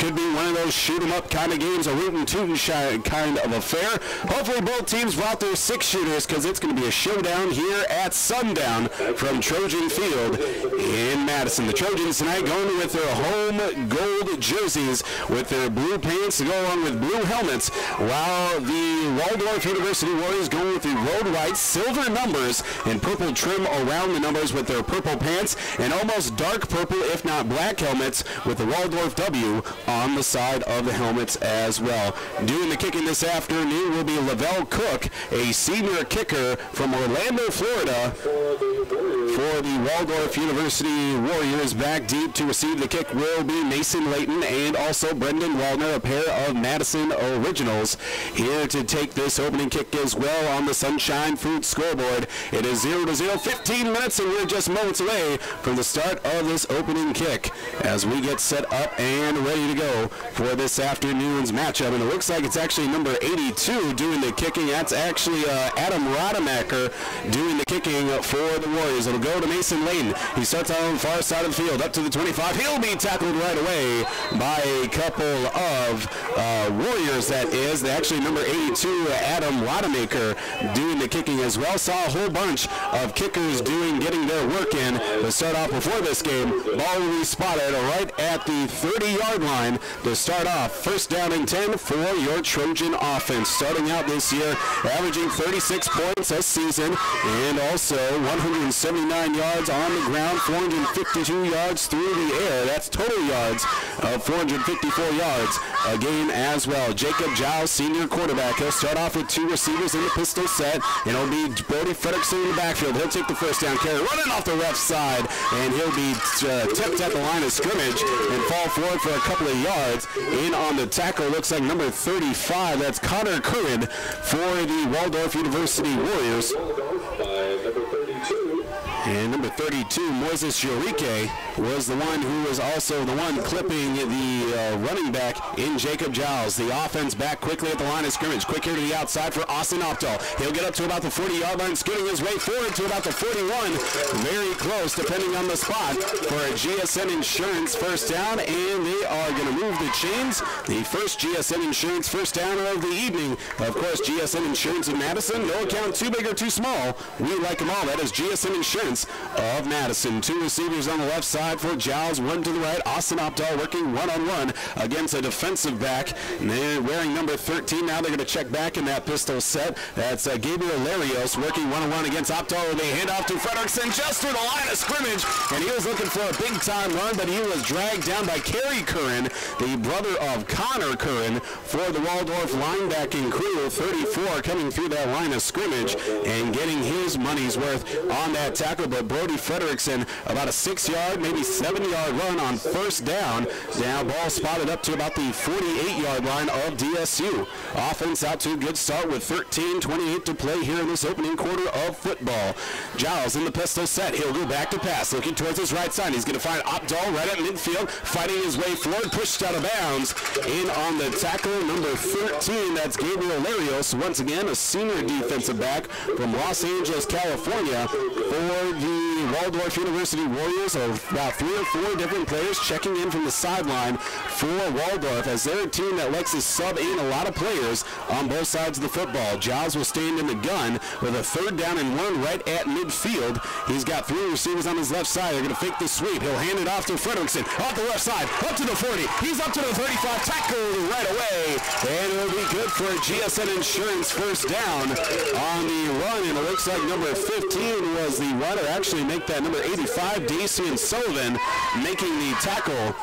could be one of those shoot-em-up kind of games, a root and tootin' kind of affair. Hopefully both teams brought their 6 shooters because it's going to be a showdown here at sundown from Trojan Field in Madison. The Trojans tonight going with their home gold jerseys with their blue pants to go along with blue helmets, while the Waldorf University Warriors going with the road white silver numbers and purple trim around the numbers with their purple pants and almost dark purple, if not black helmets, with the Waldorf W on the side of the helmets as well. Doing the kicking this afternoon will be Lavelle Cook, a senior kicker from Orlando, Florida, for the Waldorf University Warriors. Back deep to receive the kick will be Mason Layton and also Brendan Waldner, a pair of Madison originals, here to take this opening kick as well on the Sunshine Food scoreboard. It is 0-0, 15 minutes, and we're just moments away from the start of this opening kick as we get set up and ready to go for this afternoon's matchup. And it looks like it's actually number 82 doing the kicking. That's actually Adam Rodemacher doing the kicking for the Warriors. It'll go to Mason Layton. He starts on the far side of the field, up to the 25. He'll be tackled right away by a couple of Warriors, that is. Actually, number 82, Adam Rodemacher, doing the kicking as well. Saw a whole bunch of kickers getting their work in to start off before this game. Ball will be spotted right at the 30-yard line to start off. First down and 10 for your Trojan offense. Starting out this year, averaging 36 points a season and also 179 yards on the ground, 452 yards through the air. That's total yards of 454 yards a game as well. Jacob Giles, senior quarterback. He'll start off with 2 receivers in the pistol set, and it'll be Brody Fredrickson in the backfield. He'll take the first down carry, running off the left side, and he'll be tipped at the line of scrimmage and fall forward for a couple of yards. In on the tackle looks like number 35. That's Connor Curran for the Waldorf University Warriors. And number 32, Moises Yorike, was the one who was also the one clipping the running back in Jacob Giles. The offense back quickly at the line of scrimmage. Quick here to the outside for Austin Opdahl. He'll get up to about the 40-yard line, scooting his way forward to about the 41. Very close, depending on the spot, for a GSN Insurance first down, and they are going to move the chains. The first GSN Insurance first down of the evening. Of course, GSN Insurance in Madison. No account too big or too small. We like them all. That is GSN Insurance of Madison. 2 receivers on the left side for Giles, 1 to the right. Austin Opdahl working one-on-one against a defensive back. And they're wearing number 13. Now they're going to check back in that pistol set. That's Gabriel Larios working one-on-one against Opdahl. They hand off to Fredrickson just through the line of scrimmage, and he was looking for a big-time run, but he was dragged down by Kerry Curran, the brother of Connor Curran, for the Waldorf linebacking crew. 34 coming through that line of scrimmage and getting his money's worth on that tackle. But Brody Fredrickson, about a 6-yard, maybe 7-yard run on first down. Now ball spotted up to about the 48-yard line of DSU. Offense out to a good start with 13:28 to play here in this opening quarter of football. Giles in the pistol set. He'll go back to pass, looking towards his right side. He's going to find Opdahl right at midfield, fighting his way forward, pushed out of bounds. In on the tackle, number 13, that's Gabriel Larios, once again a senior defensive back from Los Angeles, California, for the Waldorf University Warriors. About 3 or 4 different players checking in from the sideline for Waldorf, as they're a team that likes to sub in a lot of players on both sides of the football. Giles will stand in the gun with a 3rd down and 1 right at midfield. He's got 3 receivers on his left side. They're going to fake the sweep. He'll hand it off to Fredrickson, off the left side, up to the 40. He's up to the 35, tackled right away, and it'll be good for a GSN Insurance first down on the run. And it looks like number 15 was the runner. Actually make that number 85, Dacian Sullivan, making the tackle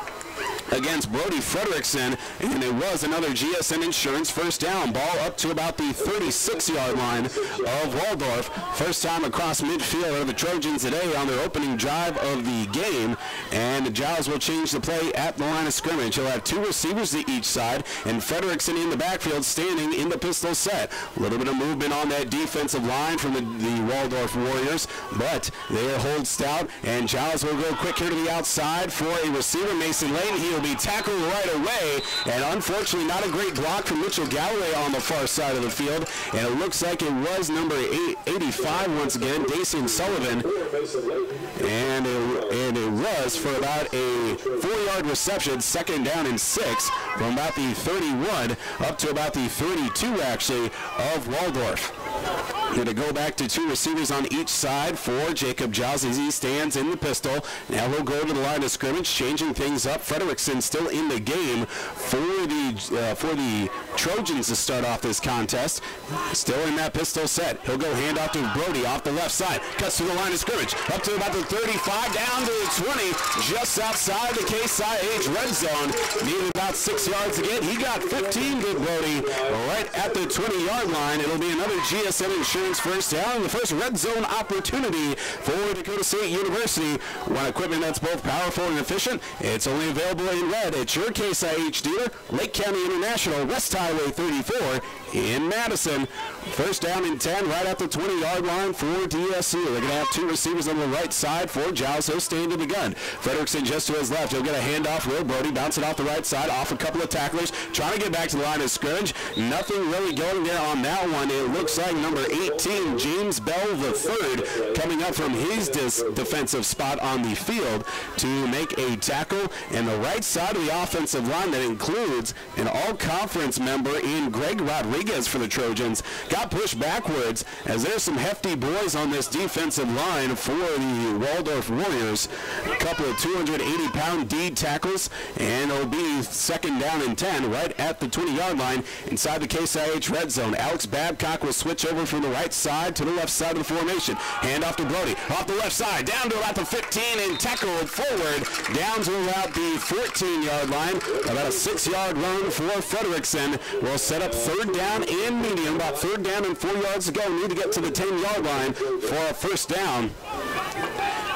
against Brody Fredrickson, and it was another GSN Insurance first down. Ball up to about the 36-yard line of Waldorf. First time across midfield of the Trojans today on their opening drive of the game, and Giles will change the play at the line of scrimmage. He'll have 2 receivers to each side, and Fredrickson in the backfield standing in the pistol set. A little bit of movement on that defensive line from the Waldorf Warriors, but they hold stout, and Giles will go quick here to the outside for a receiver, Mason Layton. He will be tackled right away, and unfortunately not a great block from Mitchell Galloway on the far side of the field, and it looks like it was number 85 once again, Dacian Sullivan, and it was for about a 4-yard reception, second down and 6 from about the 31 up to about the 32 actually of Waldorf. Going to go back to 2 receivers on each side for Jacob Giles as he stands in the pistol. Now he'll go to the line of scrimmage, changing things up. Frederickson still in the game for the Trojans to start off this contest. Still in that pistol set. He'll go hand off to Brody off the left side. Cuts through the line of scrimmage. Up to about the 35, down to the 20, just outside the Case IH red zone. Needed about 6 yards again. He got 15 to Brody right at the 20-yard line. It'll be another GSM Insurance first down, the first red zone opportunity for Dakota State University. One equipment that's both powerful and efficient. It's only available in red at your Case IH dealer, Lake County International, West Highway 34 in Madison. First down and 10 right at the 20-yard line for DSU. They're going to have 2 receivers on the right side for Giles. He'll stand in the gun. Frederickson just to his left. He'll get a handoff. Will Brody bounce it off the right side, off a couple of tacklers, trying to get back to the line of scrimmage. Nothing really going there on that one. It looks like number 18, James Bell III, coming up from his defensive spot on the field to make a tackle. And the right side of the offensive line that includes an all-conference member in Greg Rodriguez for the Trojans got pushed backwards as there's some hefty boys on this defensive line for the Waldorf Warriors. A couple of 280-pound D tackles, and it'll be second down and 10 right at the 20-yard line inside the Case IH red zone. Alex Babcock will switch over from the right side to the left side of the formation. Hand off to Brody. Off the left side, down to about the 15 and tackled forward, down to about the 14-yard line. About a 6-yard run for Frederickson. Will set up third down and medium. About third down and 4 yards to go. Need to get to the 10-yard line for a first down.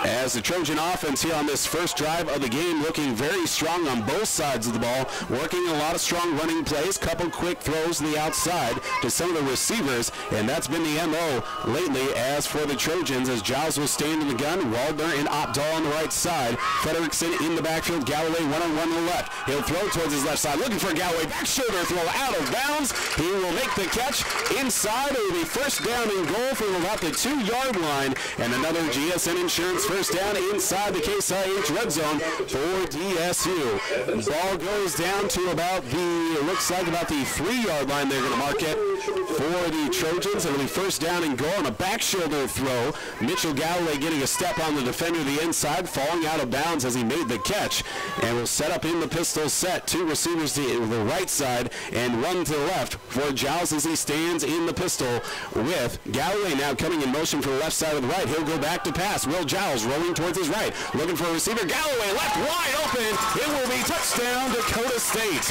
As the Trojan offense here on this first drive of the game looking very strong on both sides of the ball, working a lot of strong running plays, couple quick throws to the outside to some of the receivers, and that's been the MO lately. As for the Trojans, as Giles will stand in the gun, Waldner and Opdahl on the right side, Frederickson in the backfield, Galloway one-on-one to the left. He'll throw towards his left side, looking for Galloway, back shoulder throw out of bounds. He will make the catch inside. It will be first down and goal from about the 2-yard line, and another GSN Insurance first down inside the Case IH red zone for DSU. Ball goes down to about the, it looks like about the 3-yard line. They're going to mark it for the Trojans. It'll be first down and goal on a back shoulder throw. Mitchell Galloway getting a step on the defender to the inside, falling out of bounds as he made the catch, and will set up in the pistol set. 2 receivers to the right side and 1 to the left for Giles as he stands in the pistol with Galloway now coming in motion for the left side of the right. He'll go back to pass. Will Giles rolling towards his right, looking for a receiver. Galloway left wide open. It will be touchdown Dakota State.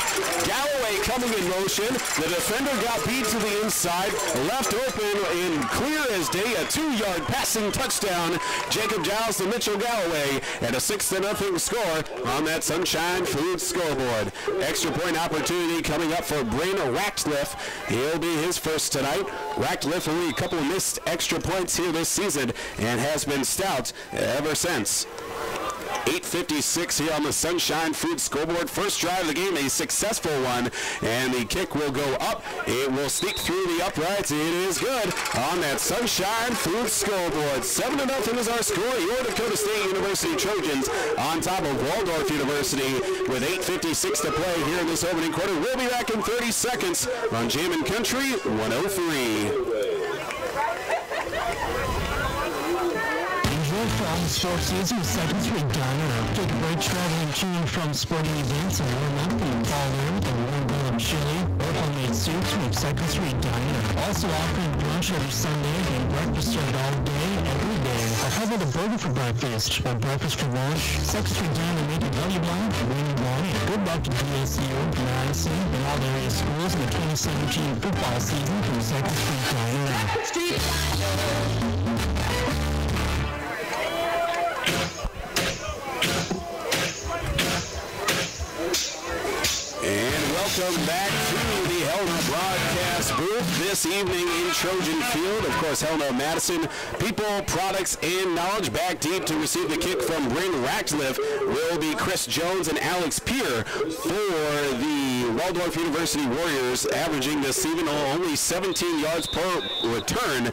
Galloway coming in motion. The defender got beat to the inside, left open and clear as day. A 2-yard passing touchdown. Jacob Giles to Mitchell Galloway, and a 6-0 score on that Sunshine Foods scoreboard. Extra point opportunity coming up for Brain Ratcliffe. He'll be his first tonight. Ratcliffe only a couple of missed extra points here this season and has been stout ever since. 8:56 here on the Sunshine Foods scoreboard. First drive of the game, a successful one, and the kick will go up. It will sneak through the uprights. It is good on that Sunshine Foods scoreboard. 7-0 is our score. Your Dakota State University Trojans on top of Waldorf University with 8:56 to play here in this opening quarter. We'll be back in 30 seconds on Jammin' Country 103. From sports season with Second Street Diner. Take a break traveling to and from sporting events and warm up in fall air with a warm bowl of chili or homemade soups from Second Street Diner. Also offering brunch every Sunday and breakfast served all day, every day. Or how about a burger for breakfast or breakfast for lunch? Second Street Diner made it value blind and rainy morning. Good luck to DSU, Madison, and all the area schools in the 2017 football season from Second Street Diner. Street Diner. And welcome back to the Helena Broadcast group this evening in Trojan Field. Of course, Helena Madison, people, products, and knowledge. Back deep to receive the kick from Bryn Ratcliffe will be Chris Jones and Alex Peer for the Waldorf University Warriors, averaging this season only 17 yards per return.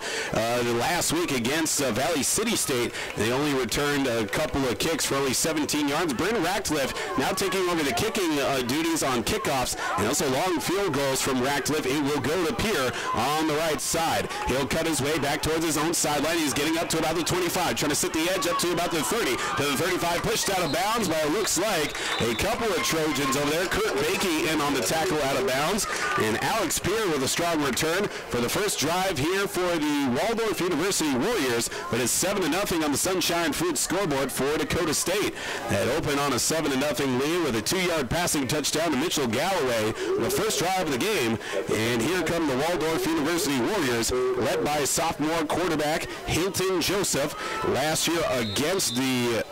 Last week against Valley City State, they only returned a couple of kicks for only 17 yards. Bryn Ratcliffe now taking over the kicking duties on kickoffs and also long field goals from Ratcliffe. It will go to Peer on the right side. He'll cut his way back towards his own sideline. He's getting up to about the 25, trying to sit the edge up to about the 30, to the 35, pushed out of bounds by it looks like a couple of Trojans over there. Kurt Bakey in on the tackle out of bounds, and Alex Peer with a strong return for the first drive here for the Waldorf University Warriors, but it's 7-0 on the Sunshine Foods scoreboard for Dakota State. That open on a 7-0 lead with a 2-yard passing touchdown to Mitchell Galloway, the first drive of the game. And here come the Waldorf University Warriors, led by sophomore quarterback Hilton Joseph. Last year against the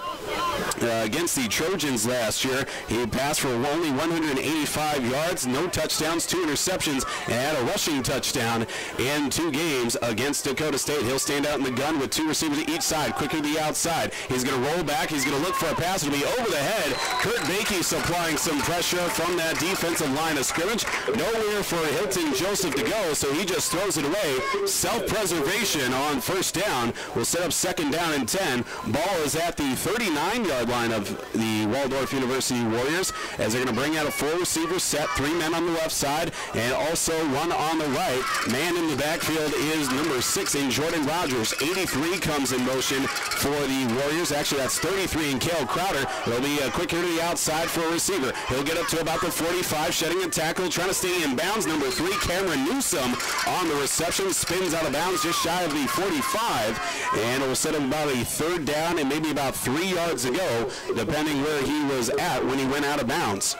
Trojans last year, he passed for only 185 yards, no touchdowns, 2 interceptions, and had a rushing touchdown in 2 games against Dakota State. He'll stand out in the gun with 2 receivers to each side, quicker to the outside. He's going to roll back. He's going to look for a pass. It'll be over the head. Kurt Bakey supplying some pressure from that defensive line of scrimmage. Nowhere for Hilton Joseph to go, so he just throws it away. Self-preservation on first down will set up second down and 10. Ball is at the 39-yard line of the Waldorf University Warriors, as they're going to bring out a 4-receiver set, 3 men on the left side and also 1 on the right. Man in the backfield is number 6 in Jordan Rogers. 83 comes in motion for the Warriors. Actually, that's 33 in Cale Crowder. It'll be a quick here to the outside for a receiver. He'll get up to about the 45, shedding a tackle, trying to stay in bounds. Number 3, Cameron Newsom on the reception, spins out of bounds just shy of the 45, and it will set him about a third down and maybe about 3 yards ago, depending where he was at when he went out of bounds.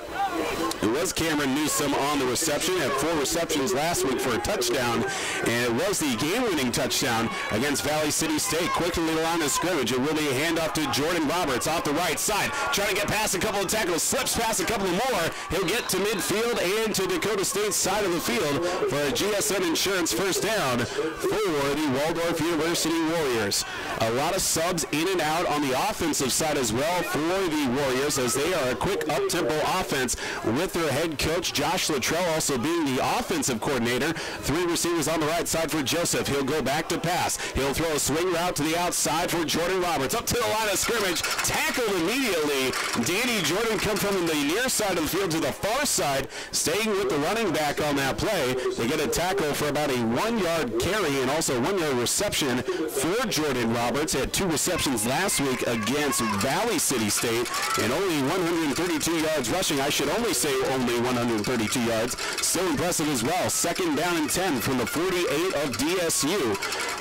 It was Cameron Newsom on the reception, had 4 receptions last week for a touchdown, and it was the game-winning touchdown against Valley City State. Quickly to the line of scrimmage, it will be a handoff to Jordan Roberts off the right side, trying to get past a couple of tackles, slips past a couple more. He'll get to midfield and to Dakota State's side of the field for a GSN Insurance first down for the Waldorf University Warriors. A lot of subs in and out on the offensive side as well for the Warriors, as they are a quick up-tempo offense with their head coach Josh Luttrell also being the offensive coordinator. 3 receivers on the right side for Joseph. He'll go back to pass. He'll throw a swing route to the outside for Jordan Roberts. Up to the line of scrimmage, tackled immediately. Danny Jordan comes from the near side of the field to the far side, staying with the running back on that play. They get a tackle for about a 1-yard carry and also 1-yard reception for Jordan Roberts. He had 2 receptions last week against Valley City State and only 132 yards rushing. I should only say only 132 yards. Still impressive as well. Second down and 10 from the 48 of DSU.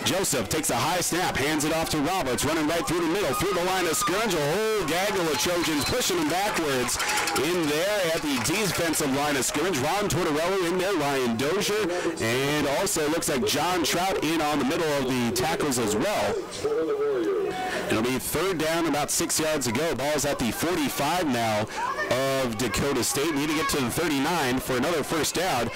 Joseph takes a high snap, hands it off to Roberts, running right through the middle, through the line of scrimmage. A whole gaggle of Trojans pushing him backwards in there at the defensive line of scrimmage. Ron Tortorello in there, Ryan Dozier, and also looks like John Trout in on the middle of the tackles as well. It'll be third down, about 6 yards ago. Ball's at the 45 now of Dakota State. Need to get to the 39 for another first down.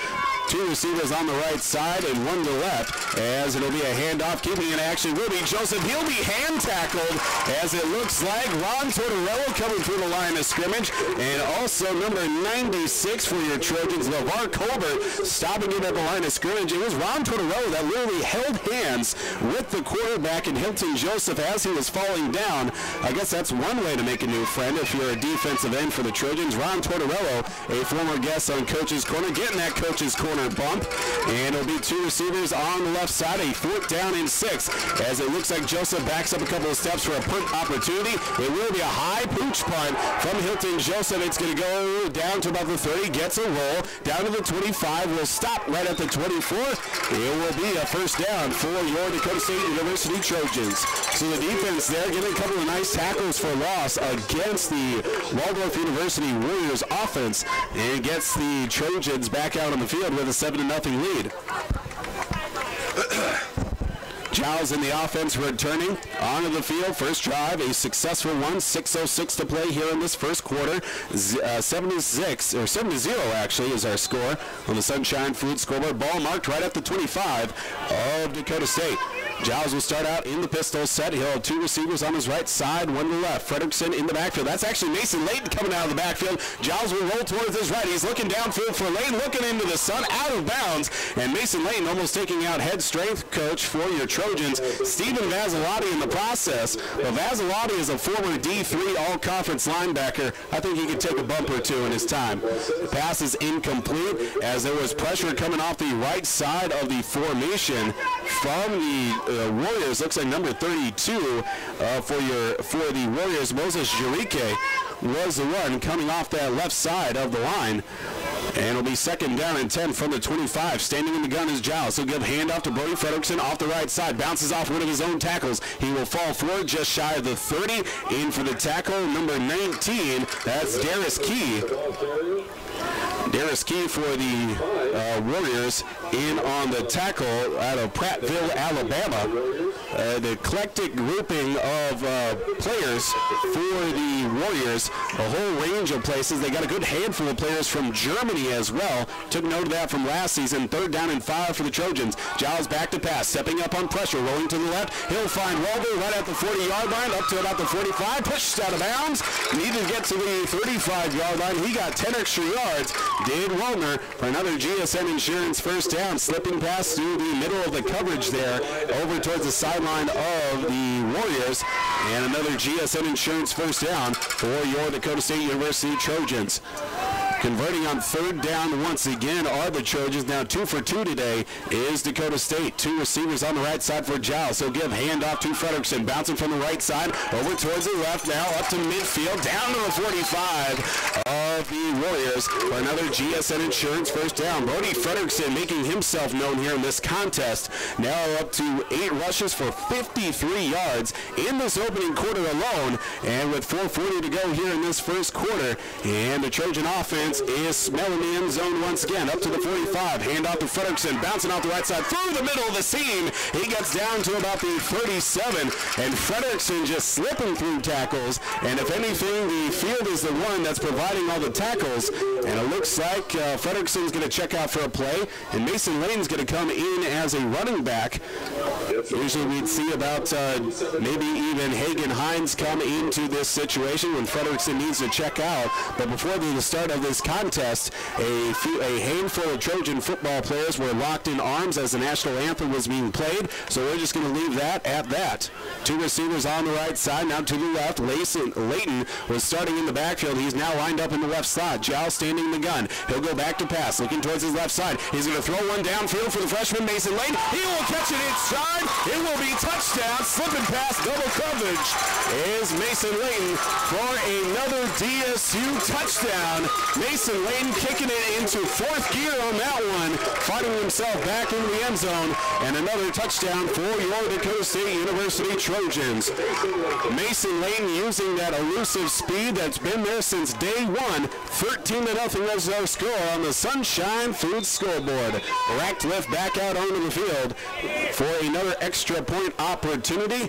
2 receivers on the right side and 1 to the left, as it'll be a handoff. Keeping it action will be Joseph. He'll be hand tackled, as it looks like Ron Tortorello coming through the line of scrimmage, and also number 96 for your Trojans, LeVar Colbert, stopping it at the line of scrimmage. It was Ron Tortorello that literally held hands with the quarterback and Hilton Joseph as he was falling down. I guess that's one way to make a new friend if you're a defensive end for the Trojans. Ron Tortorello, a former guest on Coach's Corner, getting that Coach's Corner bump, and it'll be 2 receivers on the left side, a 4th down and 6, as it looks like Joseph backs up a couple of steps for a punt opportunity. It will be a high pooch punt from Hilton Joseph. It's going to go down to about the 30, gets a roll, down to the 25, will stop right at the 24. It will be a first down for your Dakota State University Trojans. So the defense there getting a couple of nice tackles for loss against the Waldorf University Warriors offense, and gets the Trojans back out on the field with a 7-0 lead. Giles in the offense returning onto the field. First drive, a successful one. 6:06 to play here in this first quarter. 7-0 actually is our score on the Sunshine Food scoreboard. Ball marked right at the 25 of Dakota State. Giles will start out in the pistol set. He'll have two receivers on his right side, one to the left. Frederickson in the backfield. That's actually Mason Layton coming out of the backfield. Giles will roll towards his right. He's looking downfield for Layton, looking into the sun, out of bounds. And Mason Layton almost taking out head strength coach for your Trojans, Stephen Vasillotti, in the process. But Vasillotti is a former D3 all-conference linebacker. I think he could take a bump or two in his time. The pass is incomplete as there was pressure coming off the right side of the formation from the Warriors. Looks like number 32 for the Warriors, Moses Jurike, was the one coming off that left side of the line. And it'll be second down and 10 from the 25. Standing in the gun is Giles. He'll give handoff to Brody Frederickson off the right side. Bounces off one of his own tackles. He will fall forward just shy of the 30. In for the tackle, number 19. That's Darius Key. Darius Key for the Warriors in on the tackle out of Prattville, Alabama. The eclectic grouping of players for the Warriors, a whole range of places. They got a good handful of players from Germany as well. Took note of that from last season. Third down and 5 for the Trojans. Giles back to pass, stepping up on pressure, rolling to the left. He'll find Waldo right at the 40-yard line, up to about the 45, pushed out of bounds. Needed to get to the 35-yard line. He got 10 extra yards. Dade Wallner for another GSN Insurance first down, slipping past through the middle of the coverage there, over towards the sideline of the Warriors, and another GSN Insurance first down for your Dakota State University Trojans. Converting on third down once again are the Trojans. Now 2 for 2 today is Dakota State. Two receivers on the right side for Giles. He'll give handoff to Frederickson. Bouncing from the right side over towards the left. Now up to midfield. Down to the 45 of the Warriors for another GSN Insurance first down. Brody Frederickson making himself known here in this contest. Now up to 8 rushes for 53 yards in this opening quarter alone. And with 4:40 to go here in this first quarter. And the Trojan offense is smelling the end zone once again, up to the 45. Handoff to Frederickson, bouncing off the right side through the middle of the seam. He gets down to about the 37, and Frederickson just slipping through tackles. And if anything, the field is the one that's providing all the tackles. And it looks like Frederickson's going to check out for a play, and Mason Lane's going to come in as a running back. Usually we'd see about maybe even Hagen Hines come into this situation when Frederickson needs to check out. But before the start of this contest, a handful of Trojan football players were locked in arms as the national anthem was being played, so we're just going to leave that at that. Two receivers on the right side, now to the left. Layton was starting in the backfield. He's now lined up in the left slot. Giles standing in the gun. He'll go back to pass, looking towards his left side. He's going to throw one downfield for the freshman, Mason Layton. He will catch it inside. It will be touchdown. Slipping past double coverage is Mason Layton for another DSU touchdown. Mason Layton kicking it into fourth gear on that one, fighting himself back into the end zone, and another touchdown for your Dakota State University Trojans. Mason Layton using that elusive speed that's been there since day one. 13-0 was our score on the Sunshine Food scoreboard. Ratcliffe back out onto the field for another extra point opportunity.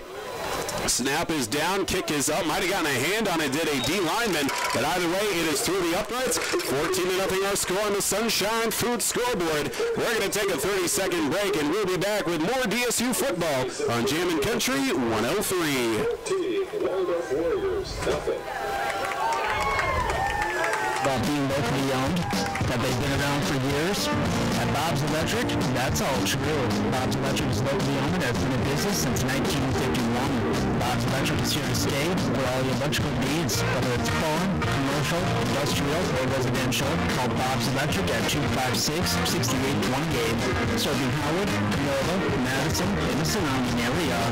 Snap is down, kick is up. Might have gotten a hand on it, did a D lineman, but either way, it is through the uprights. 14-0 our score on the Sunshine Food scoreboard. We're going to take a 30-second break, and we'll be back with more DSU football on Jammin' Country 103. Waldorf Warriors, nothing. About being locally owned, that they've been around for years. At Bob's Electric, that's all true. Bob's Electric is locally owned and has been in business since 1951. Bob's Electric is here to stay for all your electrical needs, whether it's farm, commercial, industrial, or residential. Call Bob's Electric at 256-6828. Serving Howard, Nova, Madison, and the surrounding area.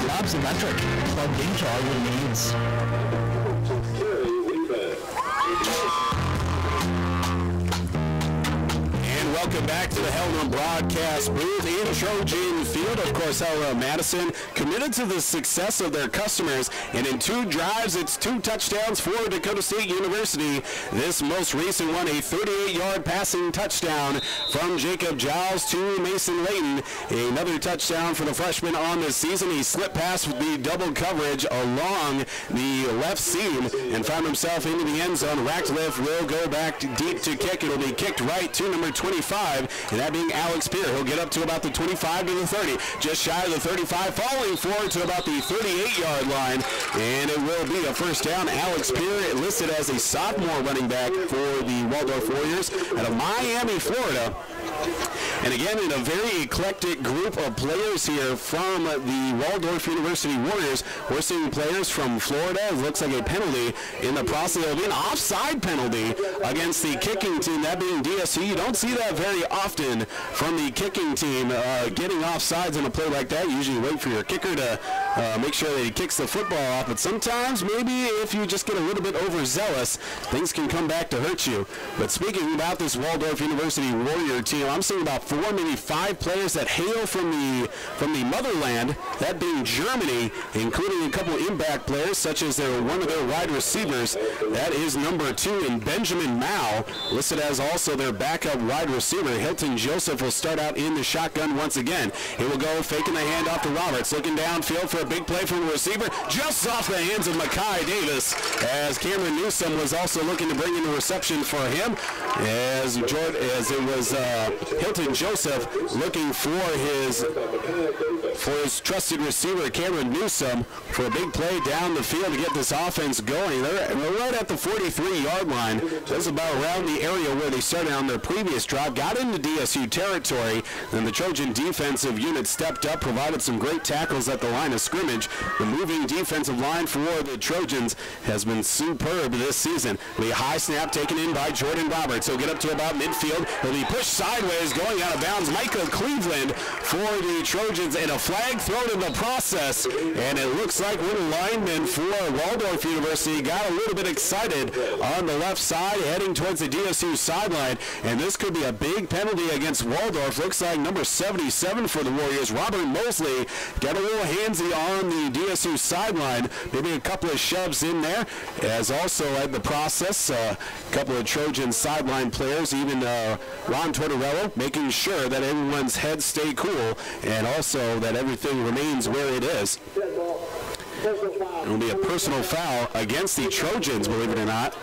Bob's Electric, plugged into all your needs. Welcome back to the Helena broadcast booth in Trojan Field. Of course, Helena Madison committed to the success of their customers, and in 2 drives, it's 2 touchdowns for Dakota State University. This most recent one, a 38-yard passing touchdown from Jacob Giles to Mason Layton. Another touchdown for the freshman on the season. He slipped past with the double coverage along the left seam and found himself into the end zone. Ratcliffe will go back deep to kick. It'll be kicked right to number 25, and that being Alex Peer. He'll get up to about the 25 to the 30, just shy of the 35, falling forward to about the 38-yard line, and it will be a first down. Alex Peer listed as a sophomore running back for the Waldorf Warriors out of Miami, Florida. And again, in a very eclectic group of players here from the Waldorf University Warriors. We're seeing players from Florida. It looks like a penalty in the process. It'll be an offside penalty against the kicking team, that being DSU. You don't see that very often from the kicking team getting offsides in a play like that. You usually wait for your kicker to make sure that he kicks the football off. But sometimes, maybe if you just get a little bit overzealous, things can come back to hurt you. But speaking about this Waldorf University Warrior team, I'm seeing about 4, maybe 5 players that hail from the motherland, that being Germany, including a couple impact players such as one of their wide receivers. That is number 2 in Benjamin Mao, listed as also their backup wide receiver. Hilton Joseph will start out in the shotgun once again. He will go faking the handoff to Roberts, looking downfield for a big play from the receiver, just off the hands of Makai Davis, as Cameron Newsom was also looking to bring in a reception for him, as it was Hilton Joseph looking for his trusted receiver Cameron Newsom for a big play down the field to get this offense going. They're right at the 43-yard line. That's about around the area where they started on their previous drive. Got into DSU territory, and the Trojan defensive unit stepped up, provided some great tackles at the line of scrimmage. The moving defensive line for the Trojans has been superb this season. The high snap taken in by Jordan Roberts. He'll get up to about midfield. He'll be pushed sideways, going out of bounds. Michael Cleveland for the Trojans, and a flag thrown in the process. And it looks like one lineman for Waldorf University got a little bit excited on the left side, heading towards the DSU sideline. And this could be a big penalty against Waldorf. Looks like number 77 for the Warriors, Robert Mosley, got a little handsy on the DSU sideline. Maybe a couple of shoves in there, as also at the process, a couple of Trojan sideline players, even Ron Tortorello, making sure that everyone's heads stay cool and also that everything remains where it is. It will be a personal foul against the Trojans, believe it or not.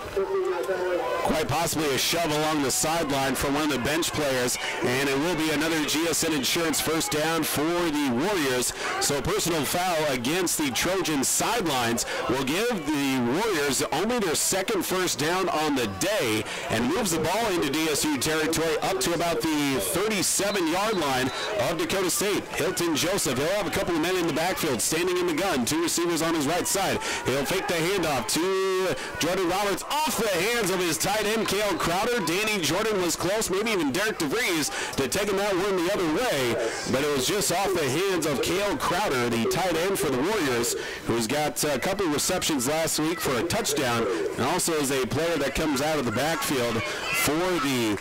Quite possibly a shove along the sideline from one of the bench players, and it will be another GSN Insurance first down for the Warriors. So personal foul against the Trojan sidelines will give the Warriors only their second first down on the day, and moves the ball into DSU territory up to about the 37-yard line of Dakota State. Hilton Joseph, he'll have a couple of men in the backfield standing in the gun, 2 receivers on his right side. He'll fake the handoff to Jordan Roberts off the hands of his tight end, Cale Crowder. Danny Jordan was close, maybe even Derek DeVries, to taking that one the other way, but it was just off the hands of Cale Crowder, the tight end for the Warriors, who's got a couple of receptions last week for a touchdown, and also is a player that comes out of the backfield for the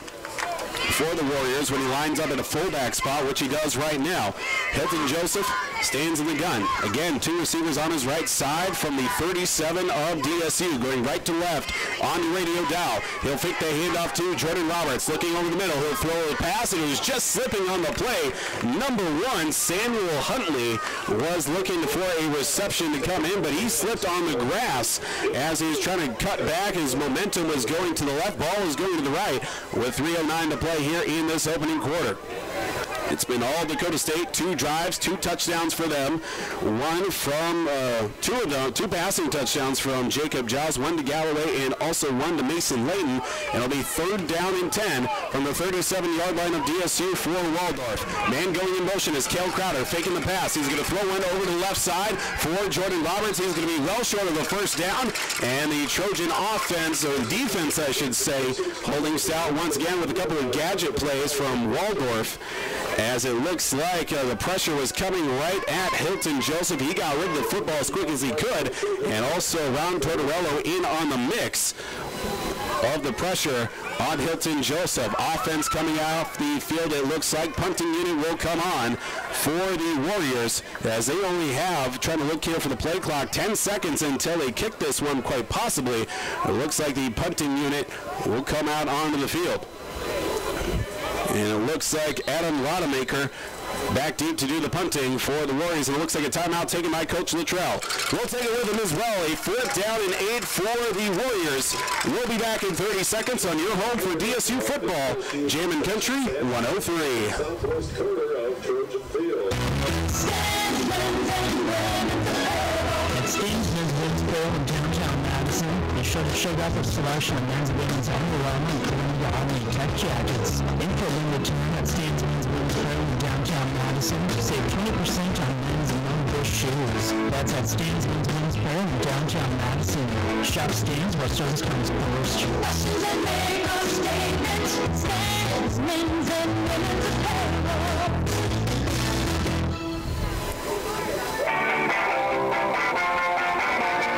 Warriors when he lines up at a fullback spot, which he does right now. Hilton Joseph stands in the gun. Again, 2 receivers on his right side from the 37 of DSU, going right to left on the radio dial. He'll fake the handoff to Jordan Roberts, looking over the middle. He'll throw a pass, and he was just slipping on the play. Number 1, Samuel Huntley, was looking for a reception to come in, but he slipped on the grass as he was trying to cut back. His momentum was going to the left, ball was going to the right, with 3:09 to play here in this opening quarter. It's been all Dakota State, 2 drives, 2 touchdowns for them. One from, 2 passing touchdowns from Jacob Giles, 1 to Galloway, and also 1 to Mason Layton. And it'll be 3rd down and 10 from the 37-yard line of DSU for Waldorf. Man going in motion is Cale Crowder, faking the pass. He's going to throw one over the left side for Jordan Roberts. He's going to be well short of the first down. And the Trojan offense, or defense I should say, holding stout once again with a couple of gadget plays from Waldorf, as it looks like the pressure was coming right at Hilton Joseph. He got rid of the football as quick as he could, and also Ron Tortorello in on the mix. of the pressure on Hilton Joseph. Offense coming off the field, it looks like. Punting unit will come on for the Warriors as they only have, trying to look here for the play clock, 10 seconds until they kick this one quite possibly. It looks like the punting unit will come out onto the field. And it looks like Adam Rodemaker back deep to do the punting for the Warriors, and it looks like a timeout taken by Coach Luttrell. We'll take it with him as well. A 4th down and 8 for the Warriors. We'll be back in 30 seconds on your home for DSU football, Jammin' Country 103. Southwest corner of Trojan Field. At Stevenson's Winsboro in downtown Madison, they should have showed up a selection of men's and women's underwear, including the Army Tech Jackets. In for a limited time at Stevenson's Winsboro in downtown Madison, save 20% on men's and non-bush shoes. That's at Stevenson's Winsboro in downtown Madison. Shop Stans where service comes first. Questions and make a statement. Stans, men's and women's apparel.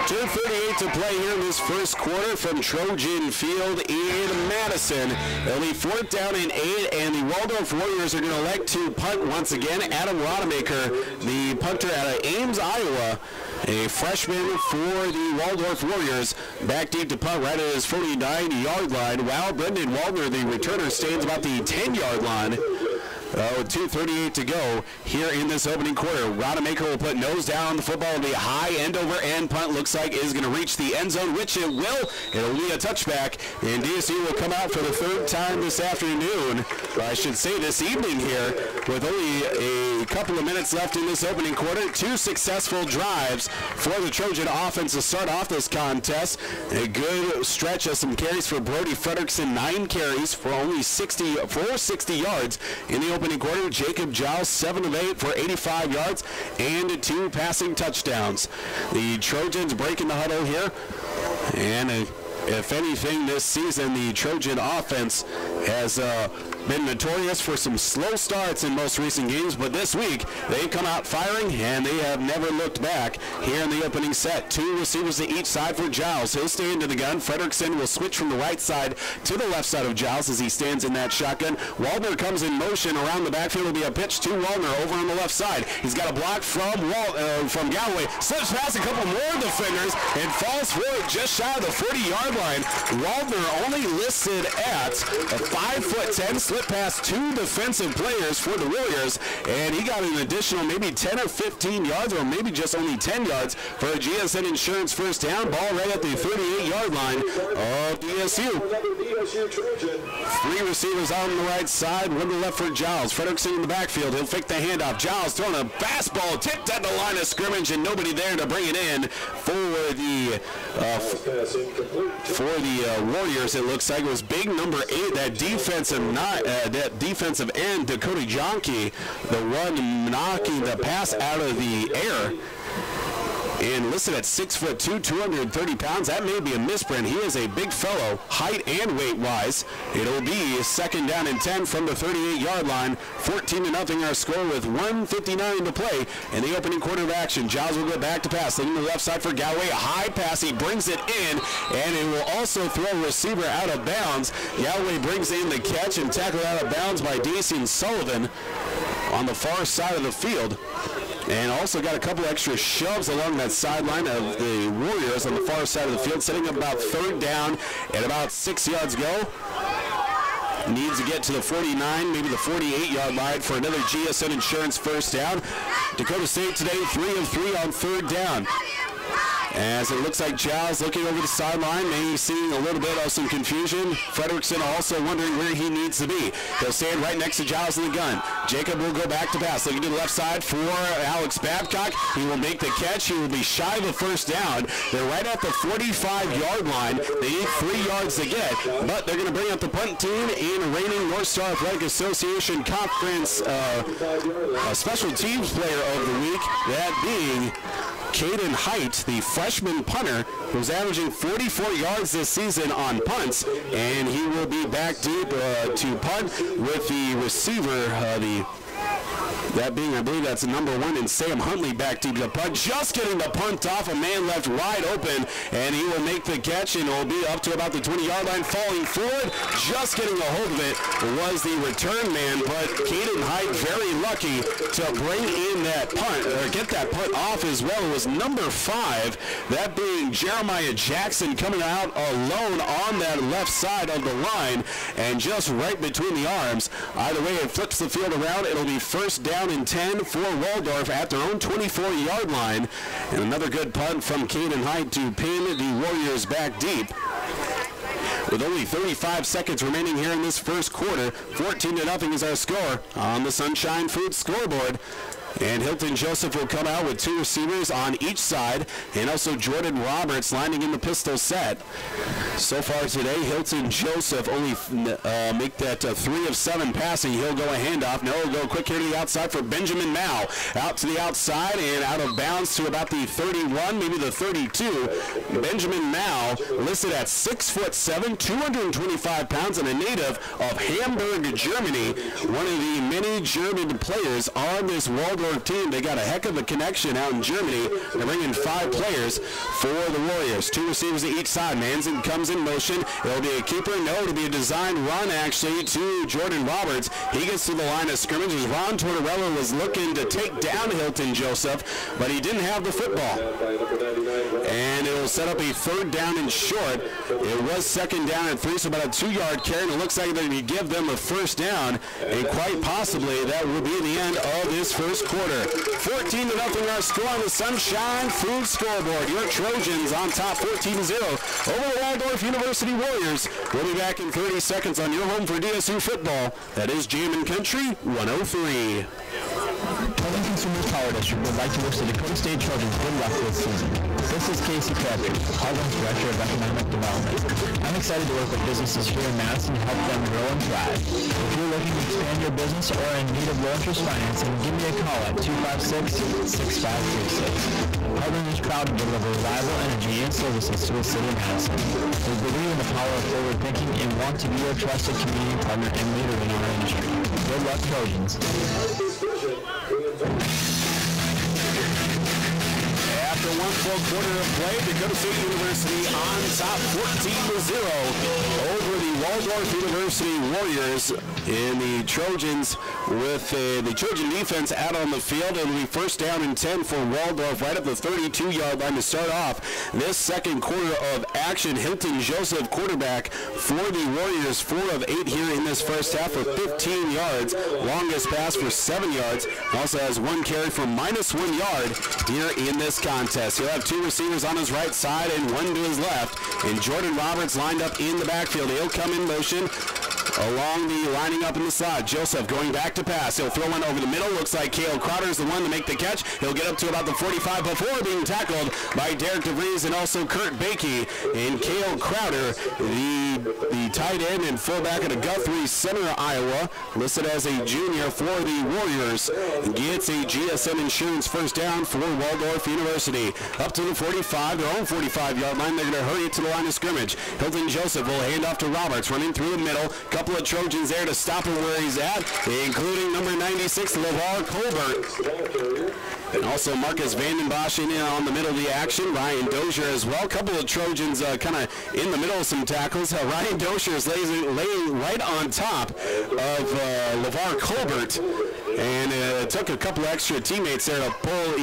2:38 to play here in this first quarter from Trojan Field in Madison. It'll be 4th down and 8, and the Waldorf Warriors are going to elect to punt once again. Adam Rodemaker, the punter out of Ames, Iowa, a freshman for the Waldorf Warriors, back deep to punt right at his 49-yard line, while Brendan Waldner, the returner, stands about the 10-yard line. With 2:38 to go here in this opening quarter. Rodemaker will put nose down on the football. It'll be a high end-over-end punt. Looks like is going to reach the end zone, which it will. It'll be a touchback, and DSU will come out for the 3rd time this afternoon, or I should say this evening here, with only a couple of minutes left in this opening quarter. 2 successful drives for the Trojan offense to start off this contest. A good stretch of some carries for Brody Frederickson, 9 carries for only 60 yards in the opening quarter. Jacob Giles, 7 of 8 for 85 yards and 2 passing touchdowns. The Trojans breaking the huddle here, and if anything this season, the Trojan offense has been notorious for some slow starts in most recent games, but this week they come out firing and they have never looked back here in the opening set. 2 receivers to each side for Giles. He'll stay into the gun. Frederickson will switch from the right side to the left side of Giles as he stands in that shotgun. Waldner comes in motion around the backfield. Will be a pitch to Waldner over on the left side. He's got a block from Galloway. Slips past a couple more defenders and falls forward just shy of the 40-yard line. Waldner only listed at a 5'10", slip past 2 defensive players for the Warriors, and he got an additional maybe 10 or 15 yards, or maybe just only 10 yards for a GSN Insurance first down. Ball right at the 38-yard line of DSU. 3 receivers out on the right side, 1 to the left for Giles. Frederickson in the backfield. He'll fake the handoff. Giles throwing a fastball, tipped at the line of scrimmage, and nobody there to bring it in for the Warriors. It looks like it was big number 8, that defensive end, Dakota Jonke, the one knocking the pass out of the air. And listed at 6'2", 230 pounds. That may be a misprint. He is a big fellow, height and weight-wise. It'll be 2nd down and 10 from the 38-yard line. 14-0 our score with 1:59 to play in the opening quarter of action. Giles will go back to pass, leading the left side for Galloway. A high pass. He brings it in, and it will also throw a receiver out of bounds. Galloway brings in the catch and tackle out of bounds by Dacian Sullivan on the far side of the field. And also got a couple extra shoves along that sideline of the Warriors on the far side of the field, setting up about 3rd down and about 6 yards go. Needs to get to the 49, maybe the 48-yard line for another GSN Insurance first down. Dakota State today 3 of 3 on 3rd down. As it looks like Giles looking over the sideline, maybe seeing a little bit of some confusion. Frederickson also wondering where he needs to be. He'll stand right next to Giles in the gun. Jacob will go back to pass. Looking to the left side for Alex Babcock. He will make the catch. He will be shy of the first down. They're right at the 45-yard line. They need 3 yards to get, but they're going to bring up the punt team in reigning North Star Athletic Association Conference Special Teams Player of the Week, that being Caden Height, the freshman punter, who's averaging 44 yards this season on punts, and he will be back deep to punt with the receiver, That being, I believe that's number 1 in Sam Huntley back deep to punt. Just getting the punt off, a man left wide open, and he will make the catch, and it will be up to about the 20-yard line, falling forward. Just getting a hold of it was the return man, but Caden Hyde very lucky to bring in that punt, or get that punt off as well. It was number 5, that being Jeremiah Jackson, coming out alone on that left side of the line, and just right between the arms. Either way, it flips the field around. It'll be first down and 10 for Waldorf at their own 24-yard line. And another good punt from Caden Hyde to pin the Warriors back deep. With only 35 seconds remaining here in this first quarter, 14-0 is our score on the Sunshine Foods scoreboard. And Hilton Joseph will come out with 2 receivers on each side, and also Jordan Roberts lining in the pistol set. So far today, Hilton Joseph only make that 3 of 7 passing. He'll go a handoff. No, he'll go quick here to the outside for Benjamin Mao. Out to the outside and out of bounds to about the 31, maybe the 32. Benjamin Mao, listed at 6'7", 225 pounds, and a native of Hamburg, Germany. One of the many German players on this Waldorf team. They got a heck of a connection out in Germany. They're bringing 5 players for the Warriors. 2 receivers to each side. Manson comes in motion. It'll be a keeper. No, it'll be a designed run actually to Jordan Roberts. He gets to the line of scrimmage as Ron Tortorella was looking to take down Hilton Joseph, but he didn't have the football. And it will set up a 3rd down and short. It was 2nd down and 3, so about a 2-yard carry, and it looks like they're going to give them a 1st down, and quite possibly that will be the end of this first quarter. 14-0 our score on the Sunshine Foods scoreboard. Your Trojans on top 14-0 over the Waldorf University Warriors. We'll be back in 30 seconds on your home for DSU football. That is Jammin' Country 103. Northern Consumers Power District would like to wish the Dakota State Trojans good luck this season. This is Casey Crabtree, Harlan's Director of Economic Development. I'm excited to work with businesses here in Madison to help them grow and thrive. If you're looking to expand your business or are in need of low-interest financing, give me a call at 256-6536. Harlan is proud to deliver reliable energy and services to the city of Madison. We believe in the power of forward thinking and want to be your trusted community partner and leader in our industry. Good luck, Trojans. After 1 full quarter of play, Dakota State University on top 14-0 over the Waldorf University Warriors. And the Trojans with the Trojan defense out on the field. It'll be 1st down and 10 for Waldorf right at the 32-yard line to start off this second quarter of action. Hilton Joseph, quarterback for the Warriors, 4 of 8 here in this first half for 15 yards. Longest pass for 7 yards. Also has 1 carry for -1 yard here in this contest. He'll have 2 receivers on his right side and 1 to his left. And Jordan Roberts lined up in the backfield. He'll come in motion along the lining up in the slot. Joseph going back to pass. He'll throw one over the middle. Looks like Cale Crowder is the one to make the catch. He'll get up to about the 45 before being tackled by Derek DeVries and also Kurt Bakey. And Cale Crowder, the tight end and fullback at Guthrie Center, Iowa, listed as a junior for the Warriors, gets a GSM Insurance 1st down for Waldorf University. Up to the 45, their own 45-yard line. They're going to hurry it to the line of scrimmage. Hilton Joseph will hand off to Roberts, running through the middle. Couple of Trojans there to stop him where he's at, including number 96, LeVar Colbert. And also Marcus Vandenbosch in on the middle of the action. Ryan Dozier as well. Couple of Trojans kind of in the middle of some tackles. Ryan Dozier is laying right on top of LeVar Colbert. And it took a couple extra teammates there to pull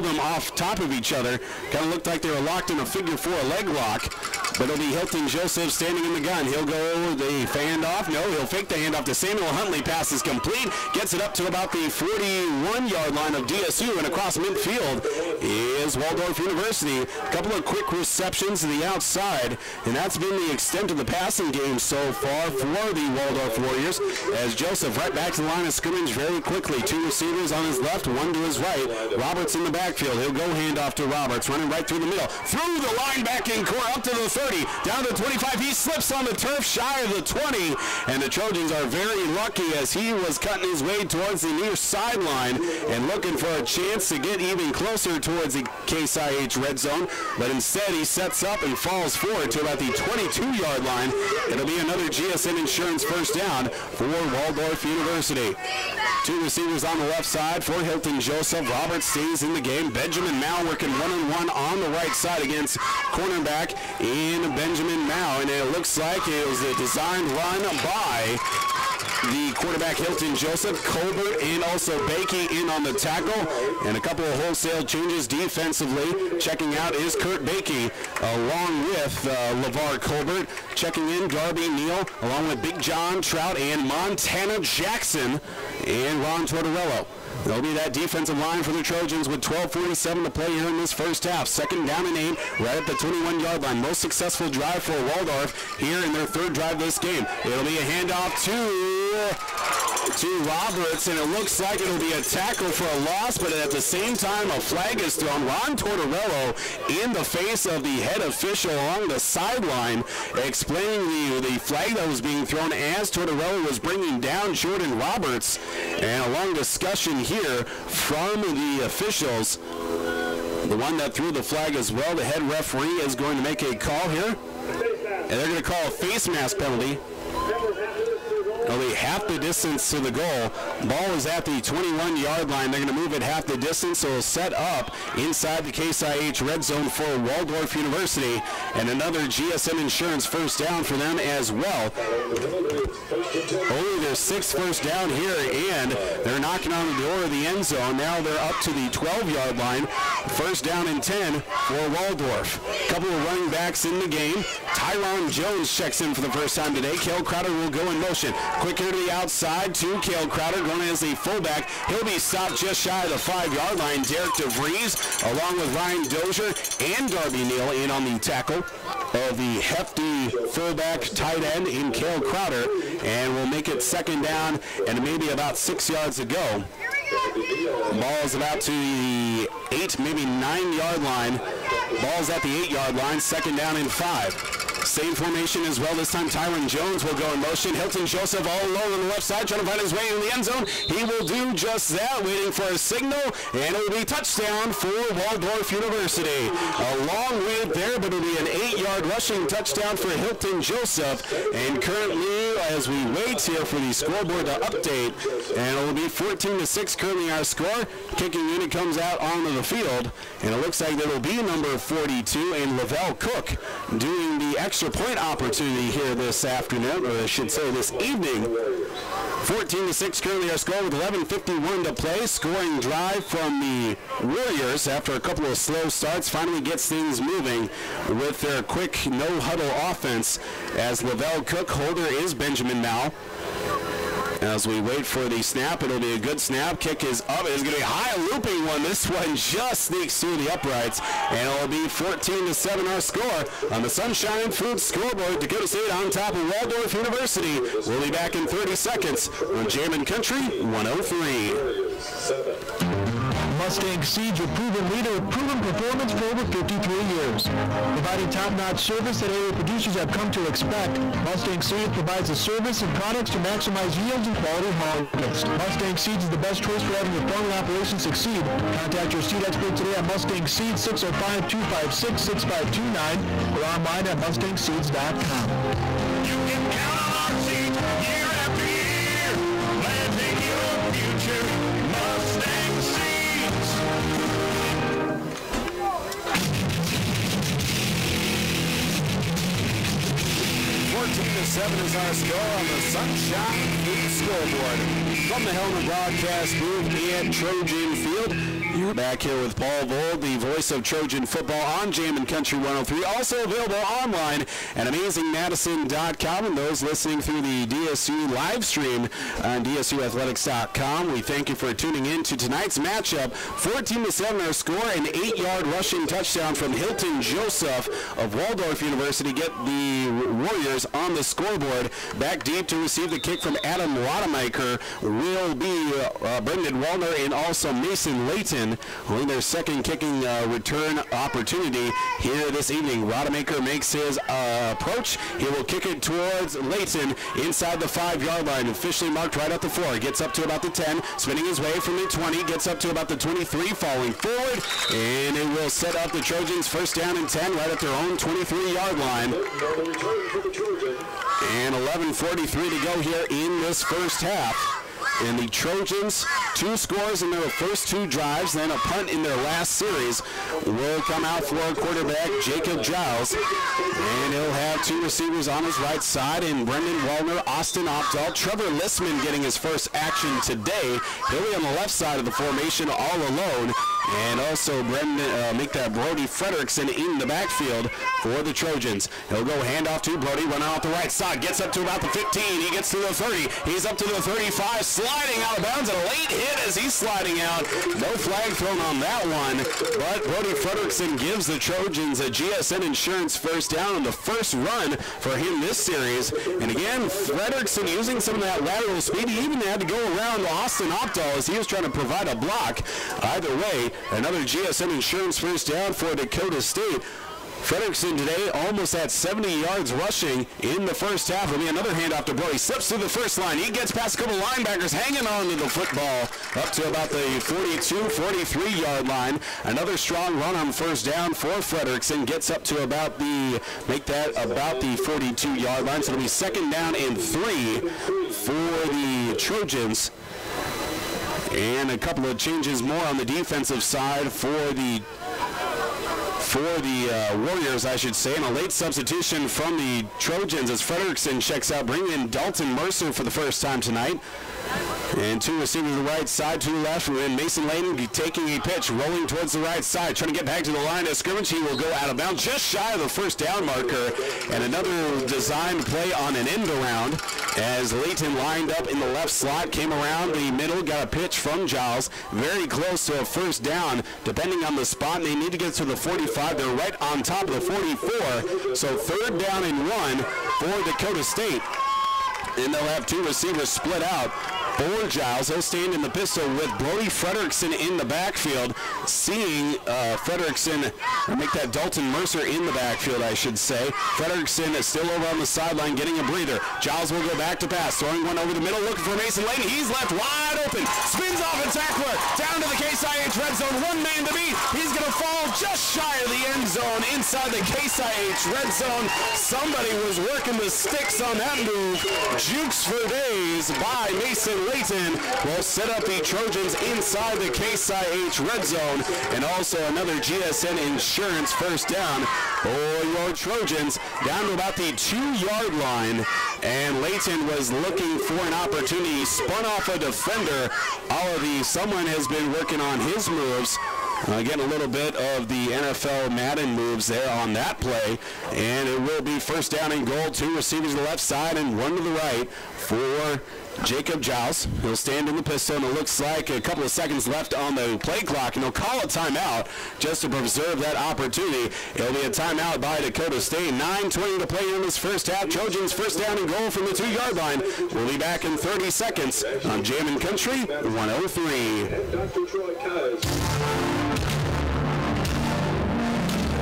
them off top of each other. Kind of looked like they were locked in a figure 4 leg lock. But it'll be Hilton Joseph standing in the gun. He'll go the handoff. No, he'll fake the handoff to Samuel Huntley. Pass is complete. Gets it up to about the 41-yard line of DSU, and across midfield is Waldorf University. A couple of quick receptions to the outside, and that's been the extent of the passing game so far for the Waldorf Warriors, as Joseph right back to the line of scrimmage very quickly. 2 receivers on his left, 1 to his right. Roberts in the backfield. He'll go handoff to Roberts, running right through the middle. Through the linebacking core up to the 30, down to 25. He slips on the turf shy of the 20, and the Trojans are very lucky as he was cutting his way towards the near sideline and looking for a chance to get even closer towards the Case IH red zone, but instead he sets up and falls forward to about the 22-yard line. It'll be another GSM Insurance 1st down for Waldorf University. Two receivers on the left side for Hilton Joseph. Roberts stays in the game. Benjamin Mao working one-on-one on the right side against cornerback in Benjamin Mao. And it looks like it was a designed run by the quarterback Hilton Joseph. Colbert and also Bakey in on the tackle. And a couple of wholesale changes defensively. Checking out is Kurt Bakey along with LeVar Colbert. Checking in Darby Neal along with Big John Trout and Montana Jackson and Ron Tortorello. There'll be that defensive line for the Trojans with 12:47 to play here in this first half. 2nd down and 8, right at the 21-yard line. Most successful drive for Waldorf here in their 3rd drive this game. It'll be a handoff to Roberts, and it looks like it'll be a tackle for a loss, but at the same time, a flag is thrown. Ron Tortorello in the face of the head official along the sideline, explaining the flag that was being thrown as Tortorello was bringing down Jordan Roberts. And a long discussion here from the officials. The one that threw the flag as well, the head referee, is going to make a call here. And they're going to call a face mask penalty. Only half the distance to the goal. Ball is at the 21-yard line. They're going to move it half the distance, so it'll set up inside the Case IH red zone for Waldorf University. And another GSM Insurance first down for them as well. Only their 6th first down here, and they're knocking on the door of the end zone. Now they're up to the 12-yard line. First down and 10 for Waldorf. A couple of running backs in the game. Tyron Jones checks in for the first time today. Cale Crowder will go in motion. Quick here to the outside to Cale Crowder, going as a fullback. He'll be stopped just shy of the 5-yard line. Derek DeVries, along with Ryan Dozier and Darby Neal, in on the tackle of the hefty fullback tight end in Cale Crowder. And we'll make it 2nd down and maybe about 6 yards to go. Ball is about to the 8, maybe 9-yard line. Ball's at the 8-yard line. 2nd down and 5. Same formation as well this time. Tyron Jones will go in motion. Hilton Joseph all alone on the left side, trying to find his way in the end zone. He will do just that, waiting for a signal, and it will be touchdown for Waldorf University. A long wait there, but it'll be an 8-yard rushing touchdown for Hilton Joseph. And currently, as we wait here for the scoreboard to update, and it will be 14-6 currently our score. Kicking unit comes out onto the field, and it looks like that'll be number 42 and Lavelle Cook doing the extra point opportunity here this afternoon, or I should say this evening. 14-6 currently our score with 11:51 to play. Scoring drive from the Warriors after a couple of slow starts finally gets things moving with their quick no-huddle offense as Lavelle Cook. Holder is Benjamin Mao. As we wait for the snap, it'll be a good snap. Kick is up. It's going to be a high looping one. This one just sneaks through the uprights, and it'll be 14-7 our score on the Sunshine Foods scoreboard. Dakota State on top of Waldorf University. We'll be back in 30 seconds on Jammin' Country 103. Mustang Seeds, your proven leader with proven performance for over 53 years. Providing top-notch service that area producers have come to expect, Mustang Seeds provides the service and products to maximize yields and quality harvest. Mustang Seeds is the best choice for having your farming operation succeed. Contact your seed expert today at Mustang Seeds, 605-256-6529, or online at mustangseeds.com. You can count on our seeds year after year, planting your future. Mustang Seeds. 14-7 is our score on the Sunshine Foods scoreboard. From the Helmet Broadcast booth at Trojan Field, you're back here with Paul Vold, the voice of Trojan football on Jammin' Country 103. Also available online at AmazingMadison.com, and those listening through the DSU live stream on DSUathletics.com. We thank you for tuning in to tonight's matchup. 14-7 our score, an 8-yard rushing touchdown from Hilton Joseph of Waldorf University. Get the Warriors on the scoreboard. Back deep to receive the kick from Adam Rademacher will be Brendan Wallner and also Mason Layton, only their second kicking return opportunity here this evening. Rademacher makes his approach. He will kick it towards Layton inside the 5-yard line, officially marked right at the 4. Gets up to about the 10, spinning his way from the 20, gets up to about the 23, falling forward, and it will set up the Trojans first down and 10 right at their own 23-yard line. And 11:43 to go here in this first half. And the Trojans, 2 scores in their first 2 drives, then a punt in their last series, will come out for quarterback Jacob Giles. And he'll have 2 receivers on his right side in Brendan Wallner, Austin Opdahl, Trevor Lissman getting his first action today. He'll be on the left side of the formation all alone. And also make that Brody Frederickson in the backfield for the Trojans. He'll go handoff to Brody, running off the right side, gets up to about the 15, he gets to the 30, he's up to the 35, sliding out of bounds, and a late hit as he's sliding out. No flag thrown on that one, but Brody Frederickson gives the Trojans a GSN Insurance first down on the first run for him this series. And again, Frederickson using some of that lateral speed. He even had to go around Austin Opdahl as he was trying to provide a block. Either way, another GSN Insurance first down for Dakota State. Frederickson today almost at 70 yards rushing in the first half. It'll be another handoff to Brody. Slips through the first line. He gets past a couple linebackers hanging on to the football up to about the 42, 43-yard line. Another strong run on first down for Frederickson. Gets up to about the 42-yard line. So it'll be second down and 3 for the Trojans. And a couple of changes more on the defensive side for the Warriors, I should say, and a late substitution from the Trojans as Frederickson checks out, bringing in Dalton Mercer for the first time tonight. And 2 receivers to the right side, 2 left, and Mason Layton taking a pitch, rolling towards the right side, trying to get back to the line of scrimmage. He will go out of bounds just shy of the first down marker, and another designed play on an end around as Layton lined up in the left slot, came around the middle, got a pitch from Giles, very close to a first down, depending on the spot. They need to get to the 45. They're right on top of the 44, so third down and 1 for Dakota State. And they'll have 2 receivers split out for Giles. He'll stand in the pistol with Brody Frederickson in the backfield. Seeing Frederickson make that Dalton Mercer in the backfield, I should say. Frederickson is still over on the sideline getting a breather. Giles will go back to pass, throwing one over the middle, looking for Mason Layton. He's left wide open. Spins off a tackler. Down to the Case IH red zone. 1 man to beat. He's going to fall just shy of the end zone inside the Case IH red zone. Somebody was working the sticks on that move. Jukes for days by Mason Layton will set up the Trojans inside the Case IH red zone, and also another GSN Insurance first down for your Trojans down to about the 2-yard line. And Layton was looking for an opportunity. He spun off a defender. Someone has been working on his moves. Again, a little bit of the NFL Madden moves there on that play, and it will be first down and goal. 2 receivers to the left side and 1 to the right for Jacob Giles. He'll stand in the pistol, and it looks like a couple of seconds left on the play clock, and he'll call a timeout just to preserve that opportunity. It'll be a timeout by Dakota State. 9:20 to play in this first half. Trojans first down and goal from the 2-yard line. We'll be back in 30 seconds on Jammin' Country 103. Dr. Troy Keyes.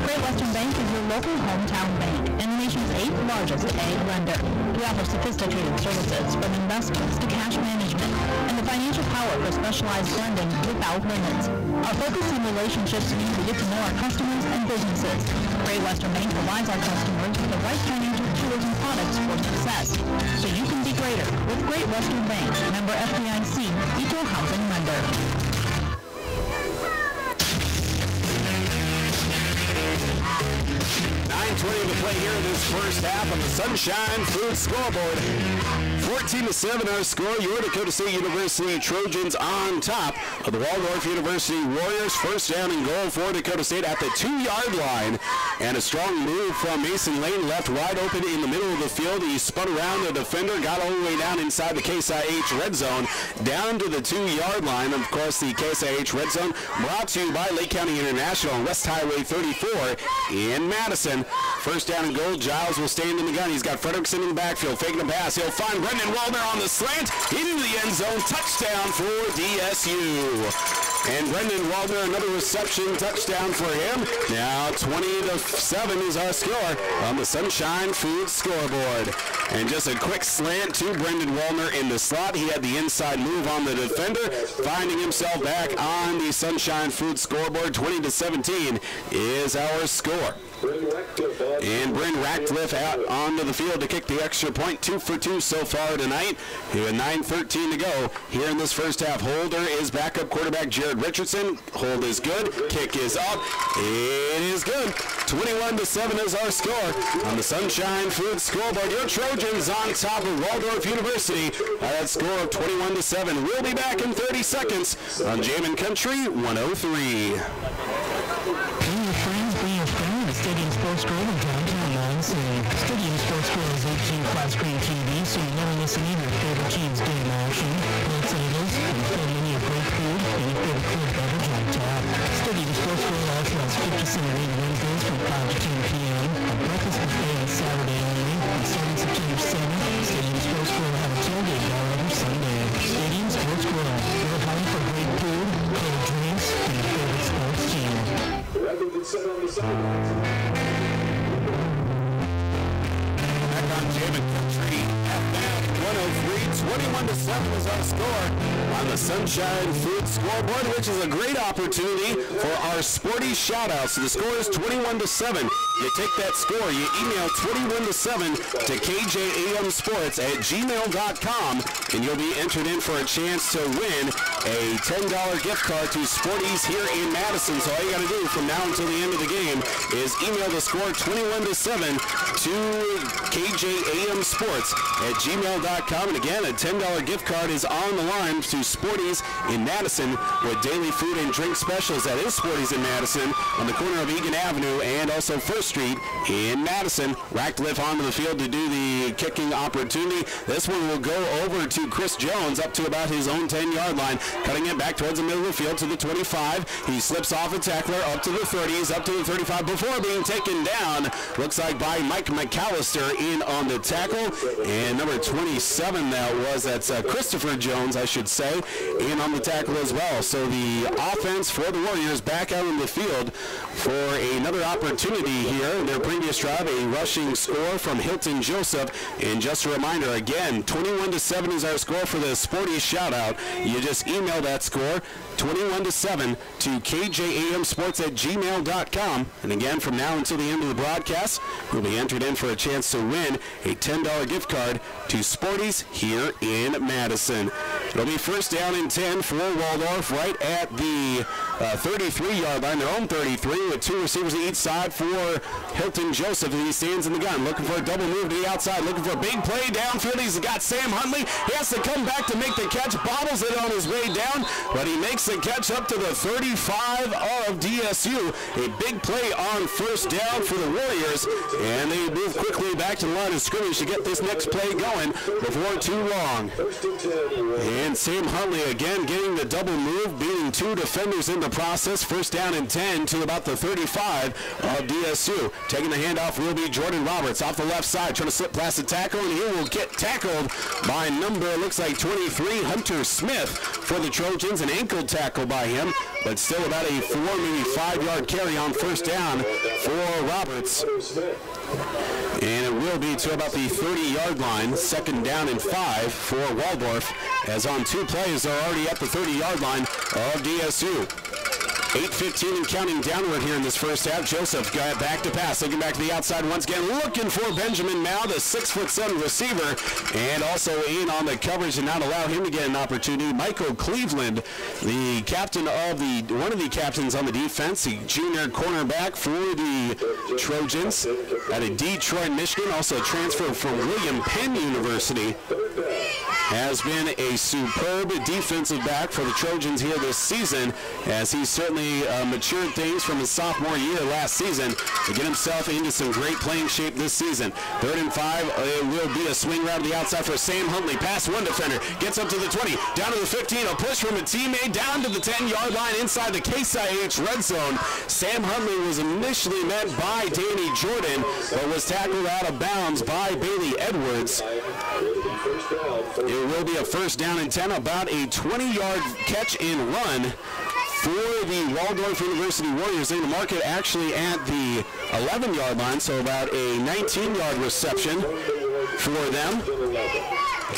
Great Western Bank is your local hometown bank and the nation's 8th largest ag lender. We offer sophisticated services from investments to cash management and the financial power for specialized lending without limits. Our focus on relationships means we get to know our customers and businesses. Great Western Bank provides our customers with the right financial tools and products for success, so you can be greater with Great Western Bank, member FDIC, equal housing lender. 9:20 to play here in this first half on the Sunshine Food scoreboard. 14-7 our score. Your Dakota State University Trojans on top of the Waldorf University Warriors. First down and goal for Dakota State at the 2-yard line. And a strong move from Mason Lane, left wide open in the middle of the field. He spun around the defender, got all the way down inside the Case IH red zone, down to the 2-yard line. Of course, the Case IH red zone brought to you by Lake County International on West Highway 34 in Madison. First down and goal. Giles will stand in the gun. He's got Frederickson in the backfield, faking the pass. He'll find Brendan Waldner on the slant, into the end zone. Touchdown for DSU. And Brendan Waldner, another reception, touchdown for him. Now 20-7 is our score on the Sunshine Food scoreboard. And just a quick slant to Brendan Waldner in the slot. He had the inside move on the defender, finding himself back on the Sunshine Food scoreboard. 20-17 is our score. And Bryn Ratcliffe out onto the field to kick the extra point. 2 for 2 so far tonight. We have 9:13 to go here in this first half. Holder is backup quarterback Jared Richardson. Hold is good. Kick is up. It is good. 21-7 is our score on the Sunshine Food scoreboard. Your Trojans on top of Waldorf University by that score of 21-7. We'll be back in 30 seconds on Jamin Country 103. Stadium Sports Grill in downtown Madison. Stadium Sports Grill is 18 flat screen TV, so you never miss any of your favorite team's game action. Hot tables, and so many of great food, and your favorite cool beverage on tap. Stadium Sports Grill also has 50-cent rate Wednesdays from 5 to 10 p.m. A breakfast buffet on Saturday only. And starting September 7th, Stadium Sports Grill will have a tailgate bar every Sunday. Stadium Sports Grill, you're home for great food, cold drinks, and your favorite sports team. Back on Jamin Country, FM 103, 21-7 is our score on the Sunshine Food scoreboard, which is a great opportunity for our sporty shout-outs. So the score is 21-7. You take that score, you email 21-7 to kjamsports@gmail.com, and you'll be entered in for a chance to win a $10 gift card to Sporties here in Madison. So all you got to do from now until the end of the game is email the score 21-7 to kjamsports@gmail.com. And again, a $10 gift card is on the line to Sporties in Madison with daily food and drink specials. That is Sporties in Madison on the corner of Egan Avenue and also First Street in Madison. Ratcliffe onto the field to do the kicking opportunity. This one will go over to Chris Jones up to about his own 10-yard line, cutting it back towards the middle of the field to the 25. He slips off a tackler up to the 30s, up to the 35 before being taken down. Looks like by Mike McAllister in on the tackle. And number 27 that's Christopher Jones, I should say, in on the tackle as well. So the offense for the Warriors back out on the field for another opportunity here. Their previous drive, a rushing score from Hilton Joseph. And just a reminder, again, 21-7 is our score for the Sporty shout-out. You just email that score 21-7 to kjamsports@gmail.com. And again, from now until the end of the broadcast, you'll be entered in for a chance to win a $10 gift card to Sporties here in Madison. It'll be first down and 10 for Waldorf right at the 33-yard line, their own 33, with two receivers each side for Hilton Joseph. He stands in the gun, looking for a double move to the outside, looking for a big play downfield. He's got Sam Huntley. He has to come back to make the catch, bobbles it on his way down, but he makes the catch up to the 35 of DSU. A big play on first down for the Warriors, and they move quickly back to the line of scrimmage to get this next play going before too long. And Sam Huntley again getting the double move, beating two defenders in the process. First down and 10 to about the 35 of DSU. Taking the handoff will be Jordan Roberts off the left side, trying to slip past the tackle, and he will get tackled by number, looks like 23, Hunter Smith for the Trojans. An ankle tackle by him, but still about a 4, maybe 5-yard carry on first down for Roberts. And it will be to about the 30-yard line, second down and 5 for Waldorf, as on two plays they're already at the 30-yard line of DSU. 8:15 and counting downward here in this first half. Joseph got back to pass, looking back to the outside once again, looking for Benjamin Mao, the 6'7" receiver, and also in on the coverage and not allow him to get an opportunity. Michael Cleveland, the captain of one of the captains on the defense, the junior cornerback for the Trojans out of Detroit, Michigan, also transferred from William Penn University. Has been a superb defensive back for the Trojans here this season, as he certainly matured things from his sophomore year last season to get himself into some great playing shape this season. 3rd and 5, it will be a swing route to the outside for Sam Huntley. Past one defender, gets up to the 20, down to the 15, a push from a teammate, down to the 10-yard line inside the Case IH red zone. Sam Huntley was initially met by Danny Jordan, but was tackled out of bounds by Bailey Edwards. It will be a first down and 10, about a 20-yard catch and run for the Waldorf University Warriors. They mark it actually at the 11-yard line, so about a 19-yard reception for them.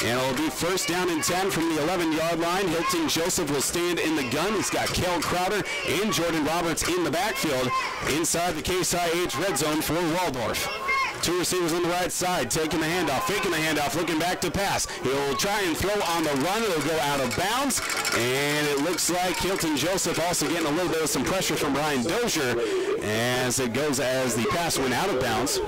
And it'll be first down and 10 from the 11-yard line. Hilton Joseph will stand in the gun. He's got Cale Crowder and Jordan Roberts in the backfield inside the Case IH red zone for Waldorf. Two receivers on the right side, taking the handoff, faking the handoff, looking back to pass. He'll try and throw on the run. It'll go out of bounds. And it looks like Hilton Joseph also getting a little bit of some pressure from Ryan Dozier as it goes as the pass went out of bounds.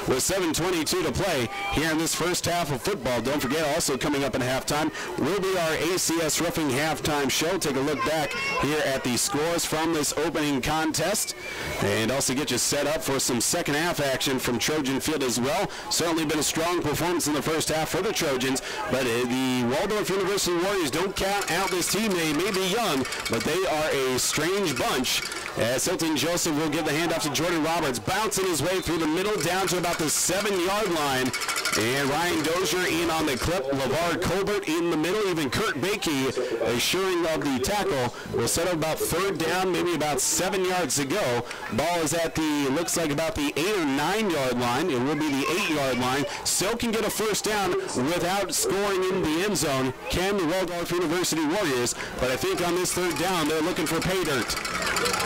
With 7:22 to play here in this first half of football. Don't forget, also coming up in halftime will be our ACS Roofing halftime show. Take a look back here at the scores from this opening contest and also get you set up for some second half action from Trojan Field as well. Certainly been a strong performance in the first half for the Trojans, but the Waldorf University Warriors don't count out this team. They may be young, but they are a strange bunch. As Hilton Joseph will give the handoff to Jordan Roberts, bouncing his way through the middle down to about the 7-yard line. And Ryan Dozier in on the clip. LeVar Colbert in the middle. Even Kurt Bakey assuring of the tackle. Will set up about third down, maybe about 7 yards to go. Ball is at the, looks like about the 8 or 9 yard line. It will be the 8-yard line. Still can get a first down without scoring in the end zone. Can the Waldorf University Warriors. But I think on this third down, they're looking for pay dirt.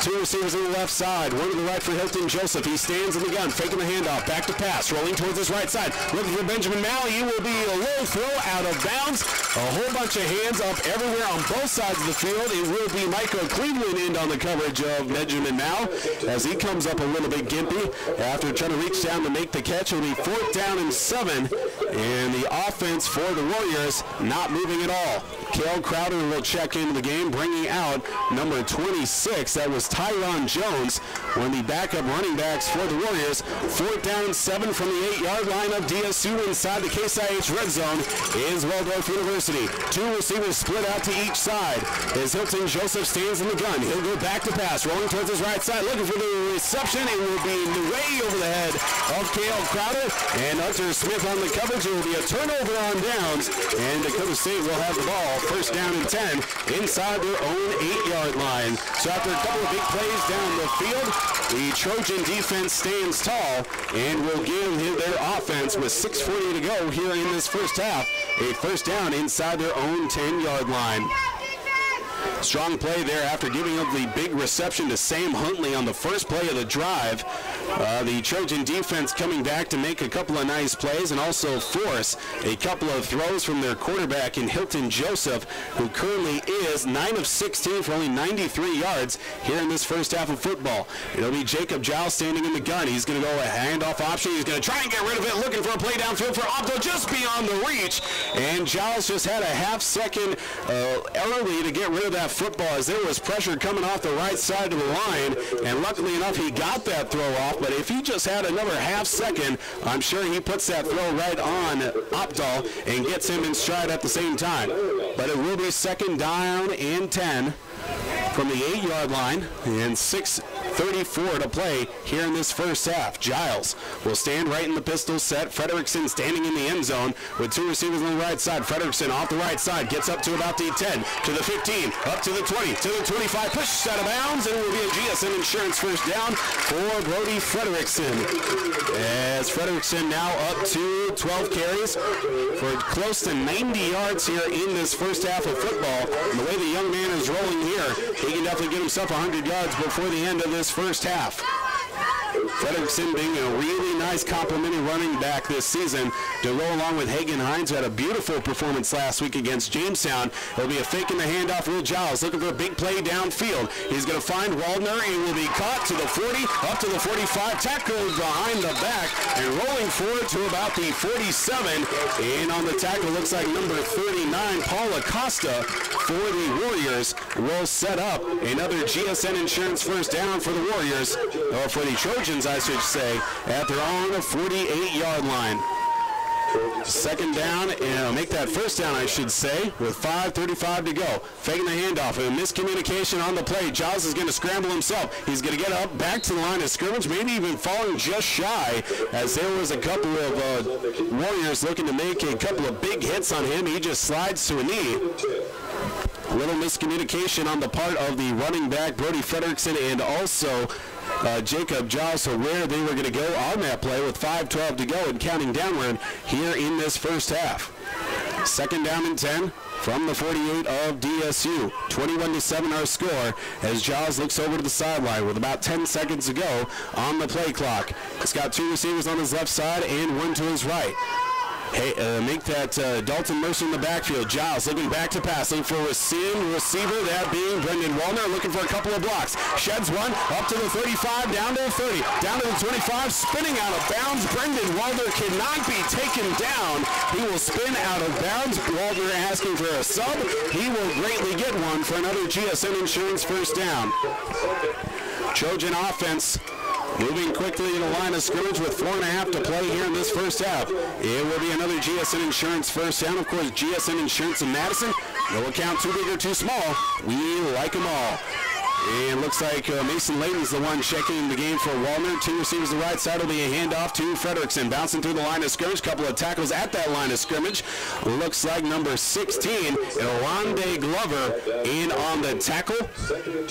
Two receivers on the left side, one to the right for Hilton Joseph. He stands in the gun, faking the handoff, back to pass, rolling towards his right side. Looking for Benjamin Malley. He will be a low throw out of bounds. A whole bunch of hands up everywhere on both sides of the field. It will be Michael Cleveland in on the coverage of Benjamin Malley as he comes up a little bit gimpy after trying to reach down to make the catch. It'll be fourth down and 7, and the offense for the Warriors not moving at all. Cale Crowder will check into the game, bringing out number 26. That was Tyron Jones, one of the backup running backs for the Warriors. Fourth down and 7 from the 8-yard line of DSU inside the Case IH red zone is Waldorf University. Two receivers split out to each side as Hilton Joseph stands in the gun. He'll go back to pass, rolling towards his right side, looking for the reception. It will be way over the head of Cale Crowder and Hunter Smith on the coverage. It will be a turnover on downs, and Dakota State will have the ball. First down and 10 inside their own 8-yard line. So after a couple of big plays down the field, the Trojan defense stands tall and will give their offense with 6:40 to go here in this first half a first down inside their own 10-yard line. Strong play there after giving up the big reception to Sam Huntley on the first play of the drive. The Trojan defense coming back to make a couple of nice plays and also force a couple of throws from their quarterback in Hilton Joseph, who currently is 9 of 16 for only 93 yards here in this first half of football. It'll be Jacob Giles standing in the gun. He's going to go a handoff option. He's going to try and get rid of it, looking for a play downfield for Opto just beyond the reach. And Giles just had a half second early to get rid of that football as there was pressure coming off the right side of the line, and luckily enough he got that throw off. But if he just had another half second, I'm sure he puts that throw right on Opdahl and gets him in stride at the same time. But it will be second down and 10 from the 8-yard line and 6:34 to play here in this first half. Giles will stand right in the pistol set. Frederickson standing in the end zone with two receivers on the right side. Frederickson off the right side gets up to about the 10, to the 15, up to the 20, to the 25, pushed out of bounds, and it will be a GSN Insurance first down for Brody Frederickson. As Frederickson now up to 12 carries for close to 90 yards here in this first half of football. And the way the young man is rolling here, he can definitely get himself 100 yards before the end of this first half. Frederickson being a really nice complimentary running back this season to go along with Hagen Hines, who had a beautiful performance last week against Jamestown. It'll be a fake in the handoff. Will Giles looking for a big play downfield. He's going to find Waldner. He will be caught to the 40, up to the 45, tackled behind the back, and rolling forward to about the 47. And on the tackle looks like number 39, Paul Acosta for the Warriors will set up another GSN Insurance first down for the Warriors, or for the Trojans, I should say, at their own 48-yard line. Second down, and make that first down, I should say, with 5:35 to go. Faking the handoff, a miscommunication on the play. Giles is going to scramble himself. He's going to get up back to the line of scrimmage, maybe even falling just shy, as there was a couple of Warriors looking to make a couple of big hits on him. He just slides to a knee. A little miscommunication on the part of the running back, Brody Frederickson, and also Jacob Giles, so where they were going to go on that play with 5:12 to go and counting downward here in this first half. Second down and 10 from the 48 of DSU. 21-7 our score as Jaws looks over to the sideline with about 10 seconds to go on the play clock. He's got two receivers on his left side and one to his right. Hey, make that Dalton Mercer in the backfield. Giles looking back to pass, looking for a receiver, that being Brendan Wallner, looking for a couple of blocks. Sheds one, up to the 35, down to the 30, down to the 25, spinning out of bounds. Brendan Wallner cannot be taken down. He will spin out of bounds. Wallner asking for a sub. He will greatly get one for another GSN Insurance first down. Trojan offense moving quickly to the line of scrimmage with 4.5 to play here in this first half. It will be another GSN Insurance first down. Of course, GSN Insurance in Madison. No account too big or too small. We like them all. And looks like Mason Layton's the one checking the game for Wallner. Two receivers to the right side will be a handoff to Frederickson. Bouncing through the line of scrimmage. Couple of tackles at that line of scrimmage. Looks like number 16, Elronde Glover, in on the tackle.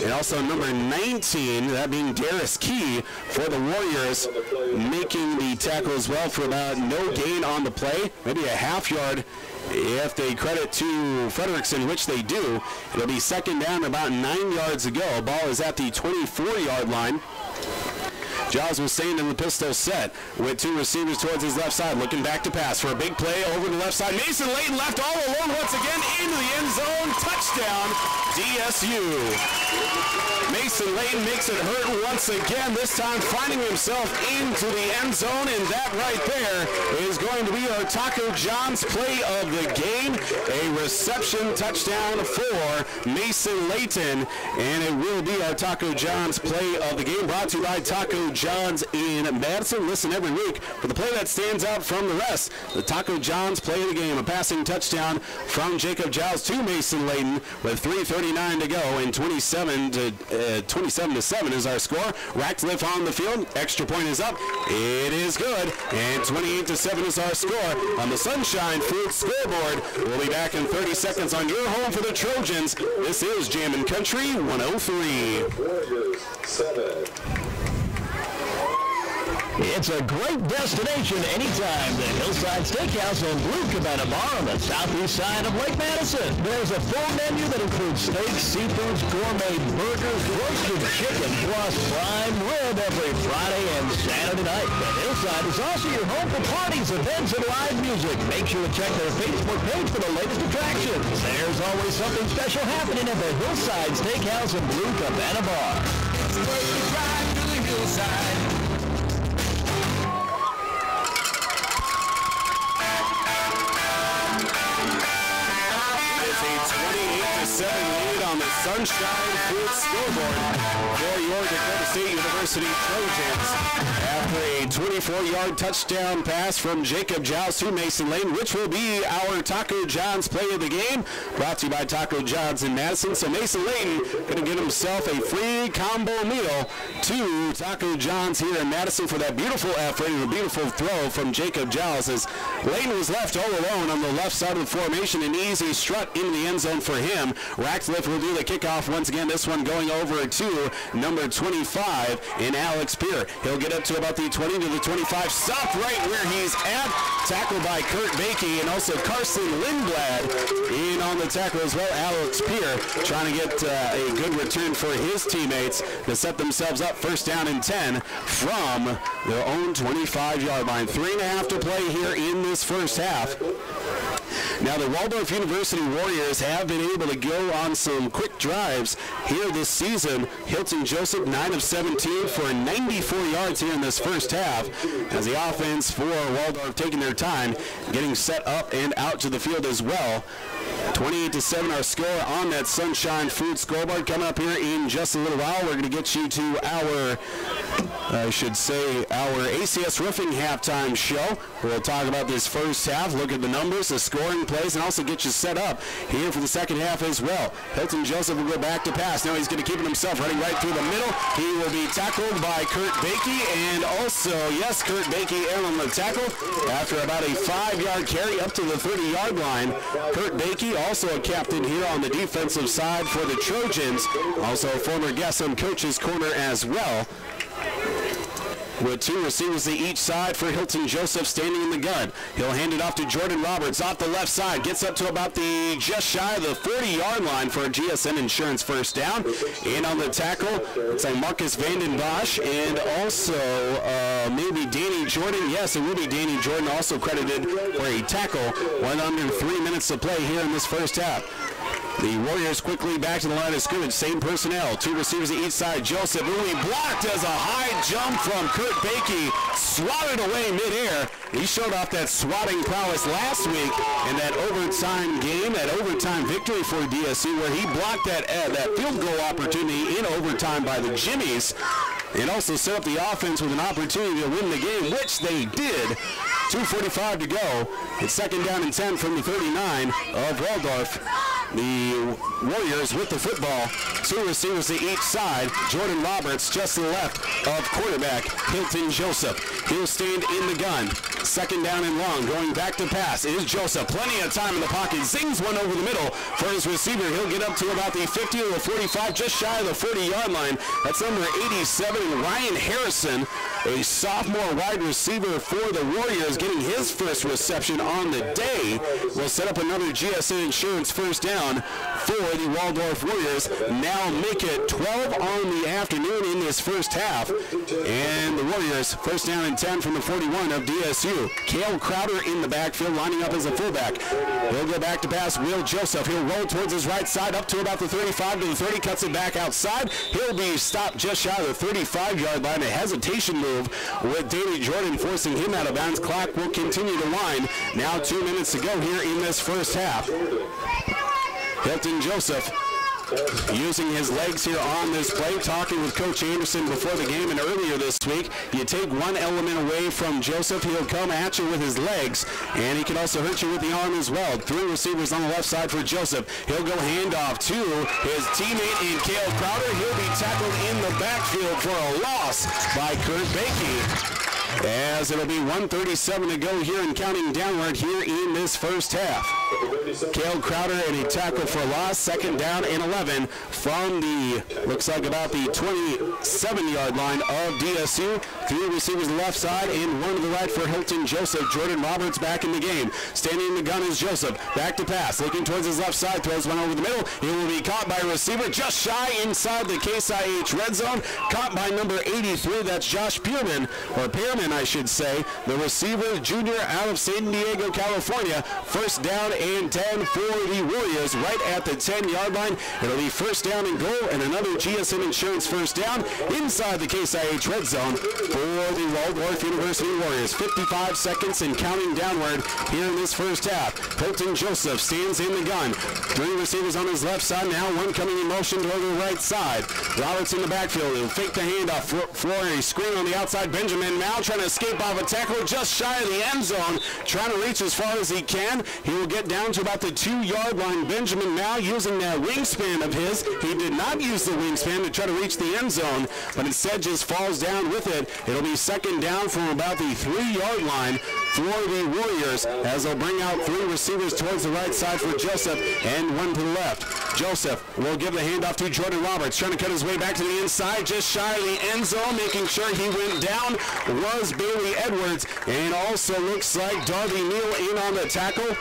And also number 19, that being Darius Key for the Warriors, making the tackle as well for about no gain on the play. Maybe a half yard if they credit to Frederickson, which they do. It'll be second down, about 9 yards to go. Ball is at the 24-yard line. Giles was staying in the pistol set with two receivers towards his left side, looking back to pass for a big play over the left side. Mason Layton left all alone once again into the end zone. Touchdown, DSU. Mason Layton makes it hurt once again, this time finding himself into the end zone, and that right there is going to be our Taco John's play of the game. A reception touchdown for Mason Layton, and it will be our Taco John's play of the game, brought to you by Taco John's in Madison. Listen every week for the play that stands out from the rest. The Taco John's play of the game, a passing touchdown from Jacob Giles to Mason Layton with 3:39 to go, and 27-7 is our score. Ratcliffe on the field. Extra point is up. It is good. And 28-7 is our score on the Sunshine Foods scoreboard. We'll be back in 30 seconds on your home for the Trojans. This is Jammin' Country 103. Warriors 7. It's a great destination anytime. The Hillside Steakhouse and Blue Cabana Bar on the southeast side of Lake Madison. There's a full menu that includes steaks, seafoods, gourmet burgers, roasted chicken, plus prime rib every Friday and Saturday night. The Hillside is also your home for parties, events, and live music. Make sure to check their Facebook page for the latest attractions. There's always something special happening at the Hillside Steakhouse and Blue Cabana Bar. It's worth the drive to the Hillside. A 28-7 lead on the Sunshine Foods scoreboard for your Dakota State University Trojans. After a 24-yard touchdown pass from Jacob Giles to Mason Layton, which will be our Taco John's play of the game, brought to you by Taco John's in Madison. So Mason Layton going to get himself a free combo meal to Taco John's here in Madison for that beautiful effort and a beautiful throw from Jacob Giles, as Layton was left all alone on the left side of the formation. An easy strut into the end zone for him. Ratcliffe will do the kickoff once again, this one going over to number 25 in Alex Peer. He'll get up to about the 20 to the 25, stopped right where he's at, tackled by Kurt Bakey and also Carson Lindblad in on the tackle as well. Alex Peer trying to get a good return for his teammates to set themselves up first down and 10 from their own 25-yard line. 3.5 to play here in this first half. Now, the Waldorf University Warriors have been able to go on some quick drives here this season. Hilton Joseph, 9 of 17 for 94 yards here in this first half, as the offense for Waldorf taking their time, getting set up and out to the field as well. 28-7 our score on that Sunshine Food scoreboard. Coming up here in just a little while, we're going to get you to our, our ACS Roofing halftime show. We'll talk about this first half, look at the numbers, the scoring plays, and also get you set up here for the second half as well. Hilton Joseph will go back to pass. Now he's going to keep it himself, running right through the middle. He will be tackled by Kurt Bakey, and also, yes, Kurt Bakey in on the tackle after about a 5-yard carry up to the 30-yard line. Kurt Bakey, also a captain here on the defensive side for the Trojans, also a former guest on Coach's Corner as well. with two receivers to each side for Hilton Joseph standing in the gun. He'll hand it off to Jordan Roberts off the left side. Gets up to about the just shy of the 40-yard line for a GSN Insurance first down. And on the tackle, it's like Marcus Vanden Bosch and also maybe Danny Jordan. Yes, it will be Danny Jordan, also credited for a tackle. 1 under 3 minutes to play here in this first half. The Warriors quickly back to the line of scrimmage. Same personnel. Two receivers to each side. Joseph, who he blocked as a high jump from Kurt Bakey, swatted away midair. He showed off that swatting prowess last week in that overtime game, that overtime victory for DSU, where he blocked that field goal opportunity in overtime by the Jimmies, and also set up the offense with an opportunity to win the game, which they did. 2:45 to go. It's second down and 10 from the 39 of Waldorf. The Warriors with the football. Two receivers to each side. Jordan Roberts just to the left of quarterback Hilton Joseph. He'll stand in the gun. Second down and long. Going back to pass is Joseph. Plenty of time in the pocket. Zings one over the middle for his receiver. He'll get up to about the 50 or the 45, just shy of the 40-yard line. That's number 87, Ryan Harrison, a sophomore wide receiver for the Warriors, getting his first reception on the day. Will set up another GSN Insurance first down for the Waldorf Warriors. Now make it 12 on the afternoon in this first half. And the Warriors first down and 10 from the 41 of DSU. Cale Crowder in the backfield, lining up as a fullback. He'll go back to pass. Will Joseph. He'll roll towards his right side up to about the 35 to the 30. Cuts it back outside. He'll be stopped just shy of the 35-yard line. A hesitation move with Danny Jordan forcing him out of bounds. Clock will continue to wind. Now 2 minutes to go here in this first half. Hilton Joseph using his legs here on this play, talking with Coach Anderson before the game and earlier this week. You take one element away from Joseph, he'll come at you with his legs, and he can also hurt you with the arm as well. Three receivers on the left side for Joseph. He'll go handoff to his teammate in Cale Crowder. He'll be tackled in the backfield for a loss by Kurt Bakey, as it'll be 1:37 to go here and counting downward here in this first half. Cale Crowder and a tackle for a loss. Second down and 11 from the, looks like about the 27-yard line of DSU. Three receivers left side and one to the right for Hilton Joseph. Jordan Roberts back in the game. Standing in the gun is Joseph. Back to pass. Looking towards his left side. Throws one over the middle. It will be caught by a receiver just shy inside the Case IH red zone. Caught by number 83. That's Josh Pearman, or Pearman, I should say. The receiver, junior out of San Diego, California. First down and 10 for the Warriors right at the 10-yard line. It'll be first down and goal and another GSN Insurance first down inside the Case IH red zone for the Waldorf University Warriors. 55 seconds and counting downward here in this first half. Hilton Joseph stands in the gun. Three receivers on his left side now, one coming in motion toward the right side. Roberts in the backfield. He'll fake the handoff for a screen on the outside. Benjamin now trying to escape off a tackle just shy of the end zone, trying to reach as far as he can. He will get down to about the 2-yard line. Benjamin now using that wingspan of his. He did not use the wingspan to try to reach the end zone, but instead just falls down with it. It'll be second down from about the 3-yard line for the Warriors, as they'll bring out three receivers towards the right side for Joseph and one to the left. Joseph will give the handoff to Jordan Roberts, trying to cut his way back to the inside, just shy of the end zone. Making sure he went down was Bailey Edwards, and also looks like Darby Neal in on the tackle.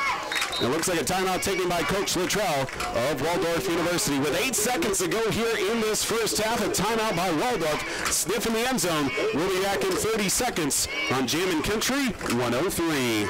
It looks like a timeout taken by Coach Luttrell of Waldorf University. With 8 seconds to go here in this first half, a timeout by Waldorf. Sniff in the end zone. We'll be back in 30 seconds on Jammin' Country 103.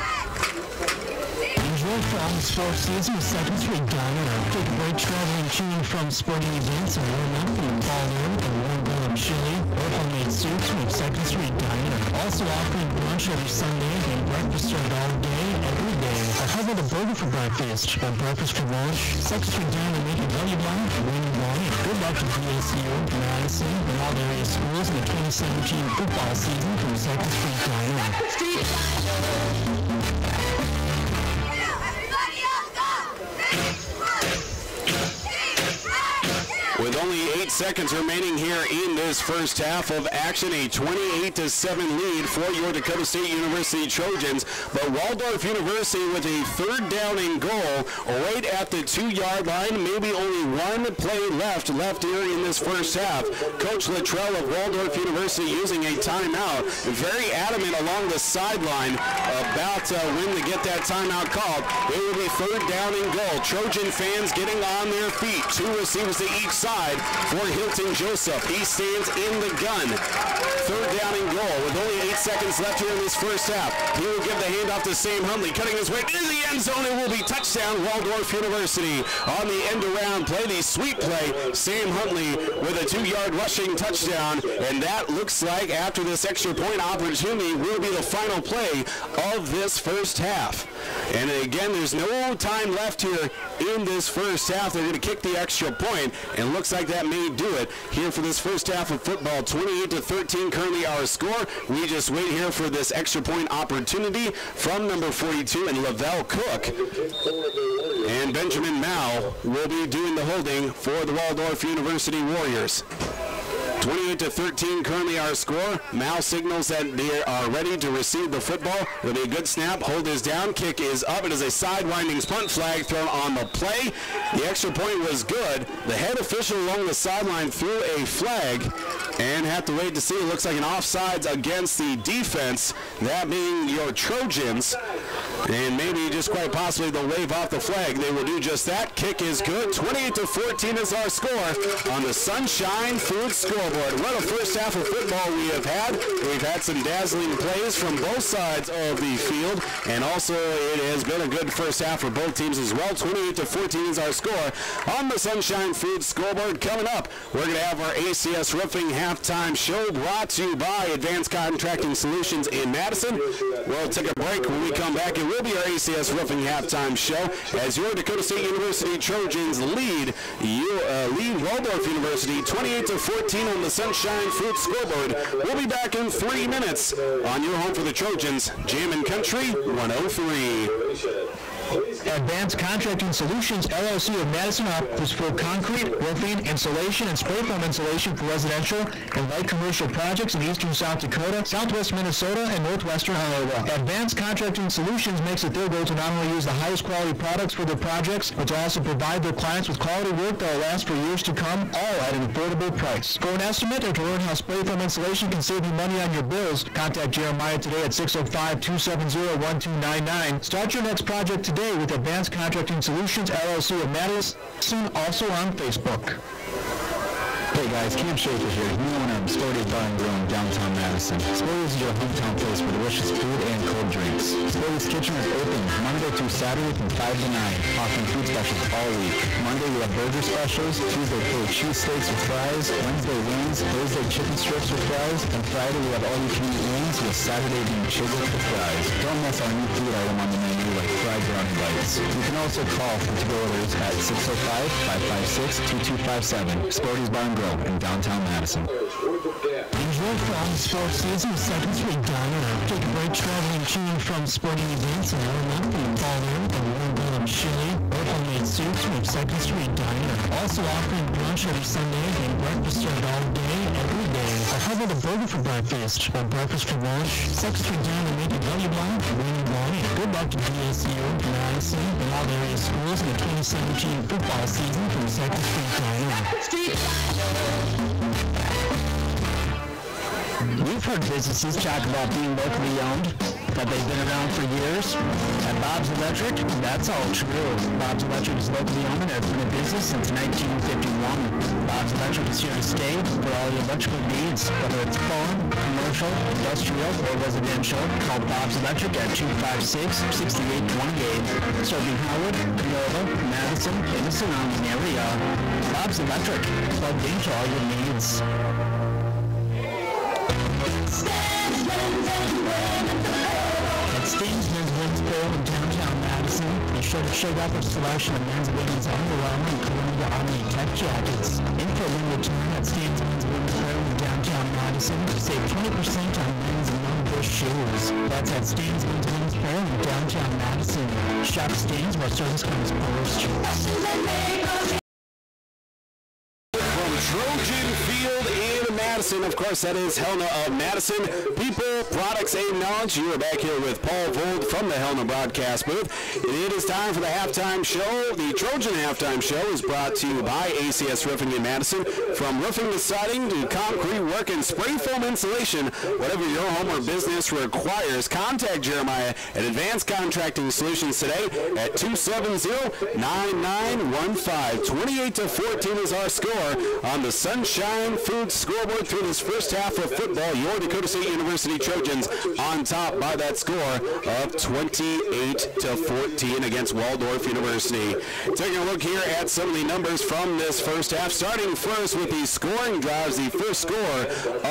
Enjoy fall sports season with Second Street Diner. Take a break traveling to and from sporting events and warm up in the fall air with a warm bowl of chili or homemade soups with Second Street Diner. Also offering brunch every Sunday and breakfast served all day, every day. Or how about a burger for breakfast or breakfast for lunch? Second Street Diner making value blind, winning blind. Good luck to DSU, Madison, and all the area schools in the 2017 football season from Second Street Diner. With only 8 seconds remaining here in this first half of action. A 28-7 lead for your Dakota State University Trojans. But Waldorf University with a 3rd down and goal right at the 2-yard line. Maybe only one play left here in this first half. Coach Luttrell of Waldorf University using a timeout. Very adamant along the sideline about when to get that timeout called. It will be 3rd down and goal. Trojan fans getting on their feet. 2 receivers to each side for Hilton Joseph. He stands in the gun. 3rd down and goal with only 8 seconds left here in this first half. He will give the handoff to Sam Huntley, cutting his way into the end zone. It will be touchdown Waldorf University on the end around play, the sweep play. Sam Huntley with a 2-yard rushing touchdown, and that looks like after this extra point opportunity will be the final play of this first half. And again, there's no time left here in this first half. They're going to kick the extra point, and looks like that may do it here for this first half of football. 28-13 currently our score. We just wait here for this extra point opportunity from number 42 and Lavelle Cook. And Benjamin Mao will be doing the holding for the Waldorf University Warriors. 28-13 currently our score. Mao signals that they are ready to receive the football. It'll be a good snap. Hold is down. Kick is up. It is a sidewinding punt flag thrown on the play. The extra point was good. The head official along the sideline threw a flag and have to wait to see. It looks like an offsides against the defense, that being your Trojans. And maybe just quite possibly they'll wave off the flag. They will do just that. Kick is good. 28-14 is our score on the Sunshine Food scoreboard. What a first half of football we have had. We've had some dazzling plays from both sides of the field, and also it has been a good first half for both teams as well. 28-14 is our score on the Sunshine Food scoreboard. Coming up, we're going to have our ACS Roofing halftime show brought to you by Advanced Contracting Solutions in Madison. We'll take a break. When we come back, it will be our ACS Roofing halftime show as your Dakota State University Trojans lead Waldorf University 28-14 on the Sunshine Food scoreboard. We'll be back in 3 minutes on your home for the Trojans, Jammin' Country 103. Advanced Contracting Solutions, LLC of Madison offers for concrete, roofing, insulation, and spray foam insulation for residential and light commercial projects in eastern South Dakota, southwest Minnesota, and northwestern Iowa. Advanced Contracting Solutions makes it their goal to not only use the highest quality products for their projects, but to also provide their clients with quality work that will last for years to come, all at an affordable price. For an estimate or to learn how spray foam insulation can save you money on your bills, contact Jeremiah today at 605-270-1299. Start your next project today with Advanced Contracting Solutions, LLC of Madison, also on Facebook. Hey guys, Camp Schaefer here, new owner of Sporty's Bar and Grill in downtown Madison. Sporty's is your hometown place for delicious food and cold drinks. Sporty's Kitchen is open Monday through Saturday from 5 to 9, offering food specials all week. Monday we have burger specials, Tuesday Philly cheesesteaks with fries, Wednesday wings, Thursday chicken strips with fries, and Friday we have all-you-can-eat wings, with Saturday being chisels with fries. Don't miss our new food item on the menu like fried brownie bites. You can also call for to-go orders at 605-556-2257. Sporty's Bar and Grill in downtown Madison. Enjoy fall sports season with Second Street Diner. Take a break traveling to and from sporting events and warm up in fall there with a warm bowl of chili or homemade soups from Second Street Diner. Also offering brunch every Sunday and breakfast served all day, every day. Or how about a burger for breakfast or breakfast for lunch? Second Street Diner make it belly blind, winning blind. Good luck to DSU, Madison, and all the area schools in the 2017 football season from Second Street Diner. We've heard businesses talk about being locally owned, that they've been around for years. At Bob's Electric, that's all true. Bob's Electric is locally owned and has been in business since 1951. Bob's Electric is here to stay for all your electrical needs, whether it's farm, commercial, industrial, or residential. Call Bob's Electric at 256-6828. Serving Howard, Canova, Madison, and the surrounding area. Bob's Electric, plugged into all your needs. At Stains Men's Women's Pro in downtown Madison, be sure to check out their selection of men's and women's Under Armour and Columbia Army Tech jackets. In for a limited time at Stains Men's Women's Pro in downtown Madison, save 20% on men's and women's shoes. That's at Stains Men's Women's Pro in downtown Madison. Shop Stains where service comes first. From Trojan Madison. Of course, that is Helena of Madison. People, products, and knowledge. You are back here with Paul Vold from the Helena broadcast booth. It is time for the halftime show. The Trojan halftime show is brought to you by ACS Roofing in Madison. From roofing to siding to concrete work and spray foam insulation, whatever your home or business requires, contact Jeremiah at Advanced Contracting Solutions today at 270-9915. 28-14 is our score on the Sunshine Foods scoreboard through this first half of football. Your Dakota State University Trojans on top by that score of 28-14 against Waldorf University. Taking a look here at some of the numbers from this first half, starting first with the scoring drives. The first score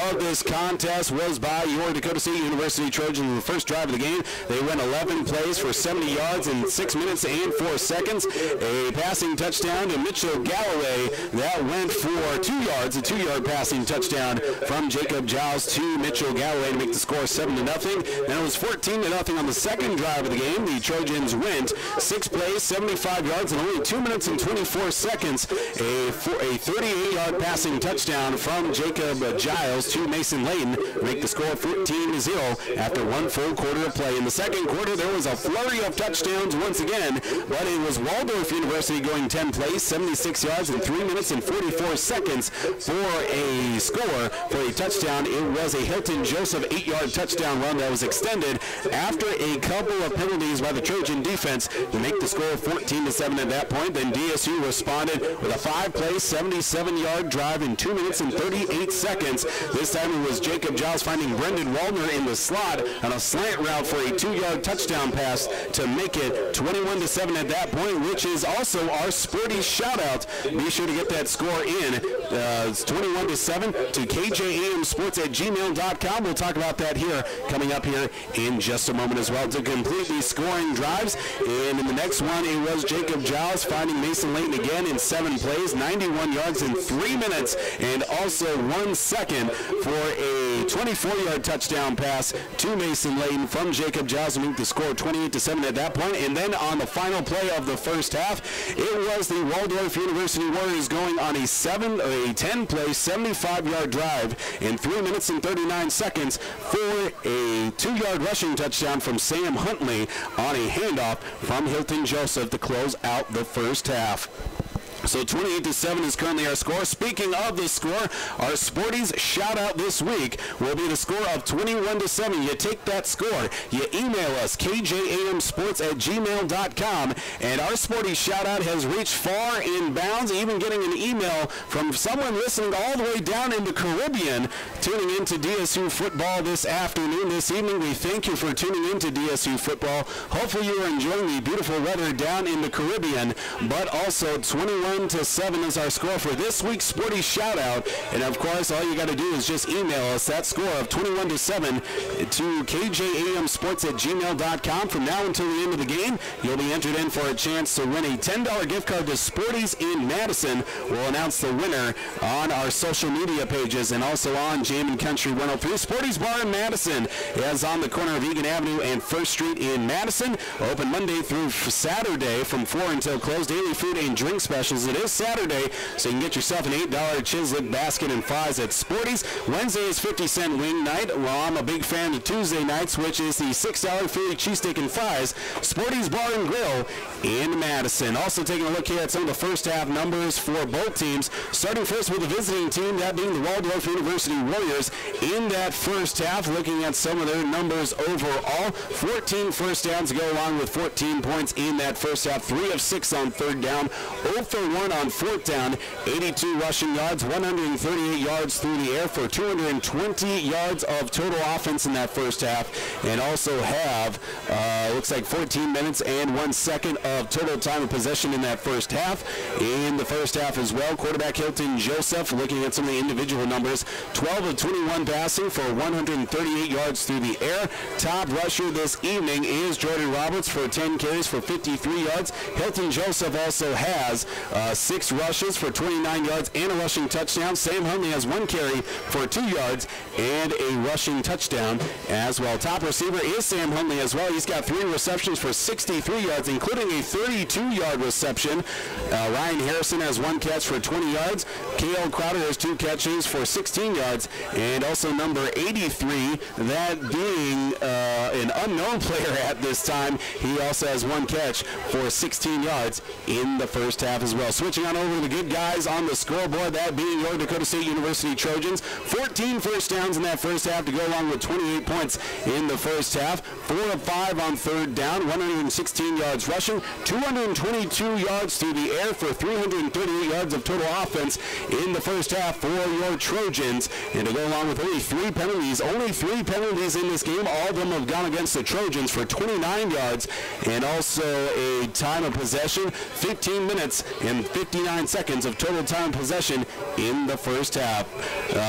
of this contest was by your Dakota State University Trojans in the first drive of the game. They went 11 plays for 70 yards in 6 minutes and 4 seconds. A passing touchdown to Mitchell Galloway that went for 2 yards, a 2-yard passing touchdown from Jacob Giles to Mitchell Galloway to make the score 7-0. Then it was 14-0 on the second drive of the game. The Trojans went 6 plays, 75 yards in only 2 minutes and 24 seconds. A 38-yard passing touchdown from Jacob Giles to Mason Layton to make the score 14-0 after 1 full quarter of play. In the second quarter, there was a flurry of touchdowns once again, but it was Waldorf University going 10 plays, 76 yards in 3 minutes and 44 seconds for a score. For a touchdown, it was a Hilton Joseph 8-yard touchdown run that was extended after a couple of penalties by the Trojan defense to make the score 14-7 at that point. Then DSU responded with a 5-play, 77-yard drive in 2 minutes and 38 seconds. This time it was Jacob Giles finding Brendan Waldner in the slot on a slant route for a 2-yard touchdown pass to make it 21-7 at that point, which is also our Sporty shout-out. Be sure to get that score in. It's 21-7 to kjamsports@gmail.com. We'll talk about that here coming up here in just a moment as well to complete these scoring drives. And in the next one, it was Jacob Giles finding Mason Layton again in 7 plays, 91 yards in 3 minutes, and also 1 second for a 24-yard touchdown pass to Mason Layton from Jacob Giles to make the score 28-7 at that point. And then on the final play of the first half, it was the Waldorf University Warriors going on a 10-play, 75-yard drive in 3 minutes and 39 seconds for a 2-yard rushing touchdown from Sam Huntley on a handoff from Hilton Joseph to close out the first half. So 28-7 is currently our score. Speaking of the score, our Sporties shout out this week will be the score of 21-7. You take that score, you email us, kjamsports@gmail.com, and our Sporties shout out has reached far in bounds, even getting an email from someone listening all the way down in the Caribbean, tuning into DSU football this afternoon, this evening. We thank you for tuning into DSU football. Hopefully you are enjoying the beautiful weather down in the Caribbean, but also 21-7 is our score for this week's Sporty Shoutout. And of course, all you got to do is just email us that score of 21-7 to kjamsports@gmail.com. From now until the end of the game, you'll be entered in for a chance to win a $10 gift card to Sporties in Madison. We'll announce the winner on our social media pages and also on Jammin' Country 103. Sporties Bar in Madison is on the corner of Egan Avenue and 1st Street in Madison. Open Monday through Saturday from 4 until close. Daily food and drink specials. It is Saturday, so you can get yourself an $8 Chislett basket and fries at Sporties. Wednesday is 50-cent wing night. Well, I'm a big fan of Tuesday nights, which is the $6 Philly cheesesteak and fries. Sporties Bar and Grill in Madison. Also taking a look here at some of the first half numbers for both teams. Starting first with the visiting team, that being the Waldorf University Warriors. In that first half, looking at some of their numbers overall, 14 first downs to go along with 14 points in that first half. 3 of 6 on third down, 0 for 1 on fourth down, 82 rushing yards, 138 yards through the air for 220 yards of total offense in that first half, and also have, looks like 14 minutes and 1 second of total time of possession in that first half. In the first half as well, quarterback Hilton Joseph, looking at some of the individual numbers, 12 of 21 passing for 138 yards through the air. Top rusher this evening is Jordan Roberts for 10 carries for 53 yards. Hilton Joseph also has 6 rushes for 29 yards and a rushing touchdown. Sam Huntley has 1 carry for 2 yards and a rushing touchdown as well. Top receiver is Sam Huntley as well. He's got 3 receptions for 63 yards, including a 32-yard reception. Ryan Harrison has 1 catch for 20 yards. Cale Crowder has 2 catches for 16 yards. And also number 83, that being an unknown player at this time, he also has 1 catch for 16 yards in the first half as well. Switching on over to the good guys on the scoreboard, that being your Dakota State University Trojans. 14 first downs in that first half to go along with 28 points in the first half. 4 of 5 on third down, 116 yards rushing, 222 yards through the air for 338 yards of total offense in the first half for your Trojans. And to go along with only 3 penalties in this game. All of them have gone against the Trojans for 29 yards, and also a time of possession, 15 minutes and 59 seconds of total time possession in the first half.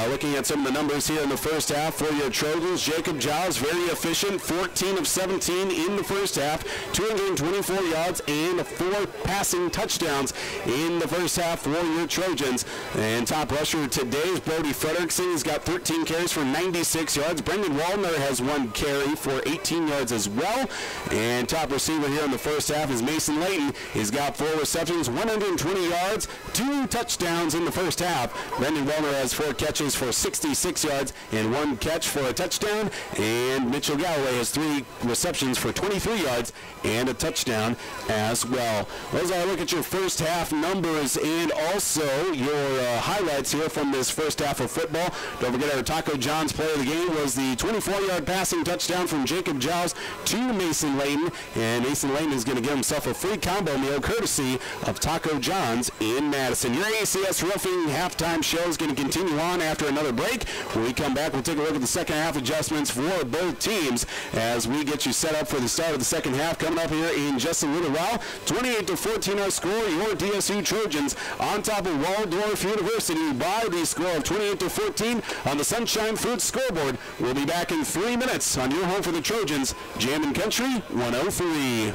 Looking at some of the numbers here in the first half for your Trojans, Jacob Giles, very efficient, 14 of 17 in the first half, 224 yards and 4 passing touchdowns in the first half for your Trojans. And top rusher today is Brody Frederickson. He's got 13 carries for 96 yards. Brendan Waldner has 1 carry for 18 yards as well. And top receiver here in the first half is Mason Layton. He's got 4 receptions, 120 yards, 2 touchdowns in the first half. Brendan Waldner has 4 catches for 66 yards and 1 catch for a touchdown. And Mitchell Galloway has 3 receptions for 23 yards and a touchdown as well. Those are a look at your first half numbers and also your highlights here from this first half of football. Don't forget our Taco John's play of the game was the 24-yard passing touchdown from Jacob Giles to Mason Layton. And Mason Layton is going to get himself a free combo meal courtesy of Taco John's in Madison. Your ACS Roofing halftime show is going to continue on after another break. When we come back, we'll take a look at the second half adjustments for both teams as we get you set up for the start of the second half coming up here in just a little while. 28-14 our score. Your DSU Trojans on top of Waldorf University by the score of 28-14 on the Sunshine Foods scoreboard. We'll be back in 3 minutes on your home for the Trojans, Jammin' Country 103.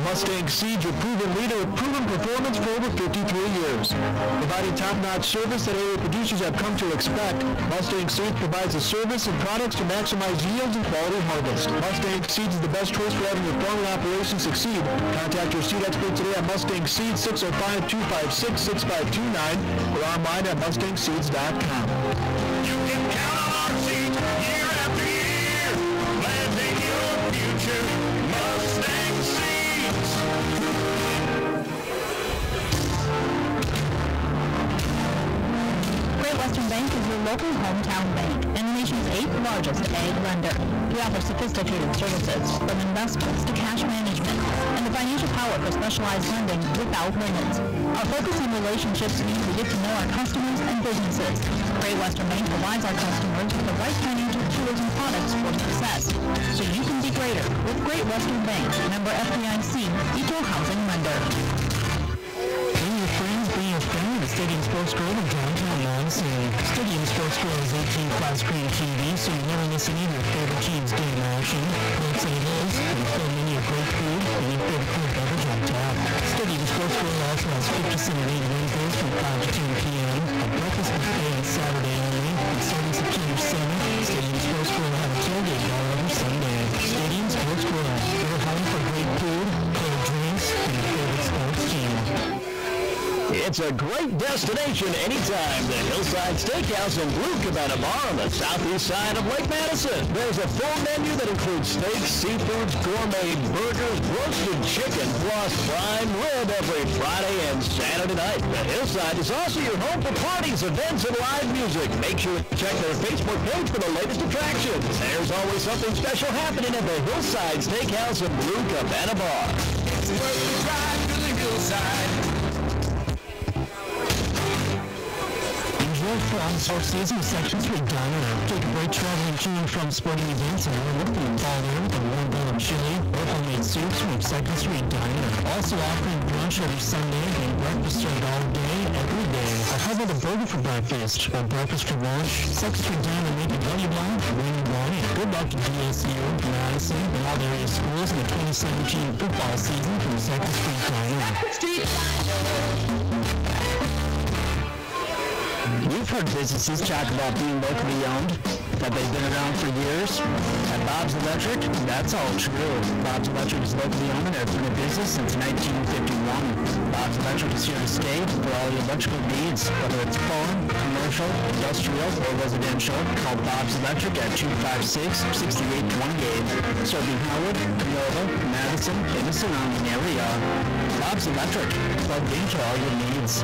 Mustang Seed, your proven leader with proven performance for over 53 years. Providing top-notch service that area producers have come to expect, Mustang Seed provides the service and products to maximize yields and quality harvest. Mustang Seed is the best choice for having your farming operation succeed. Contact your seed expert today at Mustang Seed, 605-256-6529, or online at mustangseeds.com. You can count on our seeds year after year, planting your future. Mustang Seeds. Great Western Bank is your local hometown bank and the nation's 8th largest ag lender. We offer sophisticated services from investments to cash management and the financial power for specialized lending without limits. Our focus on relationships means we get to know our customers and businesses. Great Western Bank provides our customers with the right financial tools and products for success, so you can be greater with Great Western Bank, member FDIC, equal housing lender. Bring your friends, bring your family to Stadium Sports Grill in downtown Madison. Stadium Sports Grill is 18 flat screen TV, so you never miss any of your favorite team's game action. Great tables, and a full menu of great food, and your favorite food beverage on tap. Stadium Sports Grill also has 50% rate Wednesdays from 5 to 10 p.m., a breakfast buffet on Saturday only, and starting September 7th, Stadium Sports Grill will have a tailgate bar every Sunday. Stadium Sports Grill, we're home for great food, cold drinks, and your favorite sports team. It's a great destination anytime. The Hillside Steakhouse and Blue Cabana Bar on the southeast side of Lake Madison. There's a full menu that includes steaks, seafoods, gourmet burgers, roasted chicken, plus prime rib every Friday and Saturday night. The Hillside is also your home for parties, events, and live music. Make sure to check their Facebook page for the latest attractions. There's always something special happening at the Hillside Steakhouse and Blue Cabana Bar. It's worth the drive to the hillside. Enjoy fun sports season with Section 3 Diner. Take a break traveling to and from sporting events and overlooking fall there with a warm bowl of chili or homemade soups from Section 3 Diner. Also offering brunch every Sunday and breakfast served all day, every day. Or how about a burger for breakfast or breakfast for lunch? Section 3 Diner make it what you want, when you want it. Good luck to DSU, Madison, and all the area schools in the 2017 football season from Section 3 Diner. Street heard businesses talk about being locally owned, that they've been around for years. At Bob's Electric, that's all true. Bob's Electric is locally owned and they've been in business since 1951. Bob's Electric is here to stay for all your electrical needs, whether it's farm, commercial, industrial, or residential. Call Bob's Electric at 256-6828. Serving Howard, Nova, Madison, and the surrounding area. Bob's Electric, plugged into all your needs.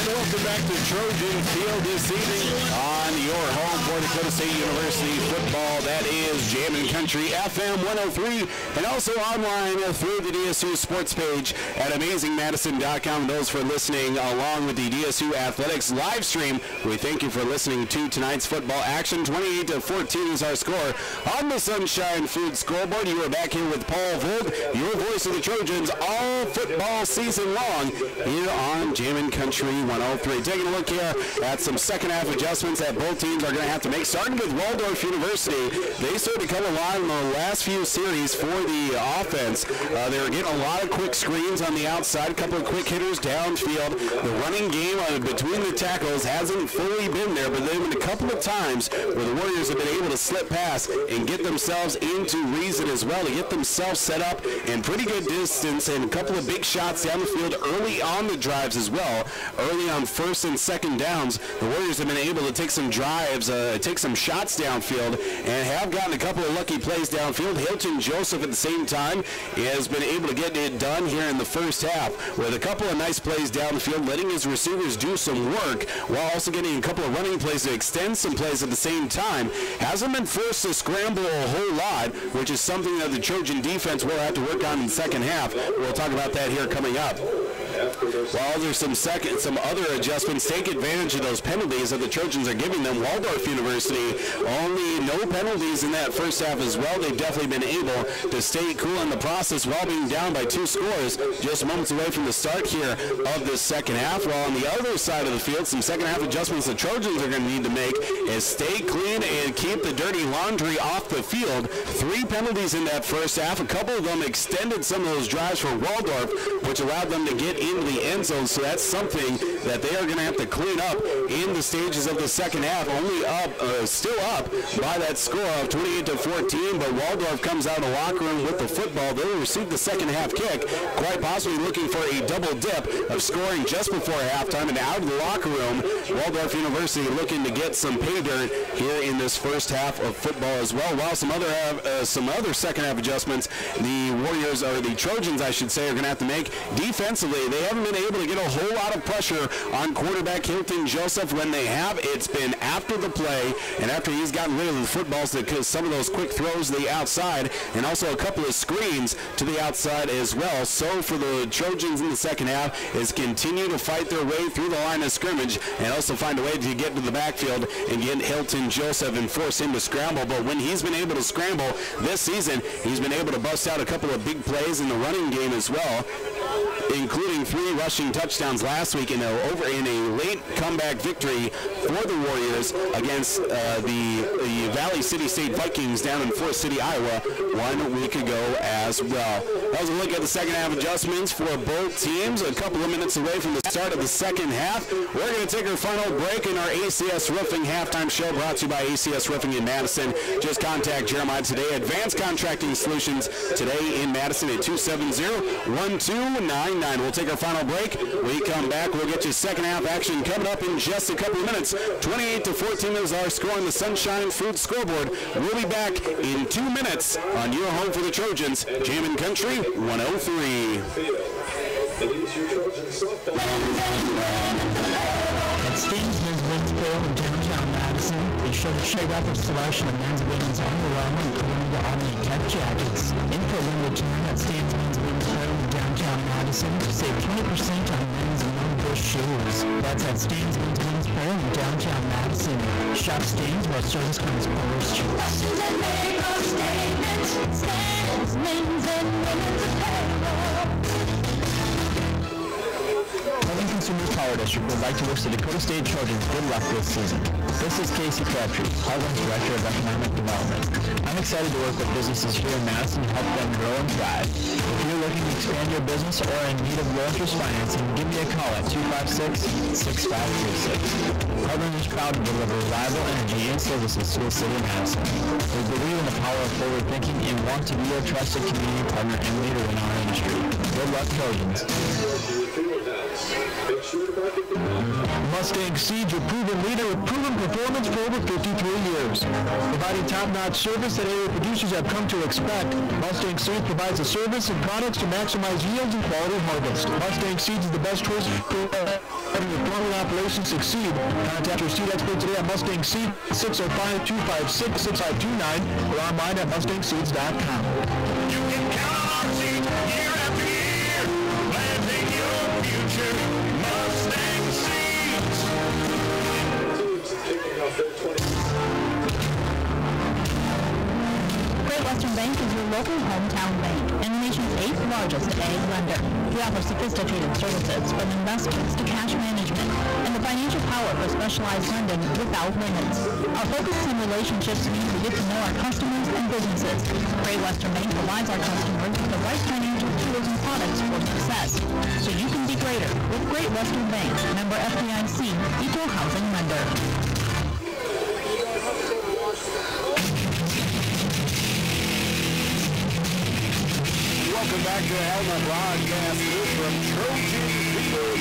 Welcome back to Trojan Field this evening on your home for Dakota State University football. That is Jammin' Country FM 103 and also online through the DSU sports page at AmazingMadison.com. Those for listening along with the DSU Athletics live stream, we thank you for listening to tonight's football action. 28-14 is our score on the Sunshine Food scoreboard. You are back here with Paul Vogt, your voice of the Trojans all football season long here on Jammin' Country 103. Taking a look here at some second half adjustments that both teams are going to have to make. Starting with Waldorf University, they started to come alive in the last few series for the offense. They were getting a lot of quick screens on the outside, a couple of quick hitters downfield. The running game between the tackles hasn't fully been there, but there have been a couple of times where the Warriors have been able to slip past and get themselves into reason as well, to get themselves set up in pretty good distance and a couple of big shots down the field early on the drives as well. Early on first and second downs, the Warriors have been able to take some drives, take some shots downfield, and have gotten a couple of lucky plays downfield. Hilton Joseph at the same time has been able to get it done here in the first half with a couple of nice plays downfield, letting his receivers do some work while also getting a couple of running plays to extend some plays at the same time. Hasn't been forced to scramble a whole lot, which is something that the Trojan defense will have to work on in the second half. We'll talk about that here coming up. While there's some other adjustments, take advantage of those penalties that the Trojans are giving them. Waldorf University, only no penalties in that first half as well. They've definitely been able to stay cool in the process while being down by 2 scores, just moments away from the start here of this second half. While on the other side of the field, some second half adjustments the Trojans are going to need to make is stay clean and keep the dirty laundry off the field. 3 penalties in that first half. A couple of them extended some of those drives for Waldorf, which allowed them to get into the end zone, so that's something that they are going to have to clean up in the stages of the second half. Only still up by that score of 28-14, but Waldorf comes out of the locker room with the football. They will receive the second half kick, quite possibly looking for a double dip of scoring just before halftime, and out of the locker room, Waldorf University looking to get some pay dirt here in this first half of football as well. While some other second half adjustments the Warriors, or the Trojans I should say, are going to have to make defensively. They haven't been able to get a whole lot of pressure on quarterback Hilton Joseph. When they have, it's been after the play and after he's gotten rid of the footballs, because some of those quick throws to the outside and also a couple of screens to the outside as well. So for the Trojans in the second half is continue to fight their way through the line of scrimmage and also find a way to get to the backfield and get Hilton Joseph and force him to scramble. But when he's been able to scramble this season, he's been able to bust out a couple of big plays in the running game as well, including 3 rushing touchdowns last week in a late comeback victory for the Warriors against the Valley City State Vikings down in Forest City, Iowa 1 week ago as well. That was a look at the second half adjustments for both teams. A couple of minutes away from the start of the second half. We're going to take our final break in our ACS Roofing halftime show, brought to you by ACS Roofing in Madison. Just contact Jeremiah today. Advanced Contracting Solutions today in Madison at 270-1299. We'll take our final break. When we come back, we'll get you second half action coming up in just a couple of minutes. 28-14 is our score on the Sunshine Food scoreboard. We'll be back in 2 minutes on your home for the Trojans, Jammin' Country 103. At Steve's Men's Winsboro in downtown Madison, be sure to check out the selection of men's and women's Under Armour and Columbia Omni Tech jackets. In for a limited time at Steve's Men's Winsboro in downtown Madison, save 20% on men's and non-bush shoes. That's at Steve's Men's Winsboro in downtown Madison. Shop Steve's where service comes first. Questions and make no statements. Steve's Men's and Women's Apparel. Southern Consumers Power District would like to wish the Dakota State Trojans good luck this season. This is Casey Crabtree, Harlan's Director of Economic Development. I'm excited to work with businesses here in Madison to help them grow and thrive. If you're looking to expand your business or are in need of realtors financing, give me a call at 256-6536. Heartland is proud to deliver reliable energy and services to the city of Madison. We believe in the power of forward thinking and want to be your trusted community partner and leader in our industry. Good luck, Trojans. Mustang Seeds, your proven leader with proven performance for over 53 years. Providing top-notch service that area producers have come to expect, Mustang Seeds provides the service and products to maximize yields and quality harvest. Mustang Seeds is the best choice for having your farming operation succeed. Contact your seed expert today at Mustang Seed, 605-256-6529, or online at mustangseeds.com. You can count on our seeds year after year, planting your future. Mustang Seeds. Great Western Bank is your local hometown bank and the nation's 8th largest ag lender. We offer sophisticated services from investments to cash management and the financial power for specialized lending without limits. Our focus on relationships means we get to know our customers and businesses. Great Western Bank provides our customers with the right financial tools and products for success, so you can be greater with Great Western Bank, member FDIC, equal housing lender. Welcome back to the Helmet Broadcast from Trojan Field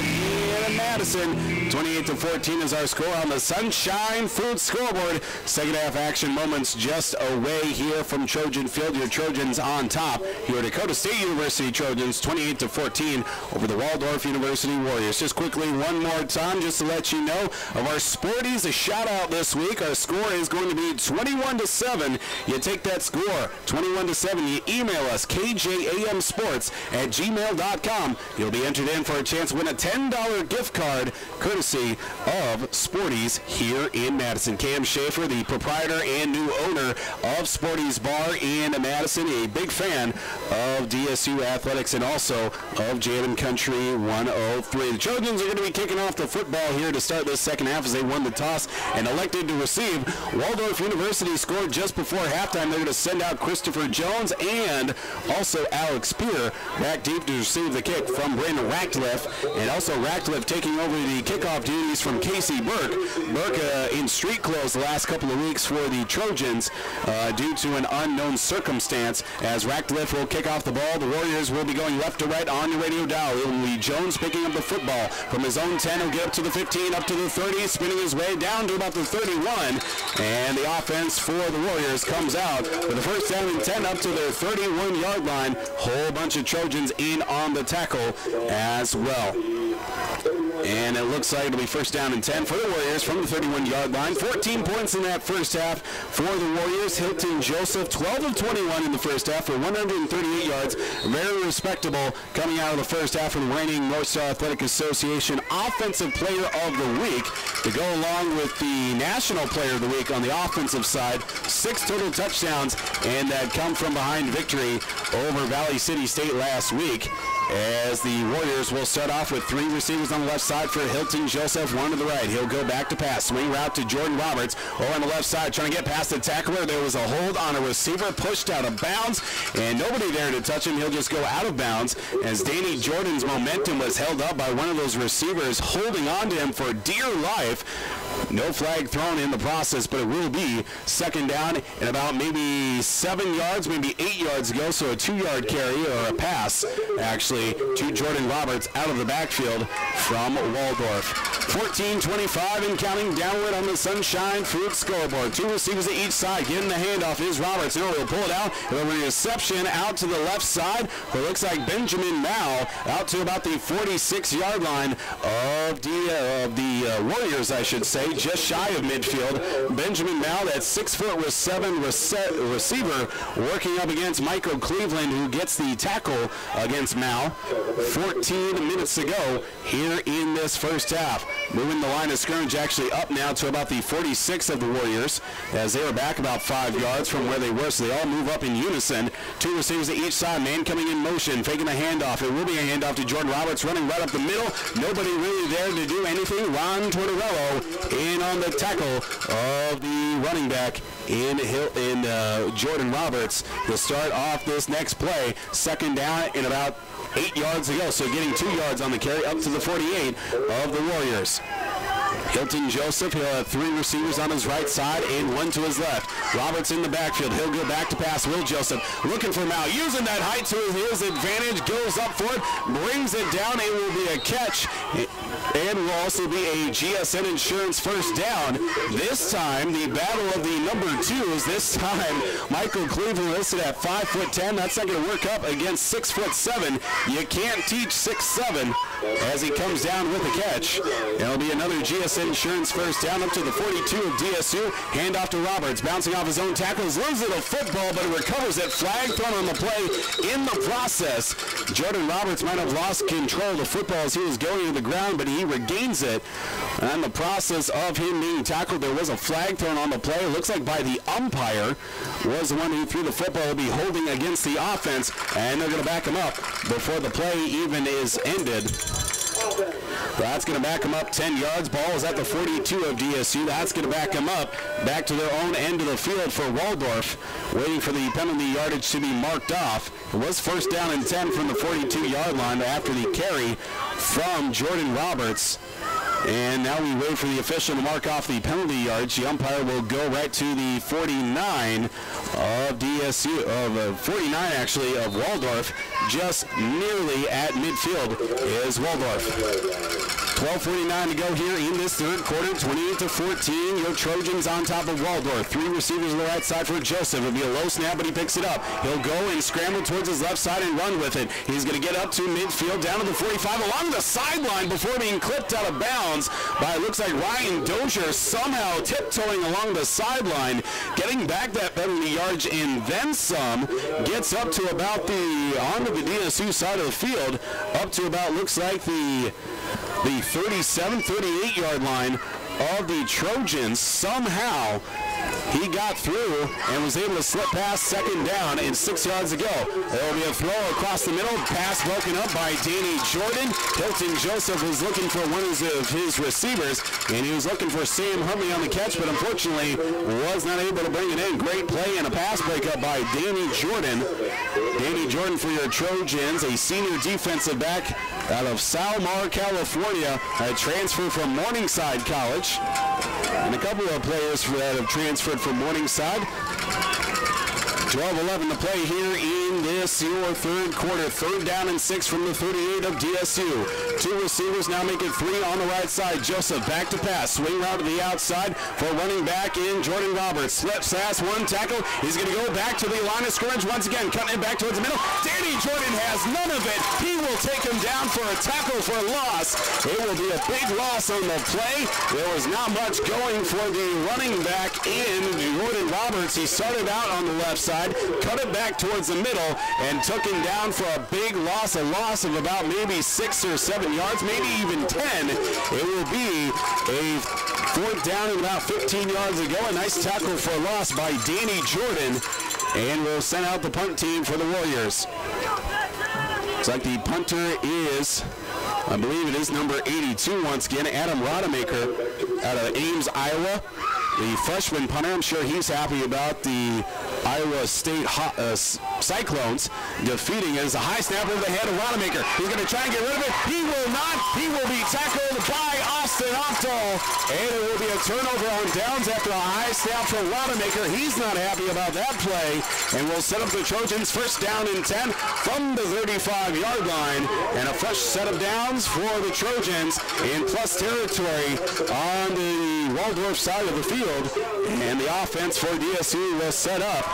in Madison. 28-14 is our score on the Sunshine Food scoreboard. Second half action moments just away here from Trojan Field. Your Trojans on top. Your Dakota State University Trojans 28-14 over the Waldorf University Warriors. Just quickly one more time just to let you know of our Sporties. A shout out this week. Our score is going to be 21-7. You take that score 21-7. You email us kjamsports@gmail.com. You'll be entered in for a chance to win a $10 gift card courtesy of Sporties here in Madison. Cam Schaefer, the proprietor and new owner of Sporties Bar in Madison, a big fan of DSU athletics and also of Jam Country 103. The Trojans are going to be kicking off the football here to start this second half as they won the toss and elected to receive. Waldorf University scored just before halftime. They're going to send out Christopher Jones and also Alex Spear back deep to receive the kick from Brandon Ratcliffe, and also Ratcliffe taking over the kickoff duties from Casey Burke. Burke in street clothes the last couple of weeks for the Trojans due to an unknown circumstance. As Ratcliffe will kick off the ball, the Warriors will be going left to right on your radio dial. It will be Jones picking up the football from his own 10. He'll get up to the 15, up to the 30, spinning his way down to about the 31, and the offense for the Warriors comes out with the first down and 10 up to their 31-yard line. Whole bunch of Trojans in on the tackle as well. And it looks like it'll be first down and 10 for the Warriors from the 31-yard line. 14 points in that first half for the Warriors. Hilton Joseph, 12 of 21 in the first half for 138 yards. Very respectable coming out of the first half for the reigning North Star Athletic Association Offensive Player of the Week. To go along with the National Player of the Week on the offensive side, 6 total touchdowns, and that come from behind victory over Valley City State last week. As the Warriors will start off with 3 receivers on the left side for Hilton Joseph, 1 to the right. He'll go back to pass. Swing route to Jordan Roberts. Over on the left side, trying to get past the tackler. There was a hold on a receiver, pushed out of bounds, and nobody there to touch him. He'll just go out of bounds as Danny Jordan's momentum was held up by one of those receivers holding on to him for dear life. No flag thrown in the process, but it will be second down and about maybe 7 yards, maybe 8 yards ago, so a 2-yard carry or a pass, actually, to Jordan Roberts out of the backfield from Waldorf. 14-25 and counting downward on the Sunshine Food scoreboard. 2 receivers at each side. Getting the handoff is Roberts. No, he'll pull it out. He'll have a reception out to the left side. It looks like Benjamin Mao out to about the 46-yard line of the Warriors, I should say, just shy of midfield. Benjamin Mao, that 6'7" receiver, working up against Michael Cleveland, who gets the tackle against Mao. 14 minutes to go here in this first half. Moving the line of scrimmage actually up now to about the 46 of the Warriors, as they are back about 5 yards from where they were, so they all move up in unison. 2 receivers at each side. Man coming in motion, faking a handoff. It will be a handoff to Jordan Roberts, running right up the middle. Nobody really there to do anything. Ron Tortorello in on the tackle of the running back in Jordan Roberts to start off this next play. Second down and about 8 yards to go, so getting 2 yards on the carry up to the 48 of the Warriors. Hilton Joseph, he'll have 3 receivers on his right side and 1 to his left. Roberts in the backfield. He'll go back to pass. Will Joseph looking for Mal, using that height to his advantage, goes up for it, brings it down. It will be a catch and will also be a GSN Insurance first down. This time, the battle of the number 2s. This time, Michael Cleveland listed at 5'10". That's not going to work up against 6'7". You can't teach 6'7" as he comes down with a catch. It'll be another GSN Insurance first down up to the 42 of DSU. Hand off to Roberts, bouncing off his own tackles, loses the football, but recovers it. Flag thrown on the play in the process. Jordan Roberts might have lost control of the football as he was going to the ground, but he regains it. And in the process of him being tackled, there was a flag thrown on the play. It looks like by the umpire, was the one who threw the football. Will be holding against the offense, and they're going to back him up before the play even is ended. That's going to back him up 10 yards. Ball is at the 42 of DSU. That's going to back him up back to their own end of the field for Waldorf, waiting for the penalty yardage to be marked off. It was first down and 10 from the 42-yard line after the carry from Jordan Roberts. And now we wait for the official to mark off the penalty yardage. The umpire will go right to the 49 of DSU, of 49 actually, of Waldorf. Just nearly at midfield is Waldorf. 12:49 to go here in this third quarter, 28-14. Your Trojans on top of Waldorf. 3 receivers on the right side for Joseph. It'll be a low snap, but he picks it up. He'll go and scramble towards his left side and run with it. He's going to get up to midfield, down to the 45, along the sideline before being clipped out of bounds by, it looks like, Ryan Dozier, somehow tiptoeing along the sideline, getting back that penalty yardage and then some. Gets up to about onto the DSU side of the field, up to about, looks like the 37, 38-yard line of the Trojans. Somehow he got through and was able to slip past second down and 6 yards to go. There will be a throw across the middle. Pass broken up by Danny Jordan. Hilton Joseph was looking for one of his receivers, and he was looking for Sam Huntley on the catch, but unfortunately was not able to bring it in. Great play and a pass breakup by Danny Jordan. Danny Jordan for your Trojans, a senior defensive back out of Salmar, California, a transfer from Morningside College. And a couple of players that have transferred from Morningside. 12-11 to play here in this, your third quarter. Third down and 6 from the 38 of DSU. 2 receivers now make it 3 on the right side. Joseph back to pass. Swing route to the outside for running back in Jordan Roberts. Slips past 1 tackle. He's going to go back to the line of scrimmage once again. Cutting it back towards the middle. Danny Jordan has none of it. He will take him down for a tackle for loss. It will be a big loss on the play. There was not much going for the running back in Jordan Roberts. He started out on the left side, cut it back towards the middle, and took him down for a big loss, a loss of about maybe 6 or 7 yards, maybe even 10. It will be a fourth down and about 15 yards to go. A nice tackle for a loss by Danny Jordan, and we'll send out the punt team for the Warriors. Looks like the punter is, I believe it is number 82 once again, Adam Rodemaker out of Ames, Iowa. The freshman punter, I'm sure he's happy about the Iowa State Cyclones defeating it. As a high snap over the head of Rodemaker. He's going to try and get rid of it. He will not. He will be tackled by Austin Optal. And it will be a turnover on downs after a high snap for Rodemaker. He's not happy about that play. And we'll set up the Trojans first down and 10 from the 35-yard line. And a fresh set of downs for the Trojans in plus territory on the Waldorf side of the field. And the offense for DSU was set up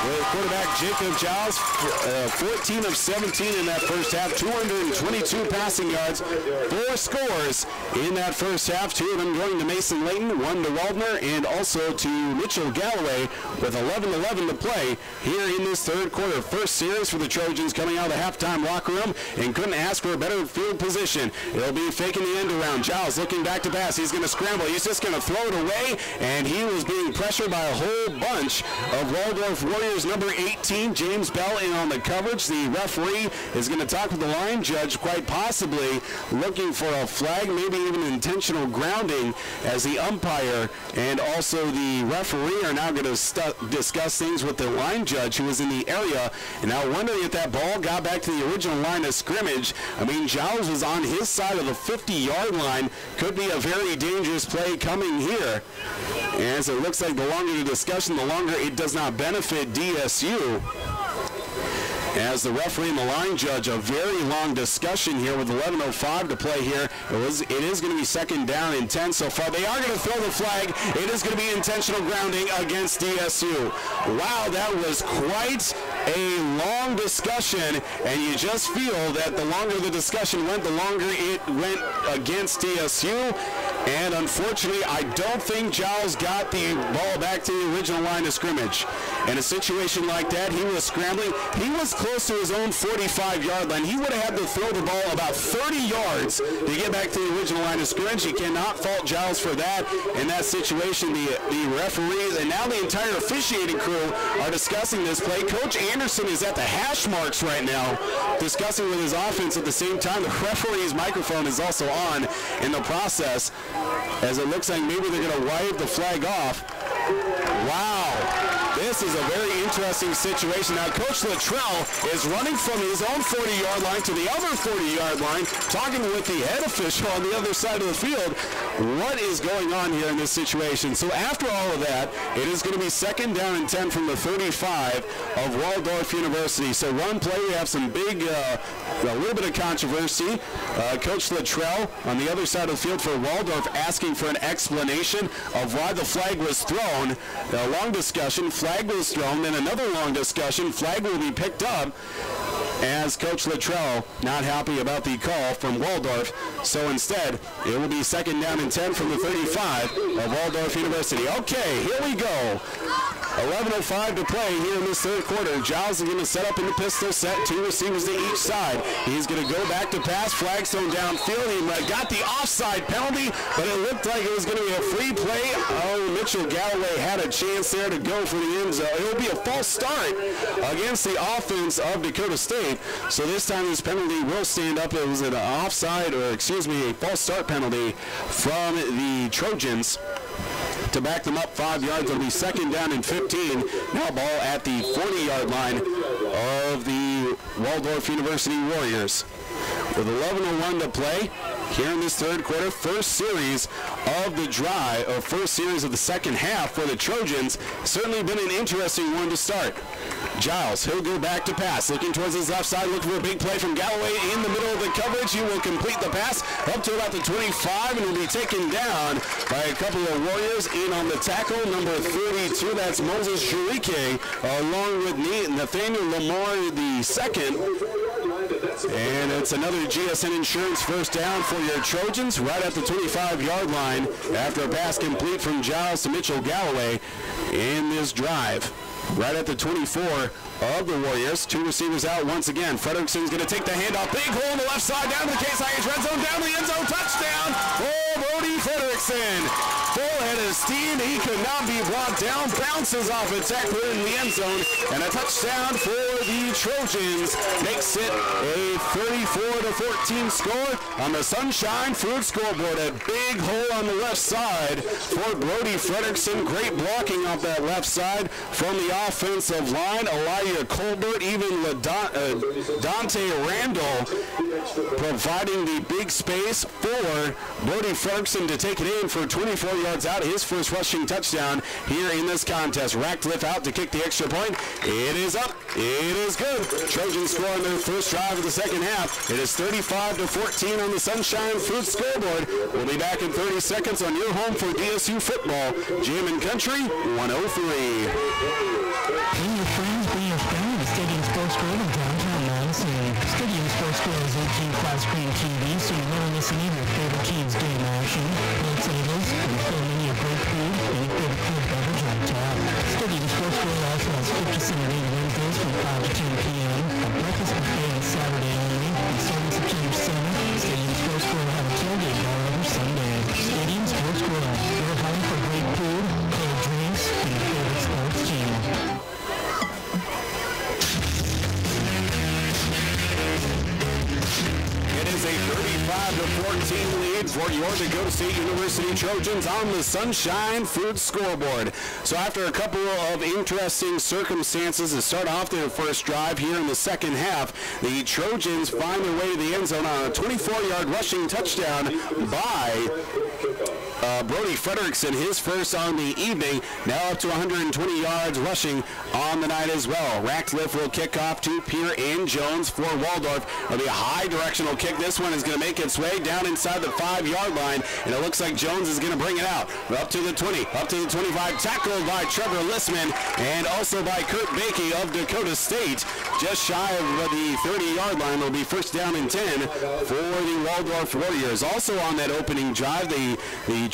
with quarterback Jacob Giles, 14 of 17 in that first half, 222 passing yards, 4 scores in that first half, 2 of them going to Mason Layton, 1 to Waldner, and also to Mitchell Galloway with 11-11 to play here in this third quarter. First series for the Trojans coming out of the halftime locker room, and couldn't ask for a better field position. It'll be faking the end around. Giles looking back to pass. He's going to scramble. He's just going to throw it away, and he was being pressured by a whole bunch of Waldorf Warriors Warriors number 18, James Bell, in on the coverage. The referee is going to talk with the line judge, quite possibly looking for a flag, maybe even intentional grounding, as the umpire and also the referee are now going to discuss things with the line judge who was in the area. And now wondering if that ball got back to the original line of scrimmage. I mean, Giles was on his side of the 50-yard line. Could be a very dangerous play coming here. And so it looks like the longer the discussion, the longer it does not benefit DSU. As the referee and the line judge, a very long discussion here with 11:05 to play here. It is going to be second down and 10 so far. They are going to throw the flag. It is going to be intentional grounding against DSU. Wow, that was quite a long discussion, and you just feel that the longer the discussion went, the longer it went against DSU. And unfortunately, I don't think Giles got the ball back to the original line of scrimmage. In a situation like that, he was scrambling. He was close to his own 45-yard line. He would have had to throw the ball about 30 yards to get back to the original line of scrimmage. You cannot fault Giles for that. In that situation, the referees and now the entire officiating crew are discussing this play. Coach Anderson is at the hash marks right now, discussing with his offense at the same time. The referee's microphone is also on in the process, as it looks like maybe they're going to wipe the flag off. Wow. This is a very interesting situation. Now, Coach Luttrell is running from his own 40-yard line to the other 40-yard line, talking with the head official on the other side of the field. What is going on here in this situation? So after all of that, it is going to be second down and 10 from the 35 of Waldorf University. So one play, we have some big, a little bit of controversy. Coach Luttrell on the other side of the field for Waldorf asking for an explanation of why the flag was thrown. A long discussion. Flag was thrown, then another long discussion. Flag will be picked up as Coach Luttrell not happy about the call from Waldorf. So instead, it will be second down and 10 from the 35 of Waldorf University. Okay, here we go. 11:05 to play here in this third quarter. Giles is going to set up in the pistol set, two receivers to each side. He's going to go back to pass, flag thrown downfield. He got the offside penalty, but it looked like it was going to be a free play. Oh, Mitchell Galloway had a chance there to go for the end zone. It will be a false start against the offense of Dakota State. So this time this penalty will stand up. It was an offside, or excuse me, a false start penalty from the Trojans to back them up 5 yards. It'll be second down and 15. Now ball at the 40-yard line of the Waldorf University Warriors. With 11:01 to play here in this third quarter, first series of the drive, or first series of the second half for the Trojans. Certainly been an interesting one to start. Giles, he'll go back to pass, looking towards his left side, looking for a big play from Galloway in the middle of the coverage. He will complete the pass up to about the 25 and will be taken down by a couple of Warriors. In on the tackle, number 32, that's Moses Jurike, along with Nathaniel Lamar II. And it's another GSN Insurance first down for your Trojans right at the 25-yard line after a pass complete from Giles to Mitchell Galloway in this drive. Right at the 24 of the Warriors. Two receivers out once again. Frederickson's going to take the handoff. Big hole on the left side, down to the Case IH red zone, down to the end zone. Touchdown for Brody Frederickson. Full head of steam. He could not be brought down. Bounces off a tackler in the end zone. And a touchdown for the Trojans. Makes it a 34-14 score on the Sunshine Fruit scoreboard. A big hole on the left side for Brody Frederickson. Great blocking off that left side from the offensive line. Elijah Colbert, even Dante Randall providing the big space for Brody Frederickson to take it in for 24 yards out. His first rushing touchdown here in this contest. Ratcliffe out to kick the extra point. It is up. It is good. Trojans score on their first drive of the second half. It is 35-14 on the Sunshine Fruit scoreboard. We'll be back in 30 seconds on your home for DSU football. Jam and Country 103. Hey, your friends, be your friend at the Stadium Sports Grill in downtown Madison. Stadium Sports Grill is 18 flat screen TV, so you never miss any of your favorite team's game action. Pool tables, and so many of great food, and your favorite food beverage on tap. Stadium Sports Grill also has 50-cent rate Wednesdays from 5 to 10 p.m. A breakfast buffet on Saturday only. And starting September 7th, Stadium Sports Grill will have a tailgate bar every Sunday. Stadium Sports Grill, you're home for great food, cold drinks, and your favorite sports team. 14 lead for your Dakota State University Trojans on the Sunshine Food scoreboard. So after a couple of interesting circumstances to start off their first drive here in the second half, the Trojans find their way to the end zone on a 24-yard rushing touchdown by Brody Frederickson, his first on the evening, now up to 120 yards rushing on the night as well. Ratcliffe will kick off to Pierre and Jones for Waldorf. It'll be a high directional kick. This one is going to make its way down inside the 5-yard line, and it looks like Jones is going to bring it out. Up to the 20, up to the 25, tackled by Trevor Lissman and also by Kurt Bakey of Dakota State. Just shy of the 30-yard line. It'll be first down and 10 for the Waldorf Warriors. Also on that opening drive, the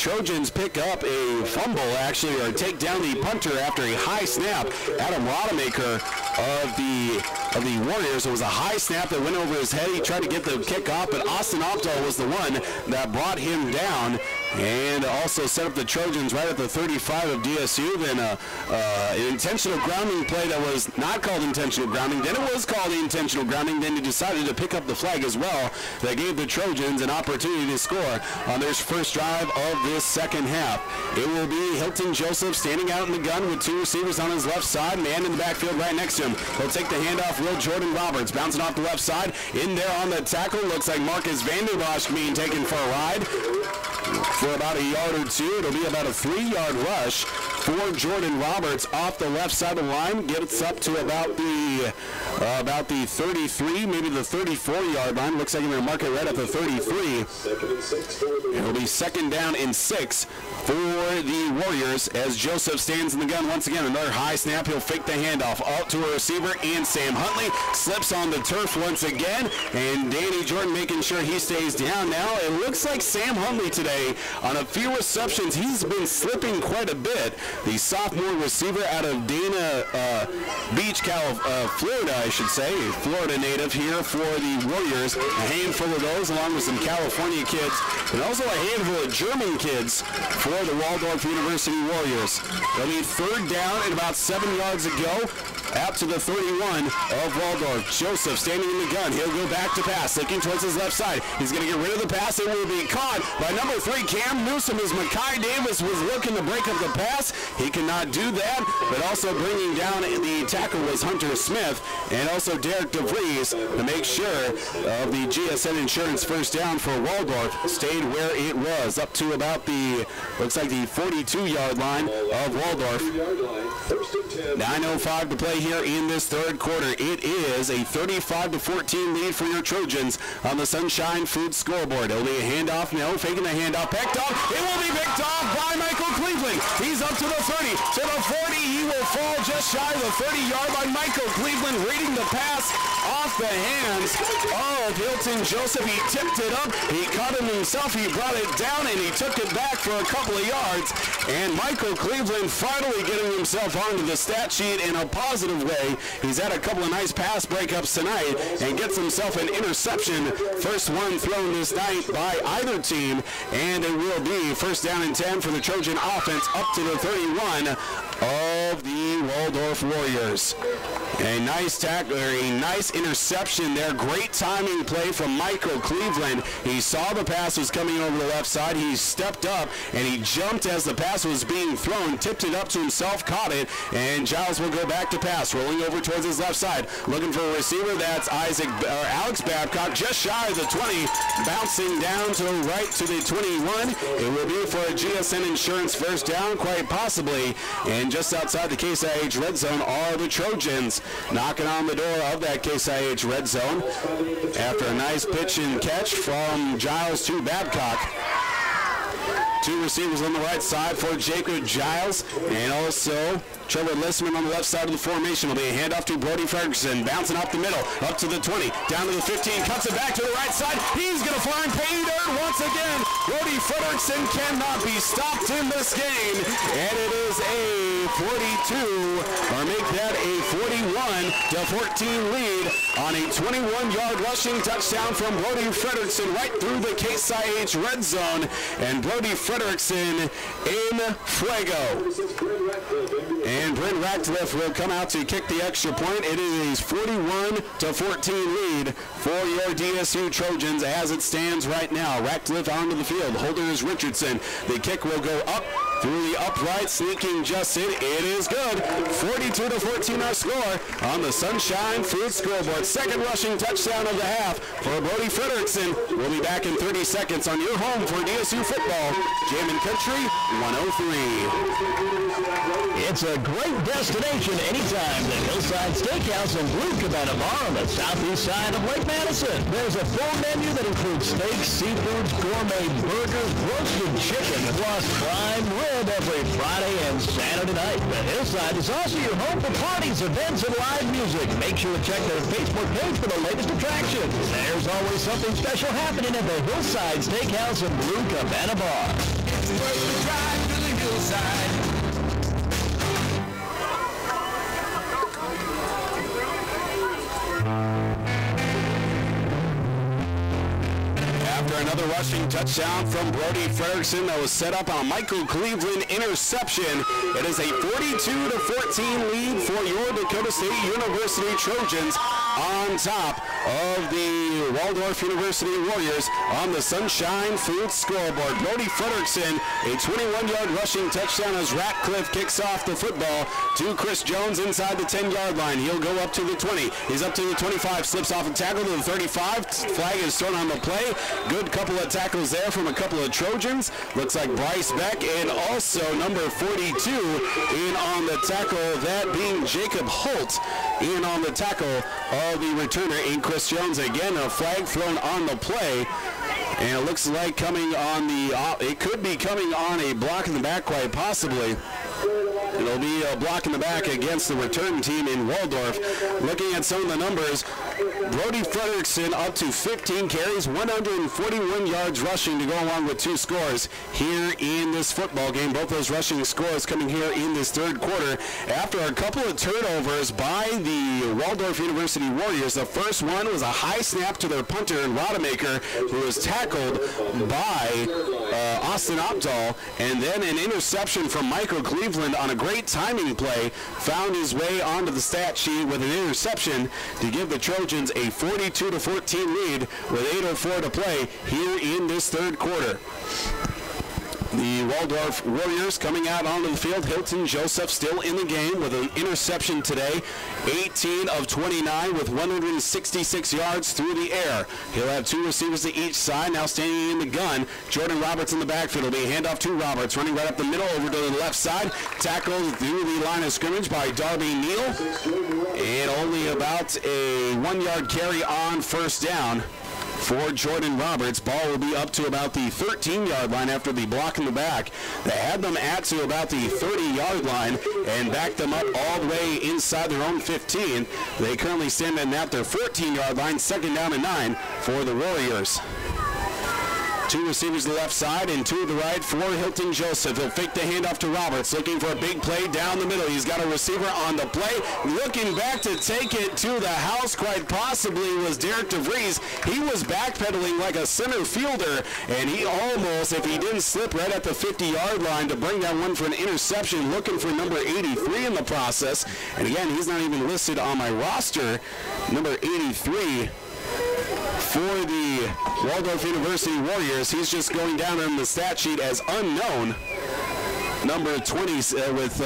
Trojans pick up a fumble, actually, or take down the punter after a high snap. Adam Rodemaker of the Warriors. It was a high snap that went over his head. He tried to get the kick off, but Austin Opdahl was the one that brought him down and also set up the Trojans right at the 35 of DSU. Then an intentional grounding play that was not called intentional grounding. Then it was called intentional grounding. Then he decided to pick up the flag as well. That gave the Trojans an opportunity to score on their first drive of this second half. It will be Hilton Joseph standing out in the gun with two receivers on his left side. Man in the backfield right next to him. He'll take the handoff. Will Jordan Roberts bouncing off the left side. In there on the tackle. Looks like Marcus Vanderbosch being taken for a ride for about a yard or two. It'll be about a 3-yard rush for Jordan Roberts off the left side of the line. Gets up to about the 33, maybe the 34-yard line. Looks like they're going to mark it right at the 33. It'll be second down and 6 for the Warriors as Joseph stands in the gun once again. Another high snap. He'll fake the handoff out to a receiver, and Sam Huntley slips on the turf once again, and Danny Jordan making sure he stays down now. It looks like Sam Huntley today, on a few receptions, he's been slipping quite a bit. The sophomore receiver out of Dana Beach, Florida, I should say, a Florida native here for the Warriors. A handful of those, along with some California kids, and also a handful of German kids for the Waldorf University Warriors. They'll need third down and about 7 yards to go. Out to the 31 of Waldorf. Joseph standing in the gun. He'll go back to pass, looking towards his left side. He's going to get rid of the pass. It will be caught by number 3, Cam Newsom, as Makai Davis was looking to break up the pass. He cannot do that, but also bringing down the tackle was Hunter Smith and also Derek DeVries to make sure of the GSN Insurance first down for Waldorf stayed where it was, up to about the, looks like the 42-yard line of Waldorf. 9:05 to play here in this third quarter. It is a 35-14 lead for your Trojans on the Sunshine Food scoreboard. It'll be a handoff now, faking the handoff, picked off. It will be picked off by Michael Cleveland. He's up to the 30, to the 40. He will fall just shy of the 30-yard line. Michael Cleveland reading the pass off the hands of Hilton Joseph. He tipped it up. He caught him himself. He brought it down, and he took it back for a couple of yards. And Michael Cleveland finally getting himself onto the stat sheet in a positive way. He's had a couple of nice pass breakups tonight and gets himself an interception. First one thrown this night by either team, and it will be first down and 10 for the Trojan offense up to the 31 of the Waldorf Warriors. A nice tackle, a nice interception there. Great timing play from Michael Cleveland. He saw the pass was coming over the left side. He stepped up and he jumped as the pass was being thrown, tipped it up to himself, caught it, and Giles will go back to pass, rolling over towards his left side, looking for a receiver. That's Alex Babcock, just shy of the 20, bouncing down to the right to the 21. It will be for a GSN Insurance first down, quite possibly, and just outside the Case IH red zone are the Trojans, knocking on the door of that Case IH red zone after a nice pitch and catch from Giles to Babcock. Two receivers on the right side for Jacob Giles, and also Trevor Lissman on the left side of the formation. Will be a handoff to Brody Ferguson, bouncing up the middle, up to the 20, down to the 15, cuts it back to the right side. He's going to find pay dirt once again. Brody Frederickson cannot be stopped in this game, and it is a 42, or make that a 41-14 lead on a 21-yard rushing touchdown from Brody Frederickson right through the Case IH red zone, and Brody Frederickson in fuego. And Brent Ratcliffe will come out to kick the extra point. It is a 41-14 lead for your DSU Trojans as it stands right now. Ratcliffe onto the field. Holder is Richardson. The kick will go up through the upright, sneaking just in. It is good. 42-14 our score on the Sunshine Food scoreboard. Second rushing touchdown of the half for Brody Frederickson. We'll be back in 30 seconds on your home for DSU football. Jammin' Country 103. It's a great destination anytime. The Hillside Steakhouse and Blue Cabana Bar on the southeast side of Lake Madison. There's a full menu that includes steaks, seafoods, gourmet burgers, roasted chicken, plus prime rib every Friday and Saturday night. The Hillside is also your home for parties, events, and live music. Make sure to check their Facebook page for the latest attractions. There's always something special happening at the Hillside Steakhouse and Blue Cabana Bar. It's worth the drive to the hillside. After another rushing touchdown from Brody Frederickson that was set up on a Michael Cleveland interception, it is a 42-14 lead for your Dakota State University Trojans on top of the Waldorf University Warriors on the Sunshine Food scoreboard. Brody Frederickson, a 21-yard rushing touchdown as Ratcliffe kicks off the football to Chris Jones inside the 10-yard line. He'll go up to the 20. He's up to the 25, slips off a tackle to the 35. Flag is thrown on the play. Good couple of tackles there from a couple of Trojans. Looks like Bryce Beck and also number 42 in on the tackle, that being Jacob Holt in on the tackle of the returner in Chris Jones. Again, a flag thrown on the play. And it looks like coming on the, it could be coming on a block in the back quite possibly. It'll be a block in the back against the return team in Waldorf. Looking at some of the numbers, Brody Frederickson up to 15 carries, 141 yards rushing to go along with 2 scores here in this football game. Both those rushing scores coming here in this third quarter after a couple of turnovers by the Waldorf University Warriors. The first one was a high snap to their punter in Rodemaker, who was tackled by Austin Opdahl, and then an interception from Michael Cleveland on a great timing play, found his way onto the stat sheet with an interception to give the Trojans a 42-14 lead with 8:04 to play here in this third quarter. The Waldorf Warriors coming out onto the field. Hilton Joseph still in the game with an interception today. 18 of 29 with 166 yards through the air. He'll have 2 receivers to each side. Now standing in the gun, Jordan Roberts in the backfield. It'll be a handoff to Roberts, running right up the middle over to the left side. Tackled through the line of scrimmage by Darby Neal. And only about a 1-yard carry on first down for Jordan Roberts. Ball will be up to about the 13-yard line after the block in the back. They had them at to about the 30-yard line and backed them up all the way inside their own 15. They currently stand at their 14-yard line, second down and 9 for the Warriors. 2 receivers to the left side and 2 to the right for Hilton Joseph. He'll fake the handoff to Roberts, looking for a big play down the middle. He's got a receiver on the play. Looking back to take it to the house, quite possibly, was Derek DeVries. He was backpedaling like a center fielder, and he almost, if he didn't slip right at the 50-yard line to bring that one for an interception, looking for number 83 in the process. And again, he's not even listed on my roster. Number 83 for the Waldorf University Warriors. He's just going down on the stat sheet as unknown. Number 20 with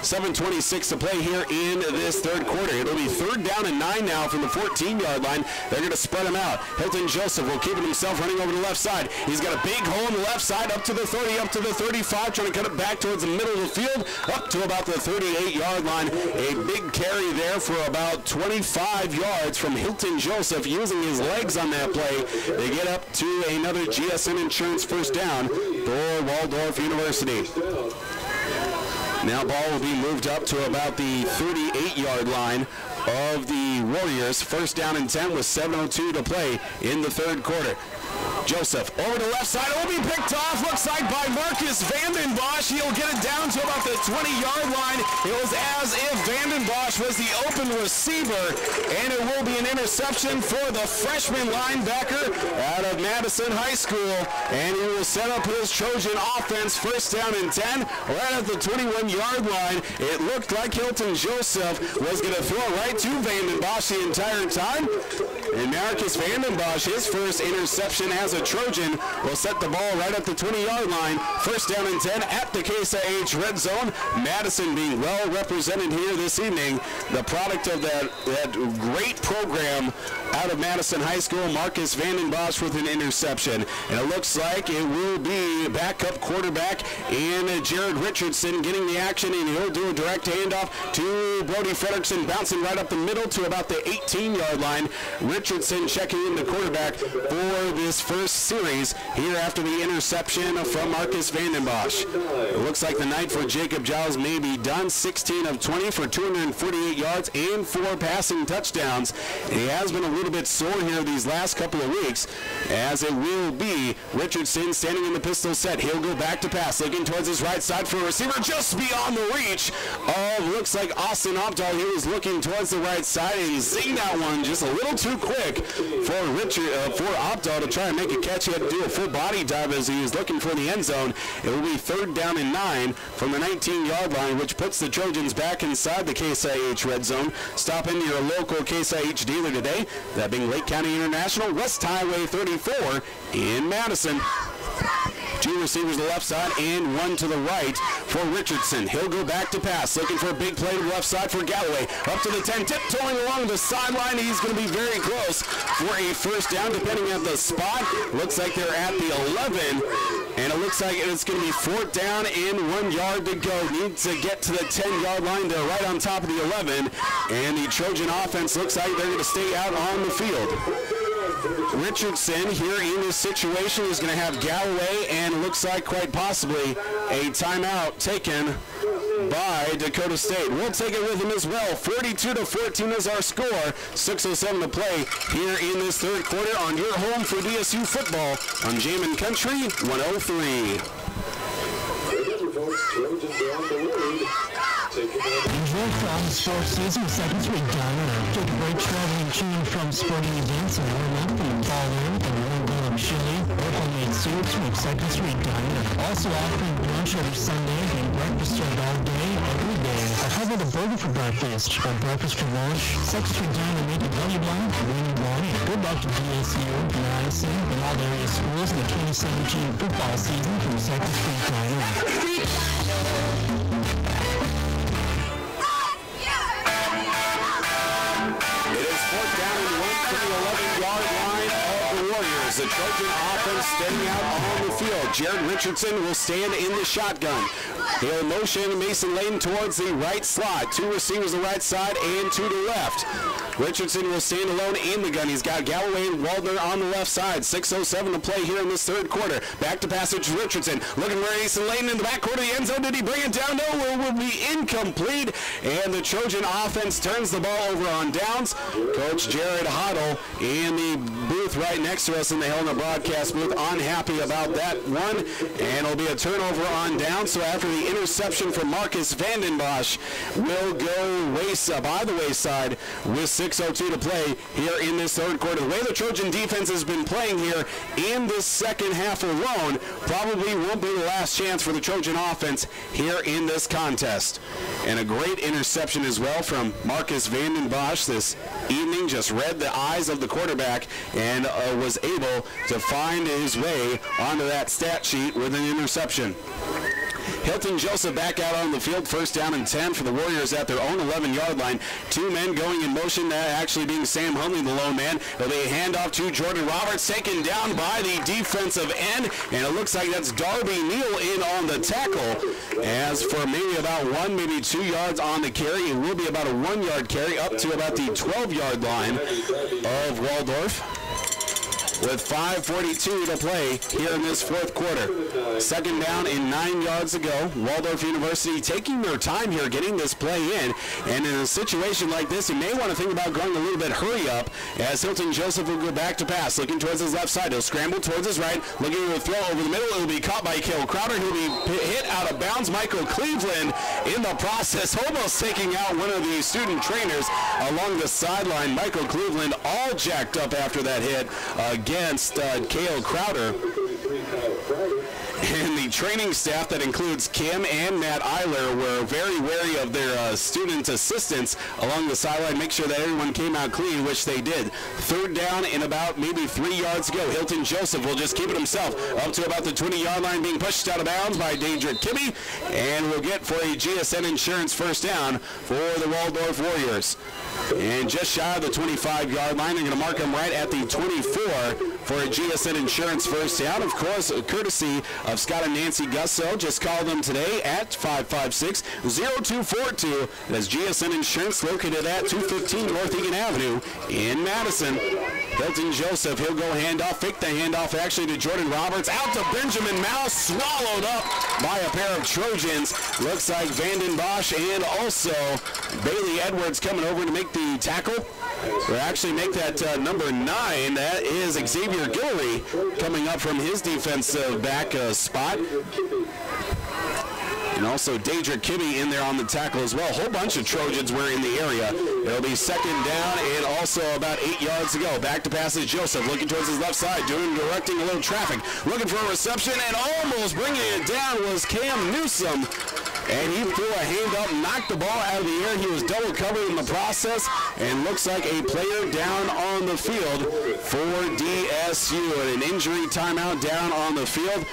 7:26 to play here in this third quarter. It'll be third down and 9 now from the 14-yard line. They're going to spread him out. Hilton Joseph will keep it himself, running over the left side. He's got a big hole in the left side, up to the 30, up to the 35, trying to cut it back towards the middle of the field, up to about the 38-yard line. A big carry there for about 25 yards from Hilton Joseph, using his legs on that play. They get up to another GSM Insurance first down for Waldorf University. Now ball will be moved up to about the 38-yard line of the Warriors. First down and 10 with 7:02 to play in the third quarter. Joseph over to left side. It will be picked off. Looks like by Marcus Vanden Bosch. He'll get it down to about the 20-yard line. It was as if Vanden Bosch was the open receiver, and it will be an interception for the freshman linebacker out of Madison High School, and he will set up his Trojan offense first down and 10 right at the 21-yard line. It looked like Hilton Joseph was going to throw right to Vanden Bosch the entire time, and Marcus Vanden Bosch, his first interception as a Trojan, will set the ball right at the 20-yard line. First down and 10 at the Case IH red zone. Madison being well represented here this evening. The product of that great program out of Madison High School, Marcus Vanden Bosch with an interception. And it looks like it will be backup quarterback and Jared Richardson getting the action, and he'll do a direct handoff to Brody Frederickson, bouncing right up the middle to about the 18-yard line. Richardson checking in the quarterback for this first series here after the interception from Marcus Vanden Bosch. It looks like the night for Jacob Giles may be done. 16 of 20 for 248 yards and 4 passing touchdowns. He has been a little bit sore here these last couple of weeks, as it will be Richardson standing in the pistol set. He'll go back to pass, looking towards his right side for a receiver just beyond the reach of, looks like Austin Opdahl. He was looking towards the right side and zing that one just a little too quick for Opdahl to try and make a catch. He had to do a full body dive as he was looking for the end zone. It will be 3rd down and 9 from the 19-yard line, which puts the Trojans back inside the Case IH red zone. Stop in your local Case IH dealer today, that being Lake County International, West Highway 34 in Madison. 2 receivers to the left side and 1 to the right for Richardson. He'll go back to pass, looking for a big play to the left side for Galloway. Up to the 10, tiptoeing along the sideline. He's going to be very close for a first down, depending on the spot. Looks like they're at the 11, and it looks like it's going to be 4th down and 1 yard to go. Needs to get to the 10-yard line. They're right on top of the 11, and the Trojan offense looks like they're going to stay out on the field. Richardson here in this situation is going to have Galloway, and looks like quite possibly a timeout taken by Dakota State. We'll take it with him as well. 42-14 is our score. 6:07 to play here in this third quarter on your home for DSU football on Jamin Country 103. Enjoy from the sports season with Second Street Diner. Take a break traveling to from sporting events and warm up and fall in with a warm bowl of chili or homemade soups with Second Street Diner. Also offering brunch every Sunday and breakfast served all day, every day. Or how about a burger for breakfast or breakfast for lunch? Second Street Diner made it belly blank, winning one. Good luck to DSU, Madison, and all the area schools in the 2017 football season from Second Street Diner. The Trojan offense standing out on the field. Jared Richardson will stand in the shotgun. He'll motion Mason Layton towards the right slot. 2 receivers the right side and 2 to the left. Richardson will stand alone in the gun. He's got Galloway and Waldner on the left side. 6:07 to play here in this third quarter. Back to passage to Richardson. Looking for Mason Layton in the back corner of the end zone. Did he bring it down? No, it will be incomplete. And the Trojan offense turns the ball over on downs. Coach Jared Hoddle in the booth right next to us in the Helena broadcast booth, unhappy about that one. And it'll be a turnover on down. So after the interception from Marcus Vanden Bosch, will go by the wayside with 6:02 to play here in this third quarter. The way the Trojan defense has been playing here in this second half alone probably won't be the last chance for the Trojan offense here in this contest. And a great interception as well from Marcus Vanden Bosch this evening. Just read the eyes of the quarterback and was able to find his way onto that stat sheet with an interception. Hilton Joseph back out on the field, 1st down and 10 for the Warriors at their own 11-yard line. 2 men going in motion, actually being Sam Hunley, the lone man. It'll be a handoff to Jordan Roberts, taken down by the defensive end, and it looks like that's Darby Neal in on the tackle. As for maybe about 1, maybe 2 yards on the carry, it will be about a 1-yard carry up to about the 12-yard line of Waldorf. with 5:42 to play here in this fourth quarter. Second down and 9 yards to go. Waldorf University taking their time here getting this play in. And in a situation like this, you may want to think about going a little bit hurry up as Hilton Joseph will go back to pass. Looking towards his left side. He'll scramble towards his right. Looking to throw over the middle. It will be caught by Cale Crowder. He'll be hit out of bounds. Michael Cleveland in the process almost taking out one of the student trainers along the sideline. Michael Cleveland all jacked up after that hit against Cale Crowder. And the training staff that includes Kim and Matt Eiler were very wary of their student assistants along the sideline. Make sure that everyone came out clean, which they did. Third down and about maybe 3 yards to go. Hilton Joseph will just keep it himself up to about the 20-yard line, being pushed out of bounds by Daedric Kibbe, and will get for a GSN Insurance first down for the Waldorf Warriors. And just shy of the 25-yard line, they're going to mark him right at the 24 for a GSN Insurance first down. Of course, courtesy of Scott and Nancy Gusso. Just call them today at 556-0242. That's GSN Insurance, located at 215 North Egan Avenue in Madison. Hilton Joseph, he'll go handoff, fake the handoff actually to Jordan Roberts, out to Benjamin Mouse, swallowed up by a pair of Trojans. Looks like Vanden Bosch and also Bailey Edwards coming over to make the tackle. Or actually make that number 9. That is Xavier Guillory coming up from his defensive back spot. And also Daedric Kibbe in there on the tackle as well. A whole bunch of Trojans were in the area. It'll be second down and also about 8 yards to go. Back to pass is Joseph, looking towards his left side, directing a little traffic. Looking for a reception, and almost bringing it down was Cam Newsom. And he threw a hand up, knocked the ball out of the air. He was double covered in the process, and looks like a player down on the field for DSU. And an injury timeout down on the field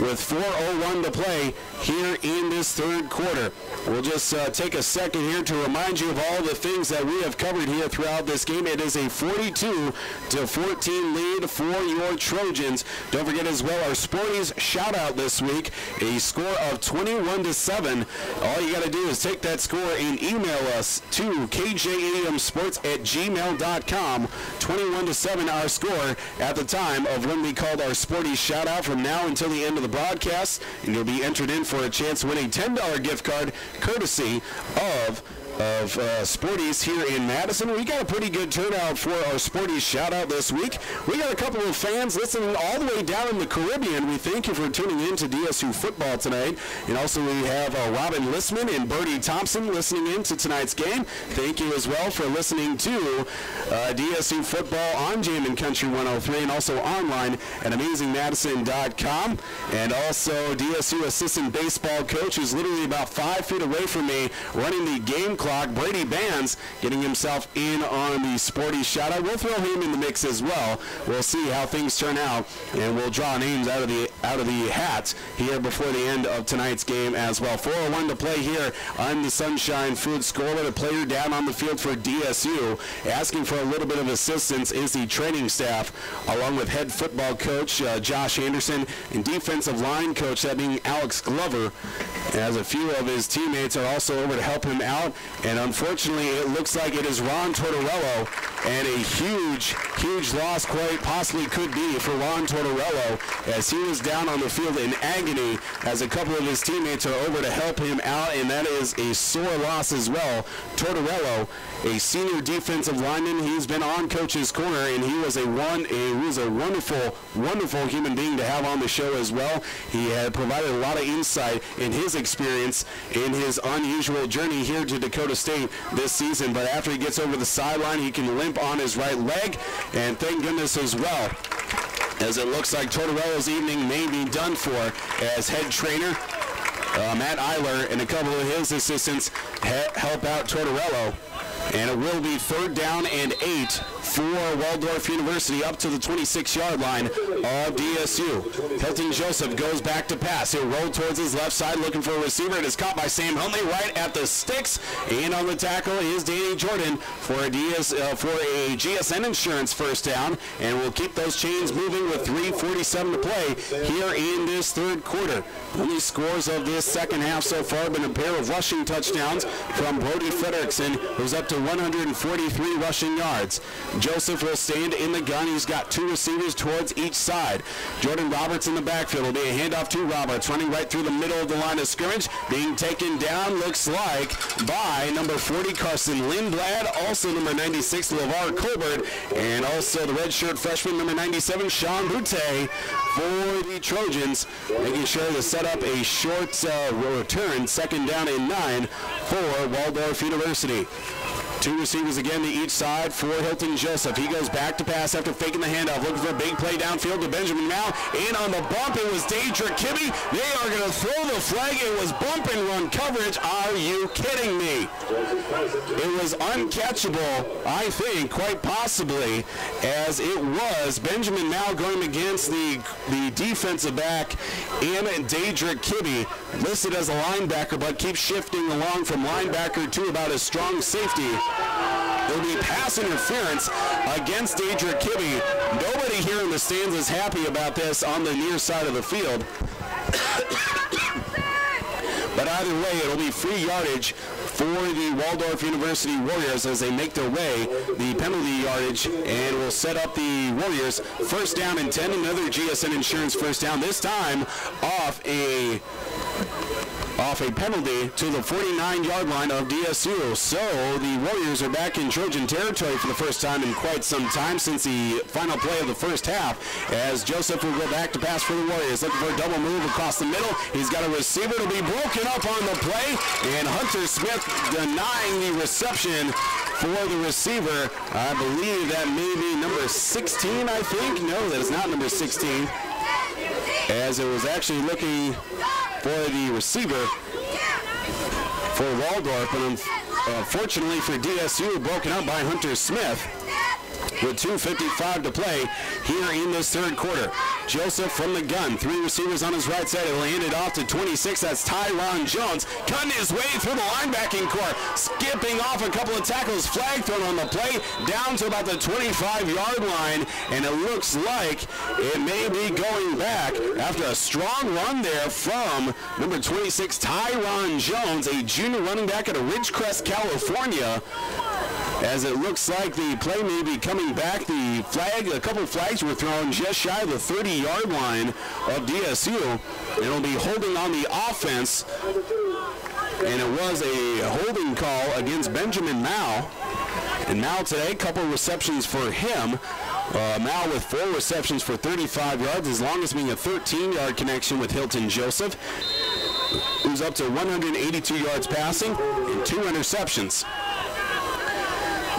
with 4:01 to play here in this third quarter. We'll just take a second here to remind you of all the things that we have covered here throughout this game. It is a 42-14 lead for your Trojans. Don't forget as well our Sporties shout out this week, a score of 21-7. All you got to do is take that score and email us to kjamsports@gmail.com. 21-7 our score at the time of when we called our Sporties shout out from now until the end of the broadcast, and you'll be entered in for a chance to win a $10 gift card courtesy of Sporties here in Madison. We got a pretty good turnout for our Sporties shout out this week. We got a couple of fans listening all the way down in the Caribbean. We thank you for tuning in to DSU football tonight. And also we have Robin Listman and Bertie Thompson listening in to tonight's game. Thank you as well for listening to DSU football on Jamin Country 103 and also online at AmazingMadison.com. And also DSU assistant baseball coach who's literally about 5 feet away from me running the game clock, Brady Bands, getting himself in on the Sporty shout-out. We'll throw him in the mix as well. We'll see how things turn out, and we'll draw names out of the hat here before the end of tonight's game as well. 4:01 to play here on the Sunshine Food Scoreboard. A player down on the field for DSU. Asking for a little bit of assistance is the training staff, along with head football coach Josh Anderson and defensive line coach, that being Alex Glover, as a few of his teammates are also over to help him out. And unfortunately, it looks like it is Ron Tortorello, and a huge loss quite possibly could be for Ron Tortorello, as he was down on the field in agony as a couple of his teammates are over to help him out, and that is a sore loss as well. Tortorello, a senior defensive lineman, he's been on Coach's Corner, and he was a wonderful human being to have on the show as well. He had provided a lot of insight in his experience in his unusual journey here to Dakota State this season, but after he gets over the sideline, he can limp on his right leg, and thank goodness as well, as it looks like Tortorello's evening may be done for, as head trainer Matt Eiler and a couple of his assistants help out Tortorello. And it will be third down and 8 for Waldorf University up to the 26-yard line of DSU. Hilton Joseph goes back to pass. He'll roll towards his left side looking for a receiver. It is caught by Sam Huntley right at the sticks. And on the tackle is Danny Jordan for a GSN Insurance first down. And we'll keep those chains moving with 3:47 to play here in this third quarter. Only scores of this second half so far have been a pair of rushing touchdowns from Brody Frederickson, who's up to 143 rushing yards. Joseph will stand in the gun. He's got two receivers towards each side. Jordan Roberts in the backfield. Will be a handoff to Roberts, running right through the middle of the line of scrimmage. Being taken down, looks like, by number 40, Carson Lindblad, also number 96, LeVar Colbert, and also the redshirt freshman, number 97, Sean Butte, for the Trojans, making sure to set up a short return, second down and 9 for Waldorf University. Two receivers again to each side for Hilton Joseph. He goes back to pass after faking the handoff, looking for a big play downfield to Benjamin Mao. In on the bump, it was Daedra Kibbe. They are going to throw the flag. It was bump and run coverage. Are you kidding me? It was uncatchable, I think, quite possibly, as it was Benjamin Mao going against the defensive back in Daedra Kibbe, listed as a linebacker, but keeps shifting along from linebacker to about a strong safety. There'll be pass interference against Daedra Kibbe. Nobody here in the stands is happy about this on the near side of the field. But either way, it'll be free yardage for the Waldorf University Warriors as they make their way the penalty yardage, and will set up the Warriors first down and 10. Another GSN Insurance first down, this time off a penalty to the 49-yard line of DSU. So the Warriors are back in Trojan territory for the first time in quite some time since the final play of the first half, as Joseph will go back to pass for the Warriors, looking for a double move across the middle. He's got a receiver to be broken up on the play, and Hunter Smith denying the reception for the receiver. I believe that may be number 16, I think. No, that is not number 16, as it was actually looking for the receiver for Waldorf, but unfortunately for DSU, broken up by Hunter Smith with 2:55 to play here in this third quarter. Joseph from the gun, three receivers on his right side. He'll hand it off to 26. That's Tyron Jones, cutting his way through the linebacking core, skipping off a couple of tackles, flag thrown on the play, down to about the 25-yard line, and it looks like it may be going back after a strong run there from number 26, Tyron Jones, a junior running back out of Ridgecrest, California. As it looks like the play may be coming back. The flag, a couple of flags were thrown just shy of the 30-yard line of DSU. It'll be holding on the offense, and it was a holding call against Benjamin Mao. And Mao today, a couple of receptions for him. Mao with 4 receptions for 35 yards, his longest being a 13-yard connection with Hilton Joseph, who's up to 182 yards passing and 2 interceptions.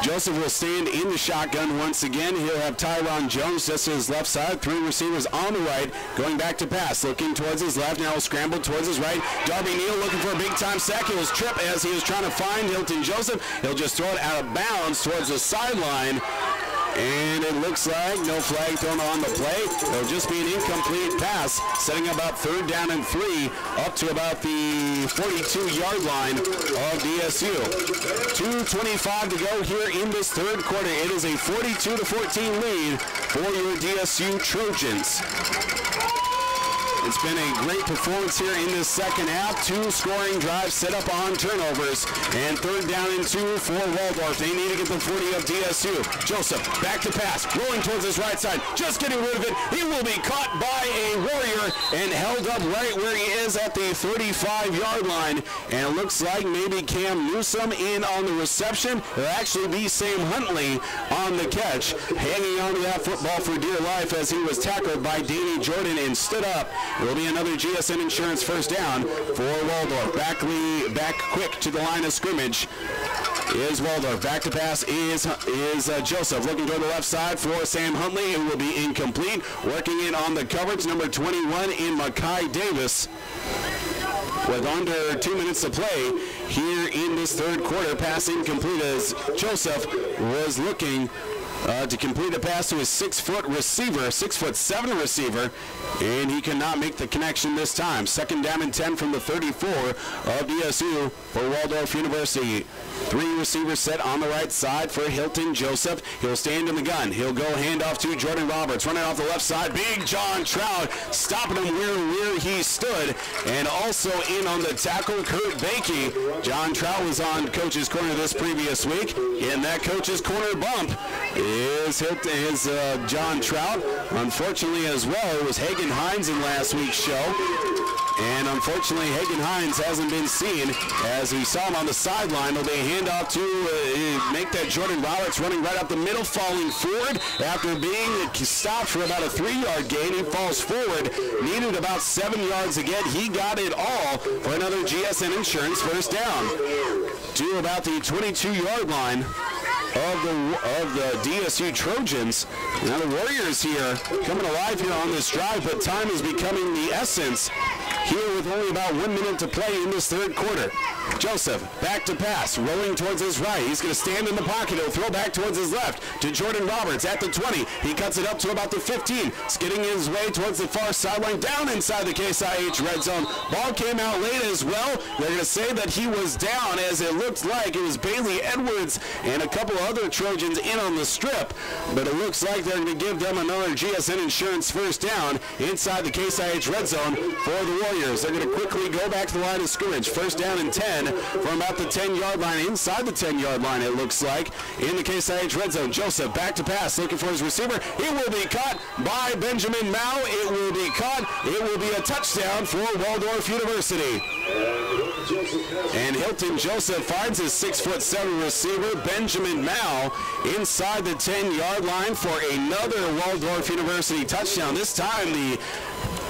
Joseph will stand in the shotgun once again. He'll have Tyron Jones just to his left side. 3 receivers on the right, going back to pass. Looking towards his left, now scrambled towards his right. Darby Neal looking for a big-time sack. He was tripped as he was trying to find Hilton Joseph. He'll just throw it out of bounds towards the sideline. And it looks like no flag thrown on the play. It'll just be an incomplete pass, setting about 3rd down and 3, up to about the 42-yard line of DSU. 2:25 to go here in this third quarter. It is a 42-14 lead for your DSU Trojans. It's been a great performance here in this second half. 2 scoring drives set up on turnovers. And 3rd down and 2 for Waldorf. They need to get the 40 of DSU. Joseph back to pass, rolling towards his right side, just getting rid of it. He will be caught by a Warrior and held up right where he is at the 35-yard line. And it looks like maybe Cam Newsom in on the reception. It'll actually be Sam Huntley on the catch, hanging on to that football for dear life as he was tackled by Danny Jordan and stood up. It will be another GSN Insurance first down for Waldorf. Back quick to the line of scrimmage is Waldorf. Back to pass is Joseph. Looking to the left side for Sam Huntley. It will be incomplete. Working in on the coverage, number 21 in Makai Davis. With under 2 minutes to play here in this third quarter, pass incomplete as Joseph was looking to complete a pass to his 6'7" receiver, and he cannot make the connection this time. 2nd down and 10 from the 34 of DSU for Waldorf University. Three receivers set on the right side for Hilton Joseph. He'll stand in the gun. He'll go handoff to Jordan Roberts. Running off the left side. Big John Trout stopping him where he stood. And also in on the tackle, Kurt Bakey. John Trout was on coach's corner this previous week. And that coach's corner bump is John Trout. Unfortunately as well, it was Hagen Hines in last week's show. And unfortunately, Hagen Hines hasn't been seen as we saw him on the sideline. There'll be a handoff to make that Jordan Roberts running right up the middle, falling forward after being stopped for about a 3-yard gain. He falls forward, needed about 7 yards again. He got it all for another GSN Insurance first down to about the 22-yard line of the DSU Trojans. Now the Warriors here coming alive here on this drive, but time is becoming the essence here with only about 1 minute to play in this third quarter. Joseph, back to pass, rolling towards his right. He's going to stand in the pocket. He'll throw back towards his left to Jordan Roberts at the 20. He cuts it up to about the 15, skidding his way towards the far sideline, down inside the Case IH red zone. Ball came out late as well. They're going to say that he was down, as it looked like it was Bailey Edwards and a couple other Trojans in on the strip, but it looks like they're going to give them another GSN Insurance first down inside the Case IH red zone for the Warriors. They're going to quickly go back to the line of scrimmage. First down and 10 from about the 10-yard line, inside the 10-yard line it looks like, in the Case IH red zone. Joseph back to pass, looking for his receiver. It will be caught by Benjamin Mao. It will be caught. It will be a touchdown for Waldorf University. And Hilton Joseph finds his 6'7" receiver, Benjamin Mao, inside the 10-yard line for another Waldorf University touchdown. This time the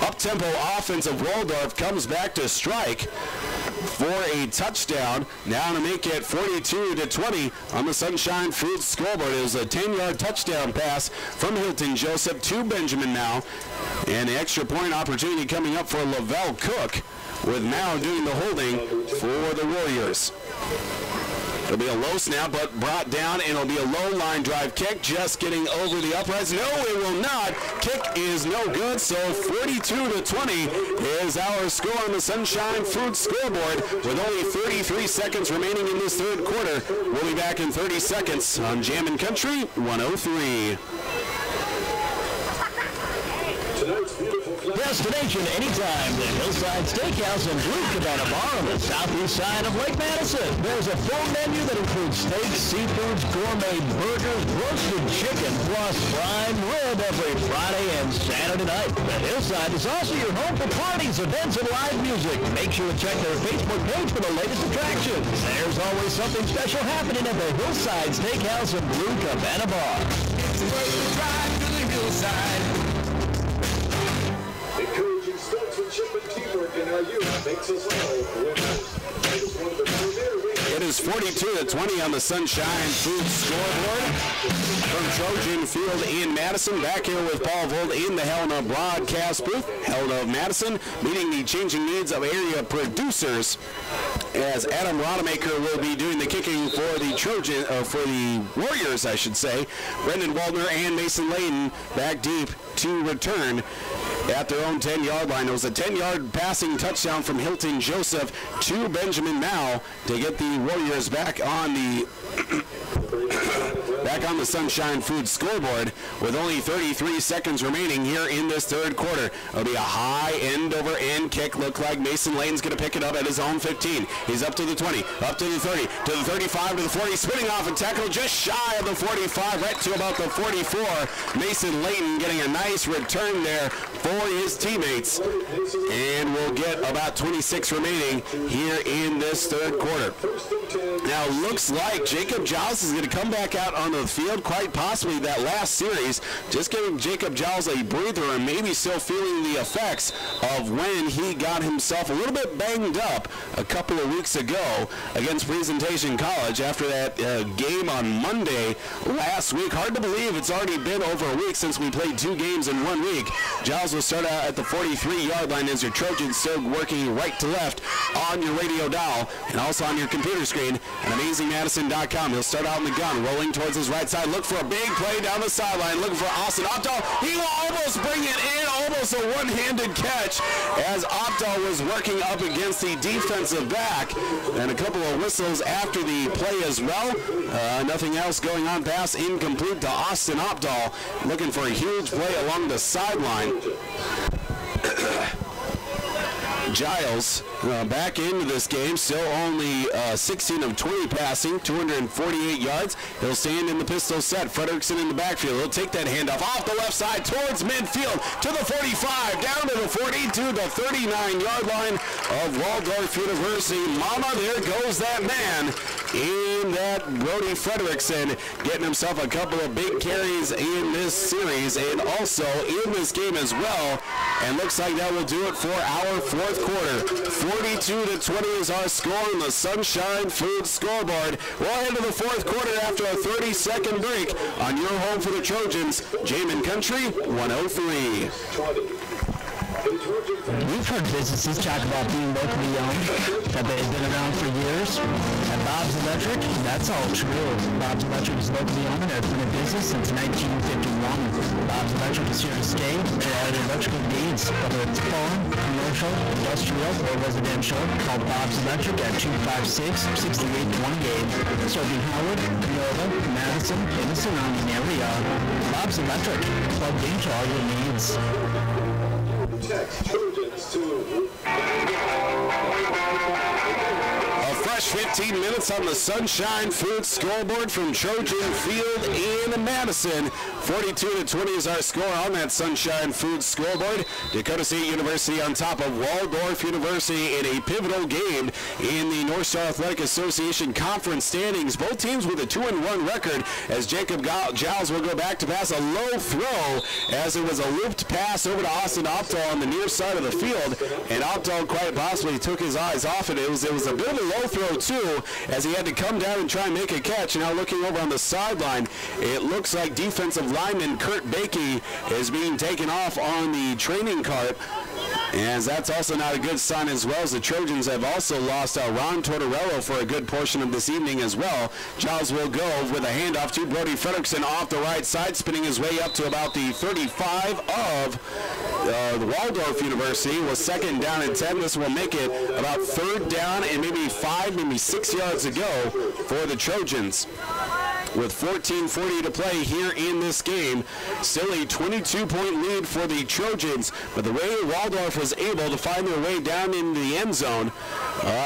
up-tempo offense of Waldorf comes back to strike for a touchdown. Now to make it 42-20 on the Sunshine Foods scoreboard. It was a 10-yard touchdown pass from Hilton Joseph to Benjamin Mao. And the extra point opportunity coming up for Lavelle Cook, with Mao doing the holding for the Warriors. It'll be a low snap, but brought down, and it'll be a low line drive kick, just getting over the uprights. No, it will not. Kick is no good, so 42-20 is our score on the Sunshine Foods scoreboard with only 33 seconds remaining in this third quarter. We'll be back in 30 seconds on Jammin' Country 103. Destination anytime, the Hillside Steakhouse and Blue Cabana Bar on the southeast side of Lake Madison. There's a full menu that includes steaks, seafoods, gourmet burgers, roasted chicken, plus prime rib every Friday and Saturday night. The Hillside is also your home for parties, events, and live music. Make sure to check their Facebook page for the latest attractions. There's always something special happening at the Hillside Steakhouse and Blue Cabana Bar. It's worth the drive to the Hillside. Encouraging sportsmanship and teamwork in our youth makes us all winners. It is one of the premier reasons. It is 42-20 on the Sunshine Foods scoreboard from Trojan Field in Madison. Back here with Paul Volt in the Helena broadcast booth. Helena of Madison, meeting the changing needs of area producers, as Adam Rodemaker will be doing the kicking for the Warriors, I should say. Brendan Waldner and Mason Layton back deep to return at their own 10-yard line. It was a 10-yard passing touchdown from Hilton Joseph to Benjamin Mao to get the Warriors back on the Sunshine Foods scoreboard with only 33 seconds remaining here in this third quarter. It'll be a high end-over-end kick. Look like Mason Lane's going to pick it up at his own 15. He's up to the 20, up to the 30, to the 35, to the 40, spinning off a tackle just shy of the 45, right to about the 44. Mason Layton getting a nice return there for his teammates, and we'll get about 26 remaining here in this third quarter. Now, looks like Jacob Giles is going to come back out on the field, quite possibly that last series, just giving Jacob Giles a breather and maybe still feeling the effects of when he got himself a little bit banged up a couple of weeks ago against Presentation College after that game on Monday last week. Hard to believe it's already been over a week since we played 2 games in 1 week. Giles will start out at the 43-yard line as your Trojans still working right to left on your radio dial and also on your computer screen at AmazingMadison.com. He'll start out in the gun, rolling towards his his right side. Look for a big play down the sideline. Looking for Austin Opdahl. He will almost bring it in. Almost a one-handed catch as Opdahl was working up against the defensive back. And a couple of whistles after the play as well. Nothing else going on. Pass incomplete to Austin Opdahl. Looking for a huge play along the sideline. Giles back into this game, still only 16 of 20 passing, 248 yards. He'll stand in the pistol set. Frederickson in the backfield. He'll take that handoff off the left side towards midfield to the 45, down to the 42, the 39-yard line of Waldorf University. Mama, there goes that man in that Brody Frederickson, getting himself a couple of big carries in this series and also in this game as well. And looks like that will do it for our fourth quarter. 42-20 is our score on the Sunshine Foods scoreboard. We'll head to the fourth quarter after a 30-second break on your home for the Trojans, Jamin Country 103. We've heard businesses talk about being locally owned, that they've been around for years. At Bob's Electric, that's all true. Bob's Electric is locally owned and has been in business since 1951. Bob's Electric is here to stay for all your electrical needs, whether it's home, commercial, industrial, or residential. Call Bob's Electric at 256-6828. Serving Howard, Canova, Madison, and the surrounding area. Bob's Electric, plugged into all your needs. Text Trojans to A fresh 15 minutes on the Sunshine Foods scoreboard from Trojan Field in Madison. 42-20 is our score on that Sunshine Foods scoreboard. Dakota State University on top of Waldorf University in a pivotal game in the North Star Athletic Association conference standings. Both teams with a 2-1 record as Jacob Giles will go back to pass a low throw as it was a looped pass over to Austin Opdahl on the near side of the field, and Opdahl quite possibly took his eyes off it. It was a bit of a low throw too, as he had to come down and try and make a catch. Now looking over on the sideline, it looks like defensive lineman Kurt Bakey is being taken off on the training cart, as that's also not a good sign as well, as the Trojans have also lost Ron Tortorello for a good portion of this evening as well. Giles will go with a handoff to Brody Frederickson off the right side, spinning his way up to about the 35 of the Waldorf University. Was second down and 10. This will make it about third down and maybe 5, maybe 6 yards to go for the Trojans. With 14:40 to play here in this game, still a 22-point lead for the Trojans, but the way Waldorf was able to find their way down in the end zone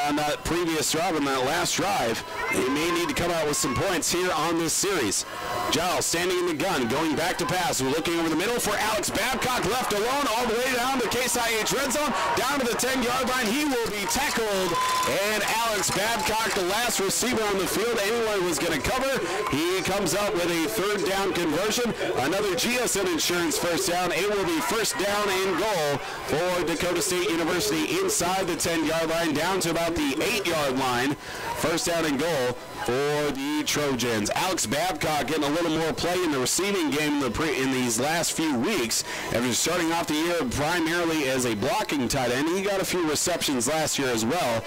on that previous drive, on that last drive, they may need to come out with some points here on this series. Giles standing in the gun, going back to pass. We're looking over the middle for Alex Babcock, left alone all the way down to Case IH red zone, down to the 10-yard line. He will be tackled, and Alex Babcock, the last receiver on the field anyone was going to cover, he comes up with a third down conversion. Another GSN Insurance first down. It will be first down and goal for Dakota State University inside the 10-yard line, down to about the 8-yard line. First down and goal for the Trojans. Alex Babcock getting a little more play in the receiving game in these last few weeks. After starting off the year primarily as a blocking tight end, he got a few receptions last year as well.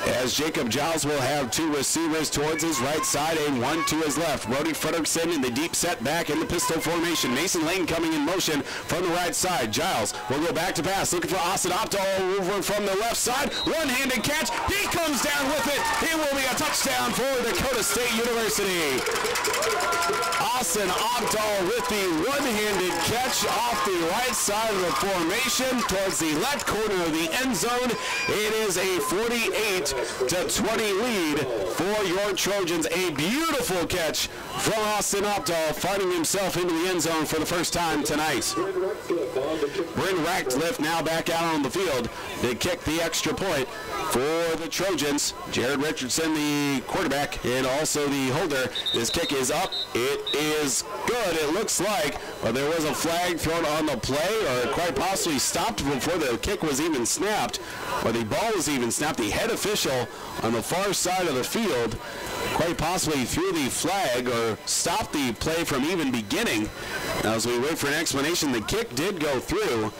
As Jacob Giles will have two receivers towards his right side and one to his left. Brody Frederickson in the deep set back in the pistol formation. Mason Lane coming in motion from the right side. Giles will go back to pass, looking for Austin Opdahl over from the left side. One-handed catch. He comes down with it. It will be a touchdown for Dakota State University. Austin Opdahl with the one-handed catch off the right side of the formation towards the left corner of the end zone. It is a 48-20 lead for your Trojans. A beautiful catch from Austin Opdahl, finding himself into the end zone for the first time tonight. Bryn Ratcliffe now back out on the field to kick the extra point for the Trojans. Jared Richardson, the quarterback, and also the holder. This kick is up. It is good, it looks like. But there was a flag thrown on the play, or quite possibly stopped before the kick was even snapped, or the ball was even snapped. The head official on the far side of the field quite possibly threw the flag or stopped the play from even beginning. Now, as we wait for an explanation, the kick did go through,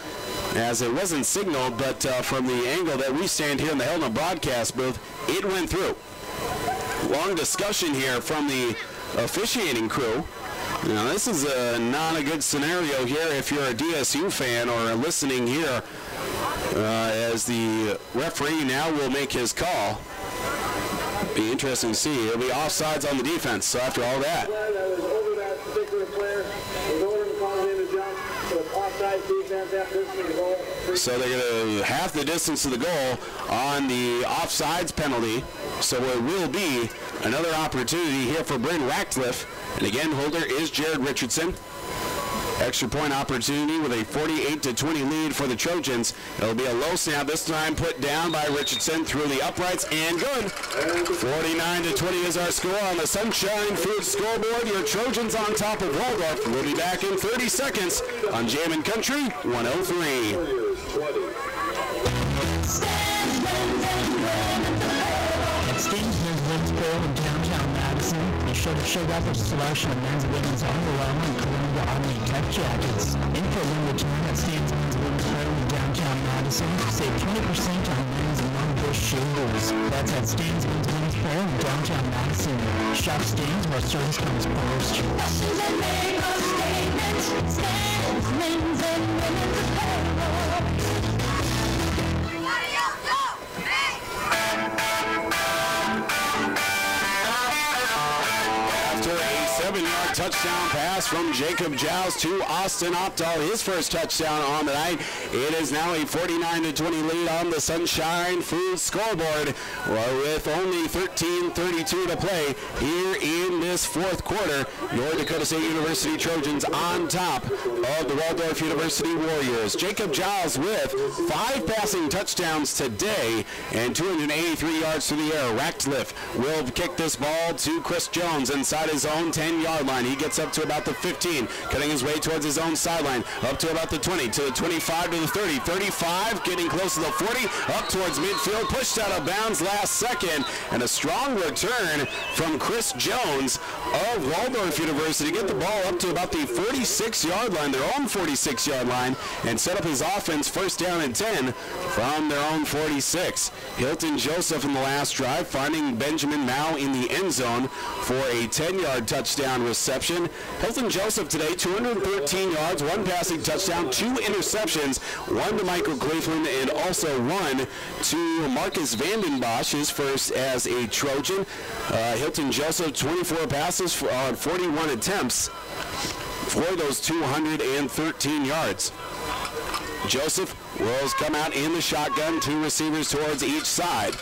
as it wasn't signaled, but from the angle that we stand here in the Helena broadcast booth, it went through. Long discussion here from the officiating crew. Now, this is not a good scenario here if you're a DSU fan or listening here, as the referee now will make his call. Be interesting to see. It'll be offsides on the defense. So after all that, over that particular player, was over and called in a jump, so it's offside defense after this goal. so they're going to half the distance to the goal on the offsides penalty. So it will be another opportunity here for Bryn Ratcliffe. And again, holder is Jared Richardson. Extra point opportunity with a 48-20 lead for the Trojans. It'll be a low snap this time, put down by Richardson through the uprights and good. 49-20 is our score on the Sunshine Foods scoreboard. Your Trojans on top of Waldorf. We'll be back in 30 seconds on Jammin' Country 103. Stevenson's Winsboro in downtown Madison. Be sure to check out their selection of men's and women's underwear and Columbia Army Tech Jackets. In for a limited time at Stevenson's Winsboro in downtown Madison. Save 20% on men's and non-bush shingles. That's at Stevenson's Winsboro in downtown Madison. Shop Stains where service comes first. Fashions that make a statement. Stands men's and women's apparel. After a 7-yard touchdown pass from Jacob Giles to Austin Opdahl, his first touchdown on the night, it is now a 49-20 lead on the Sunshine Foods scoreboard, with only 13:32 to play here in this fourth quarter. Your Dakota State University Trojans on top of the Waldorf University Warriors. Jacob Giles with 5 passing touchdowns today and 283 yards through the air. Ratcliffe will kick this ball to Chris Jones inside his own 10-yard line. He gets up to about the 15, cutting his way towards his own sideline, up to about the 20, to the 25, to the 30, 35, getting close to the 40, up towards midfield, pushed out of bounds last second, and a strong return from Chris Jones of Waldorf University. Get the ball up to about the 46-yard line, their own 46-yard line, and set up his offense first down and 10 from their own 46. Hilton Joseph in the last drive, finding Benjamin Mao in the end zone for a 10-yard touchdown reception. Hilton Joseph today, 213 yards, 1 passing touchdown, 2 interceptions, 1 to Michael Cleveland and also 1 to Marcus Vandenbosch, his first as a Trojan. Hilton Joseph, 24 passes for 41 attempts for those 213 yards. Joseph will come out in the shotgun, 2 receivers towards each side.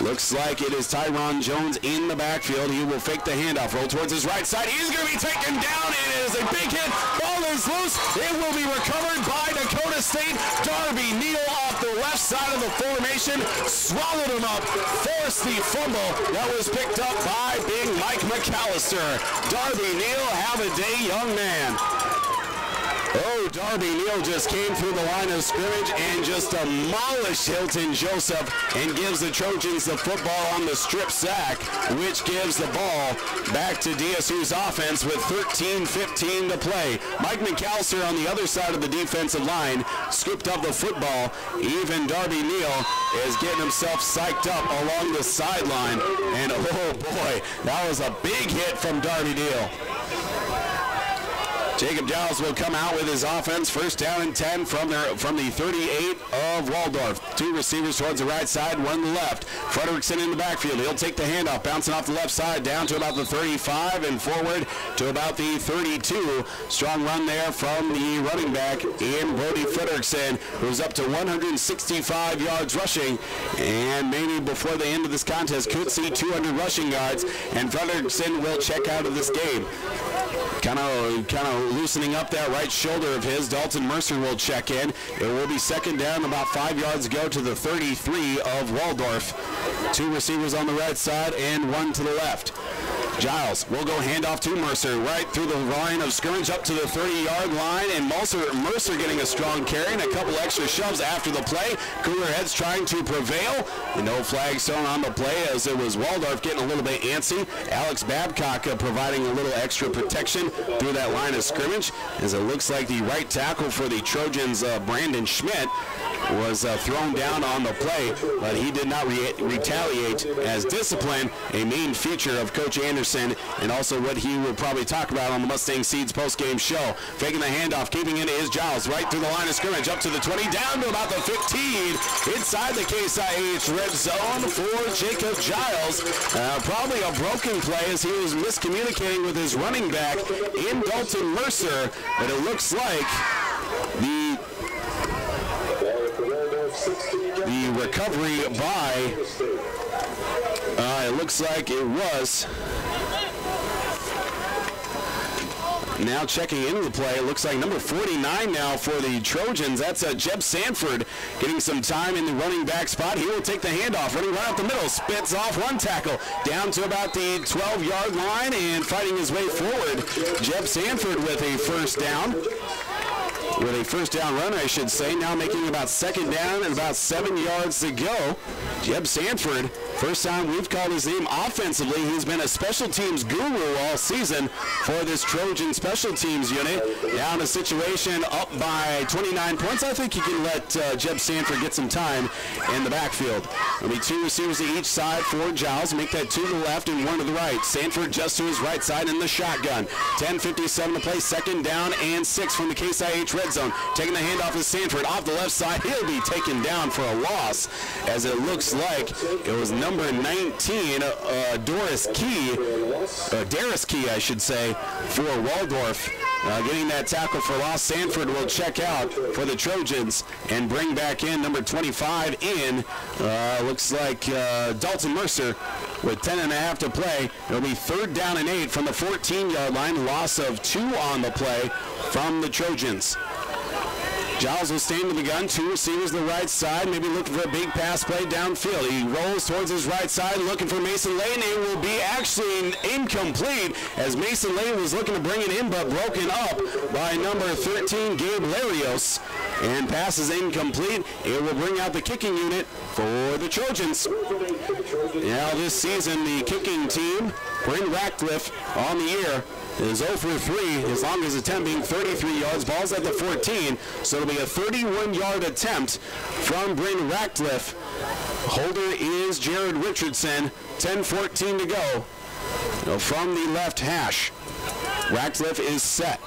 Looks like it is Tyron Jones in the backfield. He will fake the handoff, roll towards his right side. He's going to be taken down. It is a big hit. Ball is loose. It will be recovered by Dakota State. Darby Neal off the left side of the formation. Swallowed him up. Forced the fumble that was picked up by big Mike McAllister. Darby Neal, have a day, young man. Oh, Darby Neal just came through the line of scrimmage and just demolished Hilton Joseph and gives the Trojans the football on the strip sack, which gives the ball back to DSU's offense with 13:15 to play. Mike McAllister on the other side of the defensive line scooped up the football. Even Darby Neal is getting himself psyched up along the sideline. And oh boy, that was a big hit from Darby Neal. Jacob Giles will come out with his offense. First down and 10 from the 38 of Waldorf. 2 receivers towards the right side, 1 to the left. Frederickson in the backfield. He'll take the handoff, bouncing off the left side down to about the 35 and forward to about the 32. Strong run there from the running back in Brody Frederickson, who's up to 165 yards rushing, and maybe before the end of this contest could see 200 rushing yards, and Frederickson will check out of this game. Kind of loosening up that right shoulder of his. Dalton Mercer will check in. It will be second down, about 5 yards ago to the 33 of Waldorf. 2 receivers on the right side and 1 to the left. Giles will go handoff to Mercer right through the line of scrimmage up to the 30-yard line, and Mercer getting a strong carry and a couple extra shoves after the play. Cooler Heads trying to prevail. No flags thrown on the play as it was Waldorf getting a little bit antsy. Alex Babcock providing a little extra protection through that line of scrimmage, as it looks like the right tackle for the Trojans, Brandon Schmidt, was thrown down on the play, but he did not retaliate as discipline, a main feature of Coach Anderson Anderson, and also what he will probably talk about on the Mustang Seeds postgame show. Faking the handoff, keeping it is Giles, right through the line of scrimmage, up to the 20, down to about the 15, inside the Case IH red zone for Jacob Giles. Probably a broken play as he was miscommunicating with his running back in Dalton Mercer, but it looks like the recovery by, it looks like it was. Now checking into the play, it looks like number 49 now for the Trojans. That's Jeb Sanford getting some time in the running back spot. He will take the handoff, running right up the middle, spits off one tackle, down to about the 12-yard line and fighting his way forward. Jeb Sanford with a first down. With a first down run, I should say. Now making about second down and about 7 yards to go. Jeb Sanford, first time we've called his name offensively. He's been a special teams guru all season for this Trojan special teams unit. Now in a situation up by 29 points, I think you can let Jeb Sanford get some time in the backfield. There'll be two receivers to each side for Giles. Make that two to the left and one to the right. Sanford just to his right side in the shotgun. 10:57 to play, second down and 6 from the Case IH red zone. Taking the handoff is Sanford off the left side. He'll be taken down for a loss, as it looks like it was number 19, Darius Key, I should say, for Waldorf. Getting that tackle for loss. Sanford will check out for the Trojans and bring back in number 25 in. Looks like Dalton Mercer with 10.5 to play. It'll be third down and 8 from the 14-yard line. Loss of 2 on the play from the Trojans. Giles will stand to the gun, two receivers to the right side, maybe looking for a big pass play downfield. He rolls towards his right side, looking for Mason Lane. It will be actually incomplete, as Mason Lane was looking to bring it in, but broken up by number 13, Gabe Larios. And pass is incomplete. It will bring out the kicking unit for the Trojans. Now this season, the kicking team, Bryn Ratcliffe on the year, is 0 for 3, his longest attempt being 33 yards. Ball's at the 14, so it'll be a 31-yard attempt from Bryn Ratcliffe. Holder is Jared Richardson. 10:14 to go. From the left hash, Ratcliffe is set.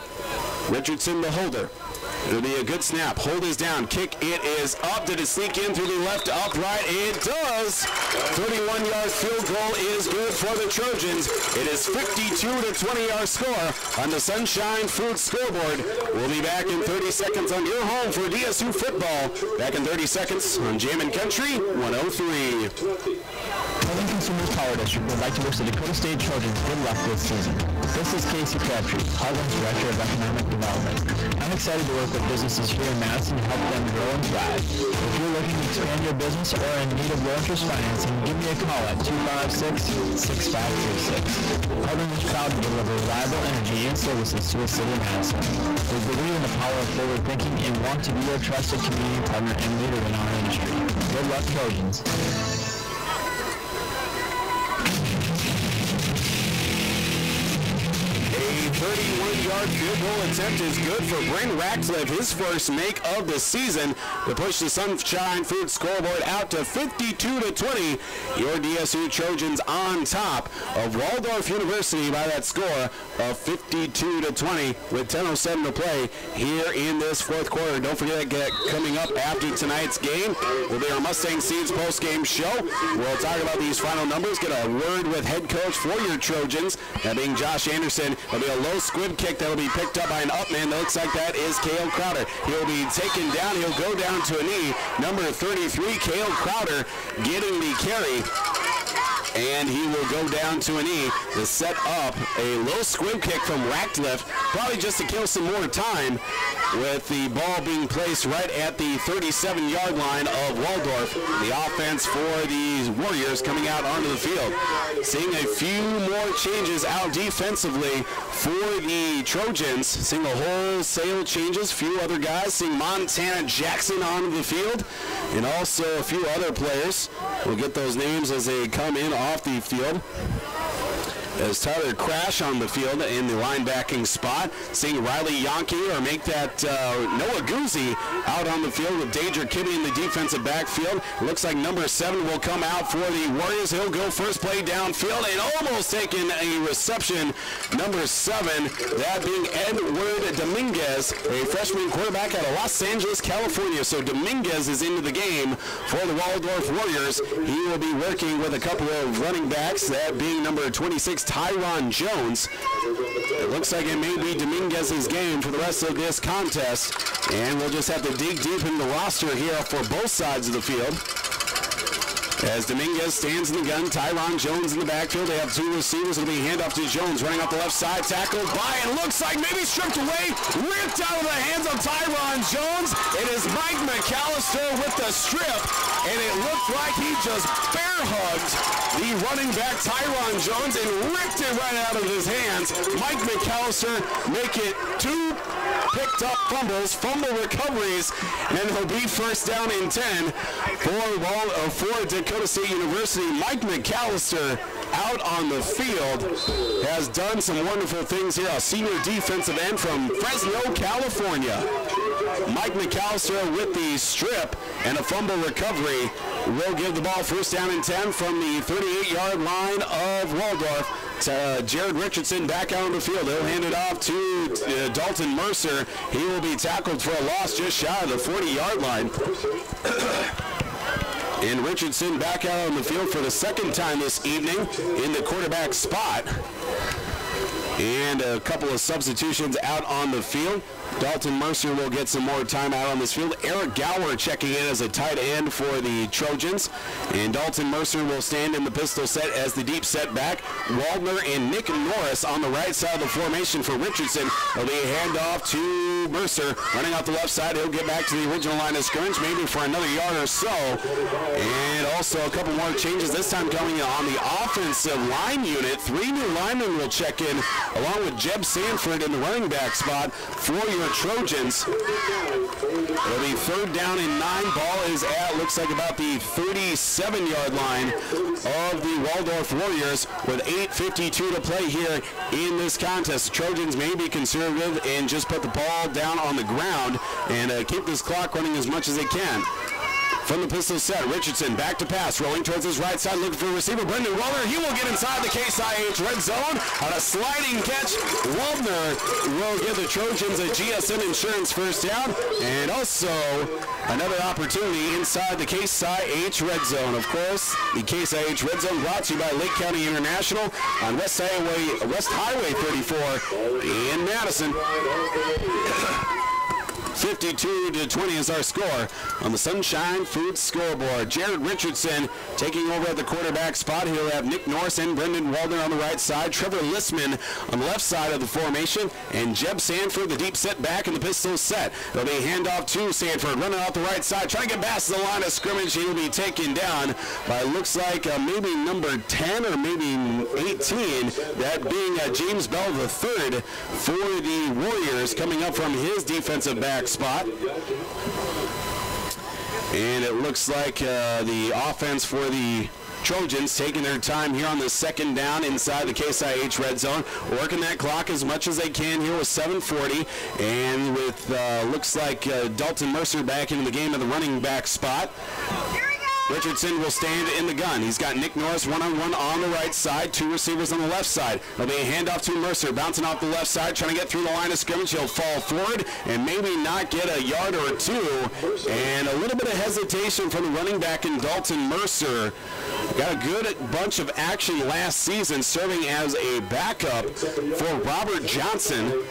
Richardson the holder. It'll be a good snap. Hold is down. Kick, it is up. Did it sneak in through the left upright? It does. 31-yard field goal is good for the Trojans. It is 52-20 our score on the Sunshine Food scoreboard. We'll be back in 30 seconds on your home for DSU football. Back in 30 seconds on Jammin' Country 103. Northern Consumers Power District would like to wish the Dakota State Trojans good luck this season. This is Casey Crabtree, Heartland's Director of Economic Development. I'm excited to work with businesses here in Madison to help them grow and thrive. If you're looking to expand your business or in need of low-interest financing, give me a call at 256-6536. Heartland is proud to deliver reliable energy and services to the city of Madison. We believe in the power of forward thinking and want to be your trusted community partner and leader in our industry. Good luck, Trojans. A 31-yard field goal attempt is good for Bryn Ratcliffe, his first make of the season, to push the Sunshine Food scoreboard out to 52-20. Your DSU Trojans on top of Waldorf University by that score of 52-20 with 10:07 to play here in this fourth quarter. Don't forget that coming up after tonight's game will be our Mustang Seeds post-game show. We'll talk about these final numbers, get a word with head coach for your Trojans, that being Josh Anderson. There'll be a low squib kick that will be picked up by an up man. That looks like that is Cale Crowder. He'll be taken down. He'll go down to a knee. Number 33, Cale Crowder, getting the carry. And he will go down to a knee to set up a low squib kick from Ratcliffe, probably just to kill some more time, with the ball being placed right at the 37-yard line of Waldorf. The offense for the Warriors coming out onto the field. Seeing a few more changes out defensively for the Trojans. Seeing a wholesale changes, few other guys. Seeing Montana Jackson onto the field, and also a few other players. We'll get those names as they come in off the field. as Tyler Crash on the field in the linebacking spot. Seeing Riley Yonke or make that Noah Guzzi out on the field with Danger Kibbe in the defensive backfield. Looks like number 7 will come out for the Warriors. He'll go first play downfield and almost taking a reception. Number 7, that being Edward Dominguez, a freshman quarterback out of Los Angeles, California. So Dominguez is into the game for the Waldorf Warriors. He will be working with a couple of running backs, that being number 26, Tyron Jones. It looks like it may be Dominguez's game for the rest of this contest, and we'll just have to dig deep in the roster here for both sides of the field. As Dominguez stands in the gun, Tyron Jones in the backfield. They have 2 receivers. It'll be handoff to Jones, running off the left side, tackled by, and looks like maybe stripped away, ripped out of the hands of Tyron Jones. It is Mike McAllister with the strip, and it looked like he just bear hugged the running back Tyron Jones and ripped it right out of his hands. Mike McAllister make it 2 picked up fumble recoveries, and he'll be first down and 10 for Dakota State University. Mike McAllister out on the field has done some wonderful things here. A senior defensive end from Fresno, California. Mike McAllister with the strip and a fumble recovery will give the ball first down and 10 from the 38-yard line of Waldorf. Jared Richardson back out on the field. He'll hand it off to Dalton Mercer. He will be tackled for a loss just shy of the 40-yard line. And Richardson back out on the field for the second time this evening in the quarterback spot. And a couple of substitutions out on the field. Dalton Mercer will get some more time out on this field. Eric Gower checking in as a tight end for the Trojans. And Dalton Mercer will stand in the pistol set as the deep set back. Waldner and Nick Norris on the right side of the formation for Richardson. It'll be a handoff to Mercer. Running out the left side, he'll get back to the original line of scrimmage, maybe for another yard or so. And also a couple more changes, this time coming on the offensive line unit. 3 new linemen will check in, along with Jeb Sanford in the running back spot for your Trojans. It'll be third down and 9. Ball is at, looks like about the 37-yard line of the Waldorf Warriors with 8:52 to play here in this contest. The Trojans may be conservative and just put the ball down on the ground and keep this clock running as much as they can. From the pistol set, Richardson back to pass, rolling towards his right side, looking for a receiver, Brendan Waldner. He will get inside the Case IH red zone on a sliding catch. Waldner will give the Trojans a GSN Insurance first down, and also another opportunity inside the Case IH red zone. Of course, the Case IH red zone brought to you by Lake County International on West Highway 34 in Madison. 52-20 is our score on the Sunshine Foods scoreboard. Jared Richardson taking over at the quarterback spot. He'll have Nick Norris and Brendan Waldner on the right side, Trevor Listman on the left side of the formation, and Jeb Sanford, the deep set back in the pistol set. There'll be a handoff to Sanford, running off the right side, trying to get past the line of scrimmage. He'll be taken down by, looks like maybe number 10 or maybe 18, that being James Bell III for the Warriors, coming up from his defensive back spot. And it looks like the offense for the Trojans taking their time here on the second down inside the Case IH red zone, working that clock as much as they can here with 7:40, and with looks like Dalton Mercer back into the game at the running back spot. Richardson will stand in the gun. He's got Nick Norris one-on-one on the right side, 2 receivers on the left side. There'll be a handoff to Mercer, bouncing off the left side, trying to get through the line of scrimmage. He'll fall forward and maybe not get a yard or 2. And a little bit of hesitation from the running back in Dalton Mercer. Got a good bunch of action last season, serving as a backup for Robert Johnson.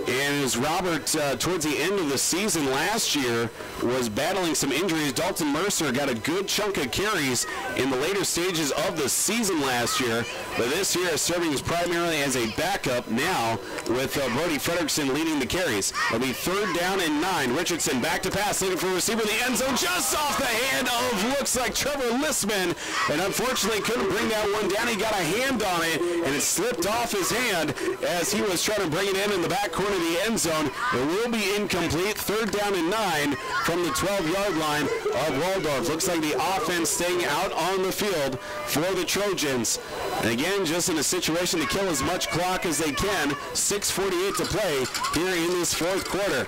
And as Robert, towards the end of the season last year, was battling some injuries, Dalton Mercer got a good chunk of carries in the later stages of the season last year, but this year is serving primarily as a backup now with Brody Frederickson leading the carries. It'll be third down and 9. Richardson back to pass, looking for a receiver in the end zone, just off the hand of, looks like, Trevor Listman, and unfortunately couldn't bring that one down. He got a hand on it, and it slipped off his hand as he was trying to bring it in the back corner of the end zone. It will be incomplete. Third down and 9 from the 12-yard line of Waldorf. Looks like the offense staying out on the field for the Trojans. And again, just in a situation to kill as much clock as they can. 6:48 to play here in this fourth quarter.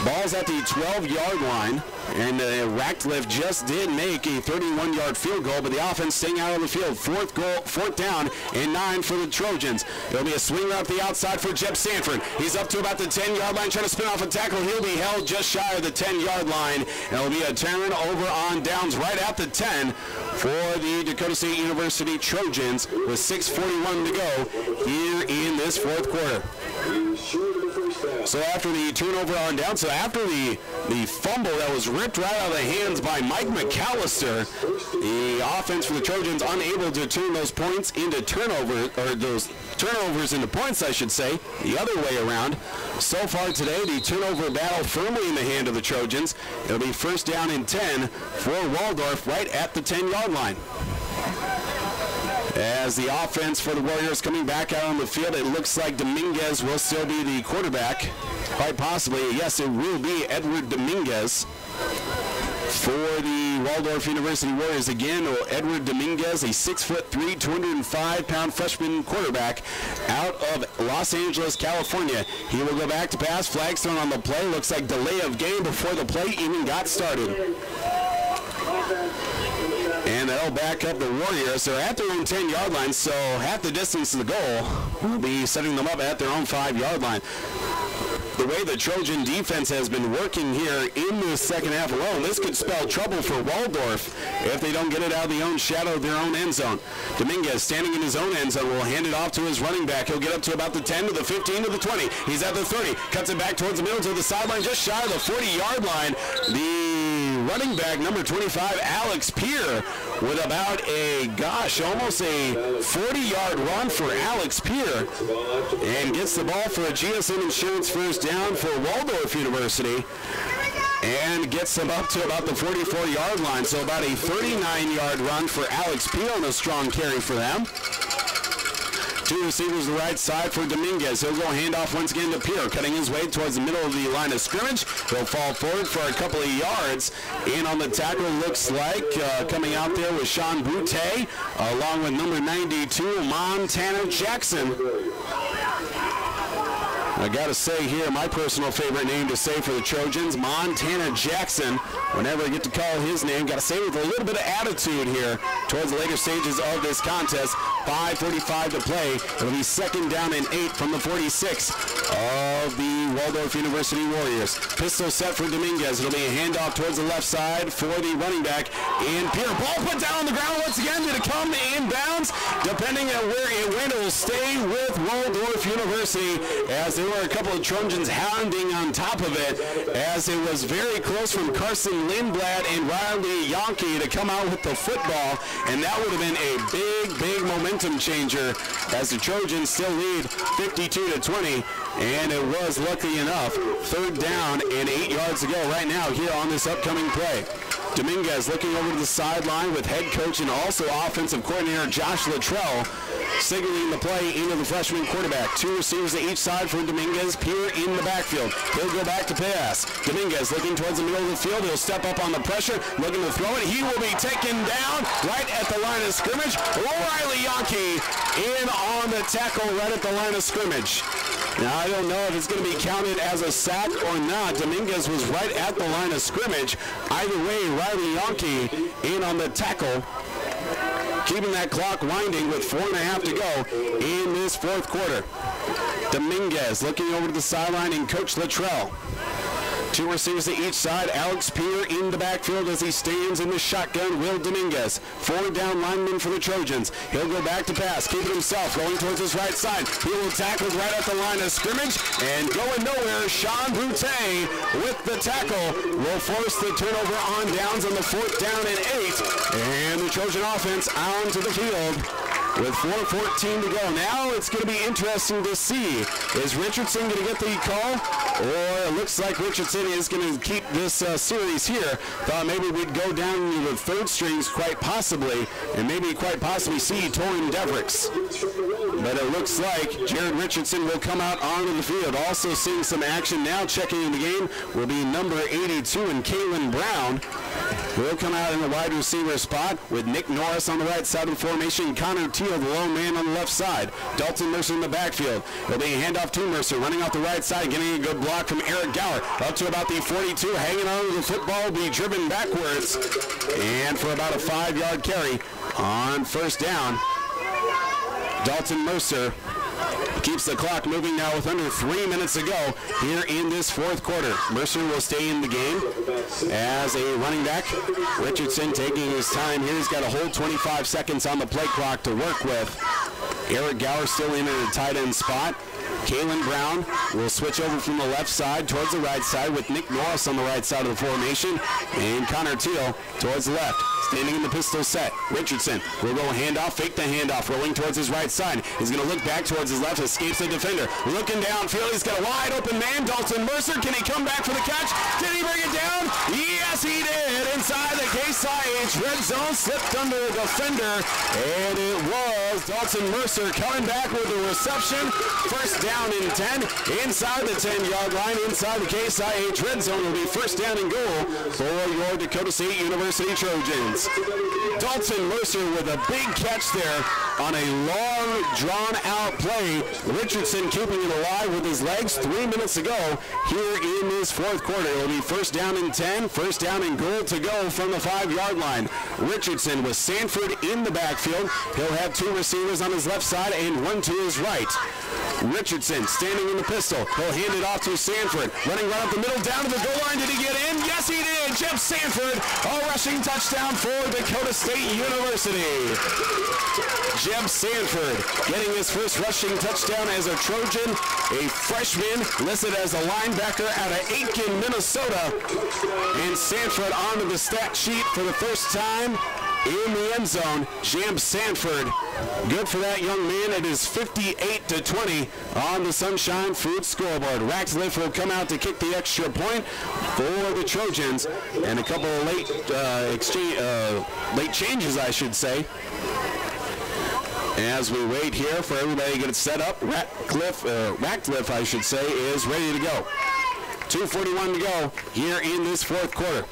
Ball's at the 12-yard line, and Ratcliffe just did make a 31-yard field goal, but the offense staying out of the field. Fourth down and 9 for the Trojans. It'll be a swing up the outside for Jeb Sanford. He's up to about the 10-yard line, trying to spin off a tackle. He'll be held just shy of the 10-yard line, and it'll be a turn over on downs right at the 10 for the Dakota State University Trojans with 6:41 to go here in this fourth quarter. So after the turnover on down, so after the fumble that was ripped right out of the hands by Mike McAllister, the offense for the Trojans unable to turn those points into turnovers, or those turnovers into points, I should say, the other way around. So far today, the turnover battle firmly in the hand of the Trojans. It'll be first down and 10 for Waldorf right at the 10-yard line. As the offense for the Warriors coming back out on the field, it looks like Dominguez will still be the quarterback. Quite possibly, yes, it will be Edward Dominguez for the Waldorf University Warriors. Again, Edward Dominguez, a 6'3", 205-pound freshman quarterback out of Los Angeles, California. He will go back to pass. Flags thrown on the play. Looks like delay of game before the play even got started. And that'll back up the Warriors. They're at their own 10-yard line, so half the distance to the goal will be setting them up at their own 5-yard line. The way the Trojan defense has been working here in the second half alone, this could spell trouble for Waldorf if they don't get it out of the own shadow of their own end zone. Dominguez standing in his own end zone will hand it off to his running back. He'll get up to about the 10 to the 15 to the 20. He's at the 30, cuts it back towards the middle to the sideline, just shy of the 40-yard line. The running back, number 25, Alex Peer, with about almost a 40-yard run for Alex Peer, and gets the ball for a GSM Insurance first down for Waldorf University, and gets them up to about the 44-yard line. So about a 39-yard run for Alex Peer on a strong carry for them. Two receivers the right side for Dominguez. He'll go handoff once again to Pierre, cutting his way towards the middle of the line of scrimmage. He'll fall forward for a couple of yards. In on the tackle looks like coming out there with Sean Boutte, along with number 92, Montana Jackson. I got to say here, my personal favorite name to say for the Trojans, Montana Jackson. Whenever I get to call his name, got to say with a little bit of attitude here towards the later stages of this contest. 5:45 to play. It'll be second down and 8 from the 46 of the Waldorf University Warriors. Pistol set for Dominguez. It'll be a handoff towards the left side for the running back. And Pierre, ball put down on the ground once again. Did it come inbounds? Depending on where it went, it will stay with Waldorf University, as there were a couple of Trojans hounding on top of it, as it was very close from Carson Lindblad and Riley Yonke to come out with the football, and that would have been a big momentum changer, as the Trojans still lead 52-20, and it was, lucky enough, third down and 8 yards to go right now here on this upcoming play. Dominguez looking over to the sideline with head coach and also offensive coordinator Josh Luttrell signaling the play into the freshman quarterback. Two receivers at each side for Dominguez. Pierre in the backfield. He'll go back to pass. Dominguez looking towards the middle of the field. He'll step up on the pressure, looking to throw it. He will be taken down right at the line of scrimmage. Riley Yonke in on the tackle right at the line of scrimmage. Now, I don't know if it's going to be counted as a sack or not. Dominguez was right at the line of scrimmage. Either way, Riley Yonke in on the tackle, keeping that clock winding with 4.5 to go in this fourth quarter. Dominguez looking over to the sideline and Coach Luttrell. Two receivers at each side. Alex Peer in the backfield as he stands in the shotgun. Will Dominguez, forward down lineman for the Trojans. He'll go back to pass, keeping himself, going towards his right side. He will tackle right at the line of scrimmage, and going nowhere, Sean Boutte with the tackle will force the turnover on downs on the fourth down and 8. And the Trojan offense onto the field. with 4:14 to go. Now it's going to be interesting to see. Is Richardson going to get the call? Or it looks like Richardson is going to keep this series here. Thought maybe we'd go down to the third strings quite possibly, and maybe quite possibly see Torrin Devricks. But it looks like Jared Richardson will come out onto the field. Also seeing some action now, checking in the game, will be number 82 and Kalen Brown. Will come out in the wide receiver spot with Nick Norris on the right side of the formation. Connor Teal, the lone man, on the left side. Dalton Mercer in the backfield. It'll be a handoff to Mercer, running off the right side, getting a good block from Eric Gower. Up to about the 42, hanging on to the football, will be driven backwards. And for about a 5-yard carry on first down, Dalton Mercer keeps the clock moving now with under 3 minutes to go here in this fourth quarter. Mercer will stay in the game as a running back. Richardson taking his time here. He's got a whole 25 seconds on the play clock to work with. Eric Gower still in at a tight end spot. Kalen Brown will switch over from the left side towards the right side with Nick Norris on the right side of the formation, and Connor Teal towards the left. Standing in the pistol set, Richardson will go handoff, fake the handoff, rolling towards his right side. He's going to look back towards his left, escapes the defender. Looking downfield, he's got a wide open man, Dalton Mercer. Can he come back for the catch? Did he bring it down? Yes, he did. Inside the Case IH red zone, slipped under the defender, and it was Dalton Mercer coming back with the reception. First down and 10, inside the 10-yard line, inside the Case IH red zone. Will be first down and goal for your Dakota State University Trojans. Dalton Mercer with a big catch there on a long, drawn-out play. Richardson keeping it alive with his legs. 3 minutes to go here in this fourth quarter. It will be first down and 10, first down and goal to go from the 5-yard line. Richardson with Sanford in the backfield. He'll have 2 receivers on his left side and 1 to his right. Richardson standing in the pistol. He'll hand it off to Sanford. Running right up the middle, down to the goal line. Did he get in? Yes, he did. Jeff Sanford, a rushing touchdown for Dakota State University. Jeff Sanford getting his first rushing touchdown as a Trojan, a freshman listed as a linebacker out of Aiken, Minnesota. And Sanford onto the stat sheet for the first time in the end zone. Jeff Sanford, good for that young man. It is 58-20 on the Sunshine Food scoreboard. Ratcliffe will come out to kick the extra point for the Trojans, and a couple of late changes, I should say. As we wait here for everybody to get set up, Ratcliffe, I should say, is ready to go. 2:41 to go here in this fourth quarter.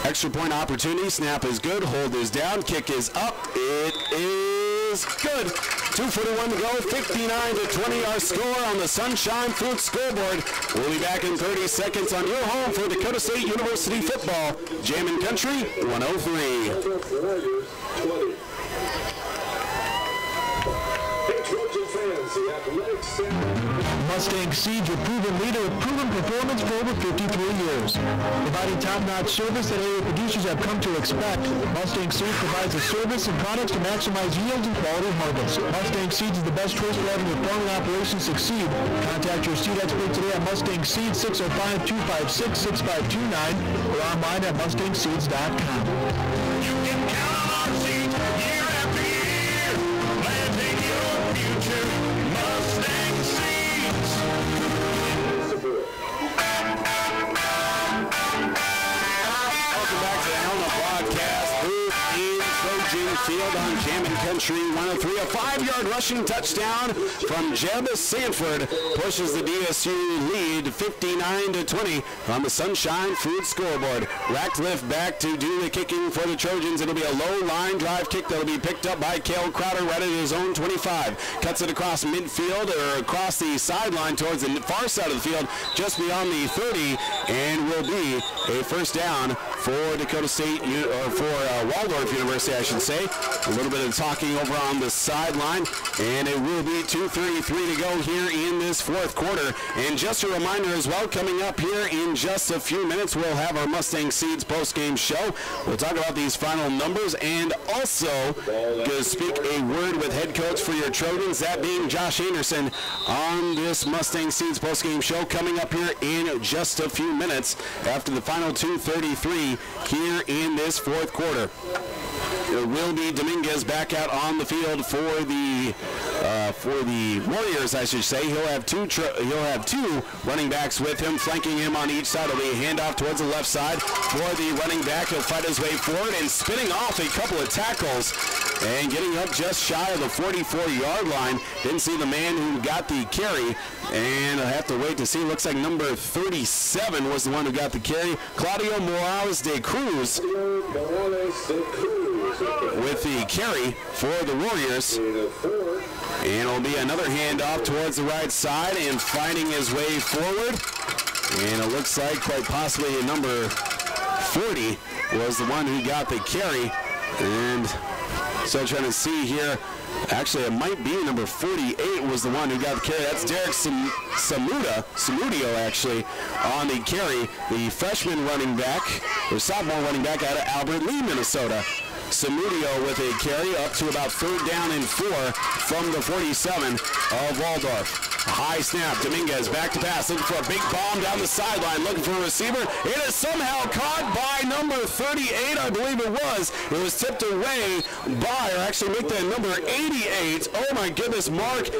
Extra point opportunity. Snap is good. Hold is down. Kick is up. It is good. 2:41 to go. 59-20 our score on the Sunshine Food scoreboard. We'll be back in 30 seconds on your home for Dakota State University football. Jammin' Country 103. Mustang Seeds, a proven leader with proven performance for over 53 years. Providing top-notch service that area producers have come to expect, Mustang Seeds provides a service and products to maximize yields and quality harvest. Mustang Seeds is the best choice for having your farming operations succeed. Contact your seed expert today at Mustang Seeds, 605-256-6529, or online at mustangseeds.com. You can count on our seeds year after year, planting your future. Mustang Seeds. Welcome back to the Helena broadcast booth in Trojan Field on Jammin' Country 103. A 5-yard rushing touchdown from Jeb Sanford pushes the DSU lead 59-20 on the Sunshine Food scoreboard. Ratcliffe back to do the kicking for the Trojans. It'll be a low line drive kick that'll be picked up by Cale Crowder right at his own 25. Cuts it across midfield or across the sideline towards the far side of the field just beyond the 30, and will be a first down for Dakota State, or for Waldorf University, I should say. A little bit of talking over on the sideline, and it will be 2:33 to go here in this fourth quarter. And just a reminder as well, coming up here in just a few minutes, we'll have our Mustang Seeds post-game show. We'll talk about these final numbers and also going to speak a word with head coach for your Trojans, that being Josh Anderson, on this Mustang Seeds post-game show coming up here in just a few minutes after the final 2:33 here in this fourth quarter. will be Dominguez back out on the field for the Warriors, I should say. He'll have two running backs with him, flanking him on each side. It'll be a handoff towards the left side for the running back. He'll fight his way forward and spinning off a couple of tackles and getting up just shy of the 44-yard line. Didn't see the man who got the carry, and I'll have to wait to see. Looks like number 37 was the one who got the carry. Claudio Morales de Cruz with the carry for the Warriors. And it'll be another handoff towards the right side and finding his way forward. And it looks like quite possibly a number 40 was the one who got the carry. And still trying to see here. Actually, it might be number 48 was the one who got the carry. That's Derek Samudio, actually, on the carry. The freshman running back, or sophomore running back out of Albert Lee, Minnesota. Samudio with a carry up to about 3rd down and 4 from the 47 of Waldorf. A high snap. Dominguez back to pass, looking for a big bomb down the sideline, looking for a receiver. It is somehow caught by number 38, I believe it was. It was tipped away by, or actually make that number 88. Oh my goodness, Mark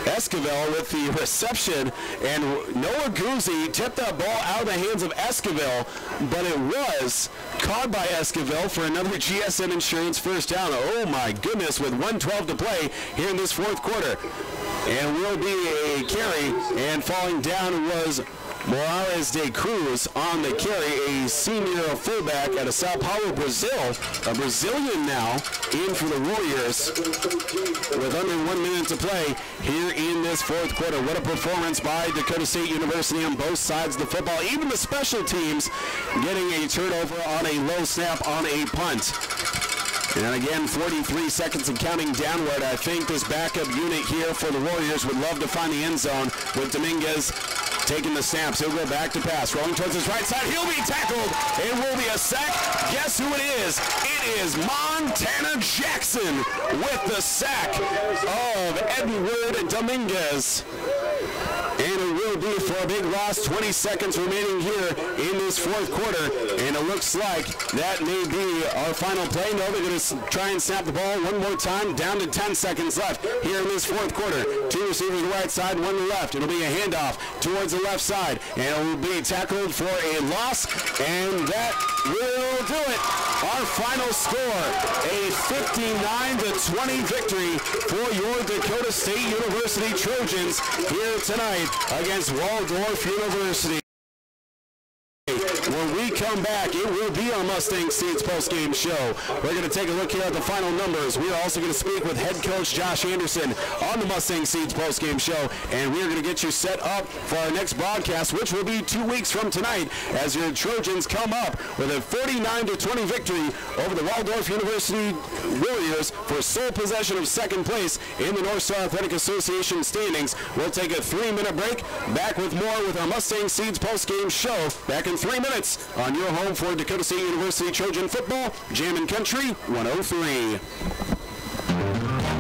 Esquivel with the reception, and Noah Guzzi tipped that ball out of the hands of Esquivel, but it was caught by Esquivel for another GSN Insurance first down. Oh my goodness, with 1:12 to play here in this fourth quarter. And will be a carry, and falling down was Morales de Cruz on the carry, a senior fullback out of Sao Paulo, Brazil, a Brazilian now, in for the Warriors with under 1 minute to play here in this fourth quarter. What a performance by Dakota State University on both sides of the football. Even the special teams getting a turnover on a low snap on a punt. And again, 43 seconds and counting downward. I think this backup unit here for the Warriors would love to find the end zone with Dominguez taking the snaps. He'll go back to pass, rolling towards his right side. He'll be tackled. It will be a sack. Guess who it is? It is Montana Jackson with the sack of Edward Dominguez. And it will be for a big loss. 20 seconds remaining here in this fourth quarter. And it looks like that may be our final play. No, they're going to try and snap the ball one more time. Down to 10 seconds left here in this fourth quarter. 2 receivers to the right side, 1 to the left. It'll be a handoff towards the left side. And it will be tackled for a loss. And that will do it. Our final score, a 59-20 victory for your Dakota State University Trojans here tonight against Waldorf University. When we come back, it will be our Mustang Seeds post-game show. We're going to take a look here at the final numbers. We are also going to speak with head coach Josh Anderson on the Mustang Seeds post-game show, and we are going to get you set up for our next broadcast, which will be 2 weeks from tonight, as your Trojans come up with a 49-20 victory over the Waldorf University Warriors for sole possession of second place in the North Star Athletic Association standings. We'll take a 3-minute break. Back with more with our Mustang Seeds post-game show back in 3 minutes on your home for Dakota State University Trojan football, Jammin' Country 103.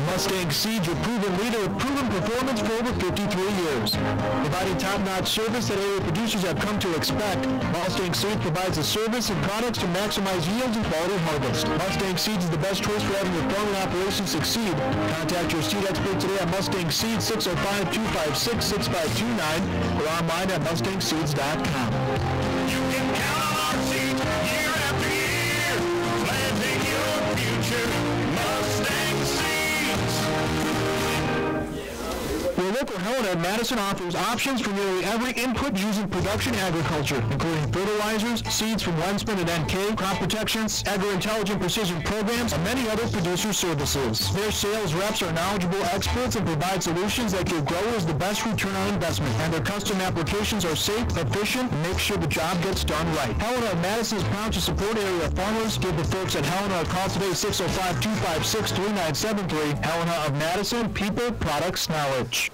Mustang Seeds, your proven leader with proven performance for over 53 years. Providing top-notch service that area producers have come to expect, Mustang Seeds provides the service and products to maximize yields and quality harvest. Mustang Seeds is the best choice for having your farming operation succeed. Contact your seed expert today at Mustang Seeds, 605-256-6529, or online at mustangseeds.com. You can count on our seeds year after year, planting your future. Mustang Seeds. Your local Helena Madison offers options for nearly every input used in production agriculture, including fertilizers, seeds from Lensman and NK, crop protections, agro-intelligent precision programs, and many other producer services. Their sales reps are knowledgeable experts and provide solutions that give growers the best return on investment, and their custom applications are safe, efficient, and make sure the job gets done right. Helena Madison is proud to support area farmers. Give the folks at Helena a call today, 605-256-3973. Helena of Madison, people, products, knowledge.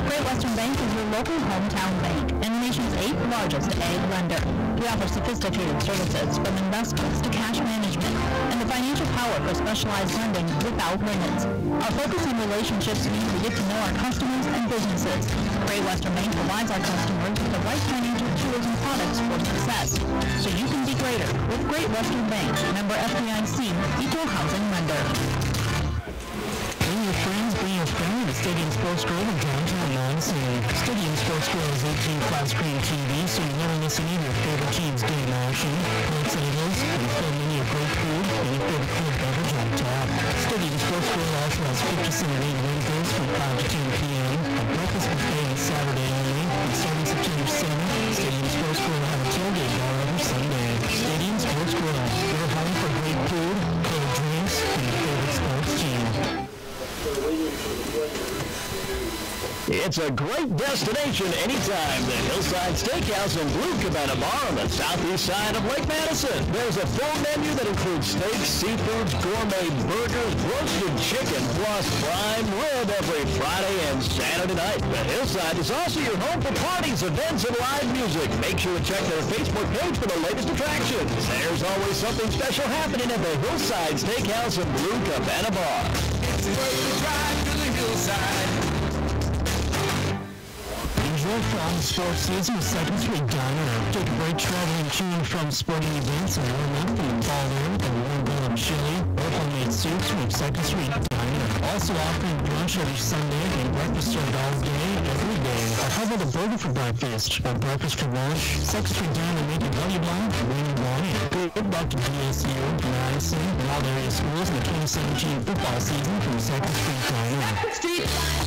Great Western Bank is your local hometown bank and the nation's 8th largest ag lender. We offer sophisticated services from investments to cash management and the financial power for specialized lending without limits. Our focus on relationships means we get to know our customers and businesses. Great Western Bank provides our customers with the right financial tools and products for success. So you can be greater with Great Western Bank, member FDIC, equal housing lender. Bring your friends, bring your family to Stadium Sports Grill in downtown Madison. Stadium Sports Grill is 18 flat-screen TV, so you never miss any of your favorite team's game action. Play tables, and fill many of great food, and your favorite cold beverage on tap. Stadium Sports Grill also has 50-cent late Wednesdays from 5 to 10 p.m. A breakfast buffet on Saturday only. And starting September 7th, Stadium Sports Grill will have a tailgate bar every Sunday. Stadium Sports Grill, you're home for great food, cold drinks, and your favorite sports team. It's a great destination anytime. The Hillside Steakhouse and Blue Cabana Bar on the southeast side of Lake Madison. There's a full menu that includes steaks, seafoods, gourmet burgers, roasted chicken, plus prime rib every Friday and Saturday night. The Hillside is also your home for parties, events, and live music. Make sure to check their Facebook page for the latest attractions. There's always something special happening at the Hillside Steakhouse and Blue Cabana Bar. It's worth the drive to the hillside. Enjoy fun sports season with Second Street Diner. Take a break traveling to and from sporting events and warm up in the fall there with a warm bowl of chili or homemade soups from Second Street Diner. Also offering brunch every Sunday and breakfast served all day, every day. Or how about a burger for breakfast or breakfast for lunch? Second Street Diner make it what you want, when you want it. Good luck to DSU, Madison, and all the area schools in the 2017 football season from Second Street Diner. Street Diner.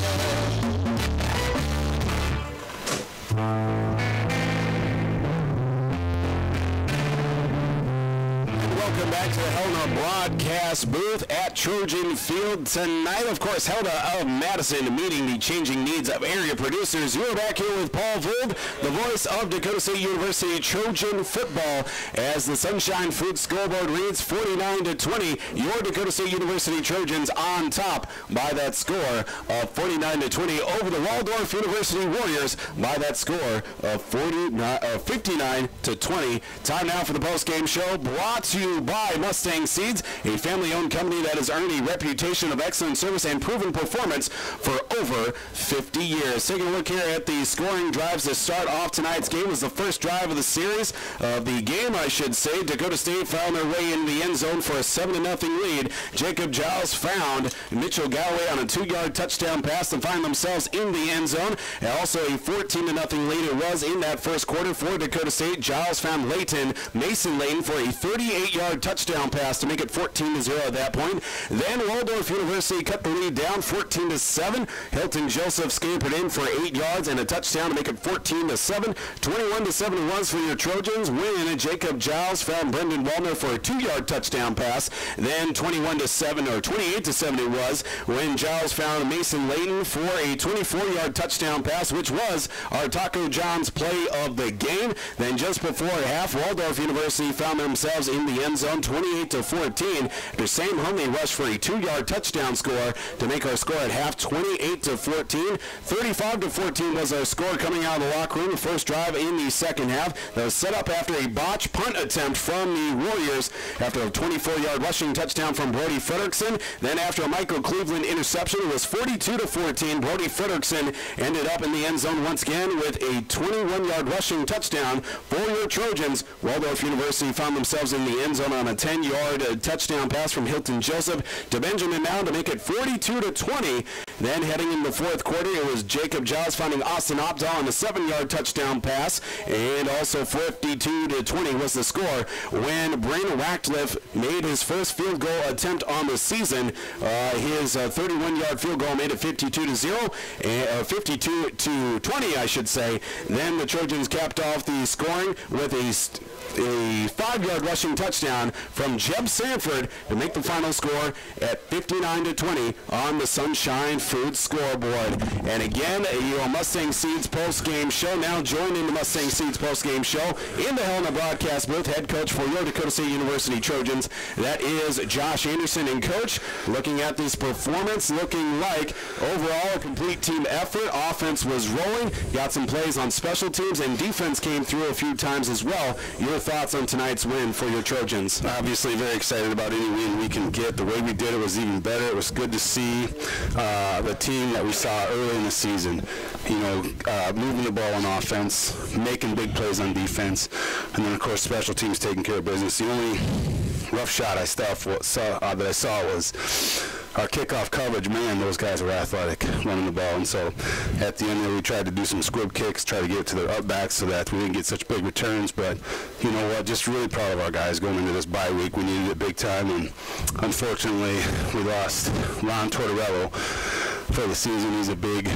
Welcome back to the Helena broadcast booth at Trojan Field tonight. Of course, Helena of Madison meeting the changing needs of area producers. You're back here with Paul Vold, the voice of Dakota State University Trojan football, as the Sunshine Food scoreboard reads 49-20. Your Dakota State University Trojans on top by that score of 49-20 over the Waldorf University Warriors by that score of 59-20. Time now for the post-game show, brought to you by Mustang Seeds, a family-owned company that has earned a reputation of excellent service and proven performance for over 50 years. Taking a look here at the scoring drives to start off tonight's game was the first drive of the series, of the game, I should say. Dakota State found their way in the end zone for a 7-0 lead. Jacob Giles found Mitchell Galloway on a 2-yard touchdown pass to find themselves in the end zone. And also a 14-0 lead it was in that first quarter for Dakota State. Giles found Mason Layton for a 38-yard touchdown pass to make it 14-0 at that point. Then Waldorf University cut the lead down 14-7. Hilton Joseph scampered in for 8 yards and a touchdown to make it 14-7. 21-7 it was for your Trojans. When Jacob Giles found Brendan Waldner for a 2-yard touchdown pass. Then 21-7 or 28-7 it was when Giles found Mason Layton for a 24-yard touchdown pass, which was our Taco John's play of the game. Then just before half, Waldorf University found themselves in the end zone 28-14. After Sam Hunley rushed for a 2-yard touchdown score to make our score at half 28-14. 35-14 was our score coming out of the locker room. The first drive in the second half that was set up after a botched punt attempt from the Warriors after a 24-yard rushing touchdown from Brody Frederickson. Then after a Michael Cleveland interception, it was 42-14. Brody Frederickson ended up in the end zone once again with a 21-yard rushing touchdown for your Trojans. Waldorf University found themselves in the end zone on a 10-yard touchdown pass from Hilton Joseph to Benjamin Mound to make it 42-20. Then heading in the fourth quarter, it was Jacob Giles finding Austin Opdahl on a 7-yard touchdown pass, and also 52-20 was the score when Brandon Ratcliffe made his first field goal attempt on the season. His 31-yard field goal made it 52-0, 52-20, I should say. Then the Trojans capped off the scoring with a 5-yard rushing touchdown from Jeb Sanford to make the final score at 59-20 on the Sunshine Food scoreboard. And again, your Mustang Seeds post-game show. Now joining the Mustang Seeds post-game show in the Helena broadcast booth, head coach for your Dakota State University Trojans. That is Josh Anderson. And coach, looking at this performance, looking like overall a complete team effort. Offense was rolling, got some plays on special teams, and defense came through a few times as well. Your thoughts on tonight's win for your Trojans? Obviously very excited about any win we can get. The way we did it was even better. It was good to see the team that we saw early in the season, moving the ball on offense, making big plays on defense, and then, of course, special teams taking care of business. The only rough shot that I saw was our kickoff coverage. Man, those guys were athletic running the ball, and so at the end there we tried to do some squib kicks, try to get it to their up backs so that we didn't get such big returns. But you know what, just really proud of our guys going into this bye week. We needed it big time, and unfortunately we lost Ron Tortorello for the season. He's a big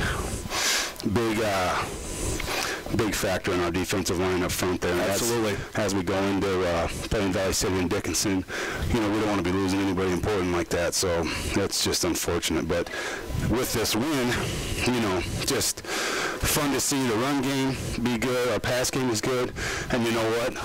factor in our defensive line up front there. Absolutely. As we go into playing Valley City and Dickinson, we don't want to be losing anybody important like that, so that's just unfortunate. But with this win, just fun to see the run game be good, our pass game is good, and you know what?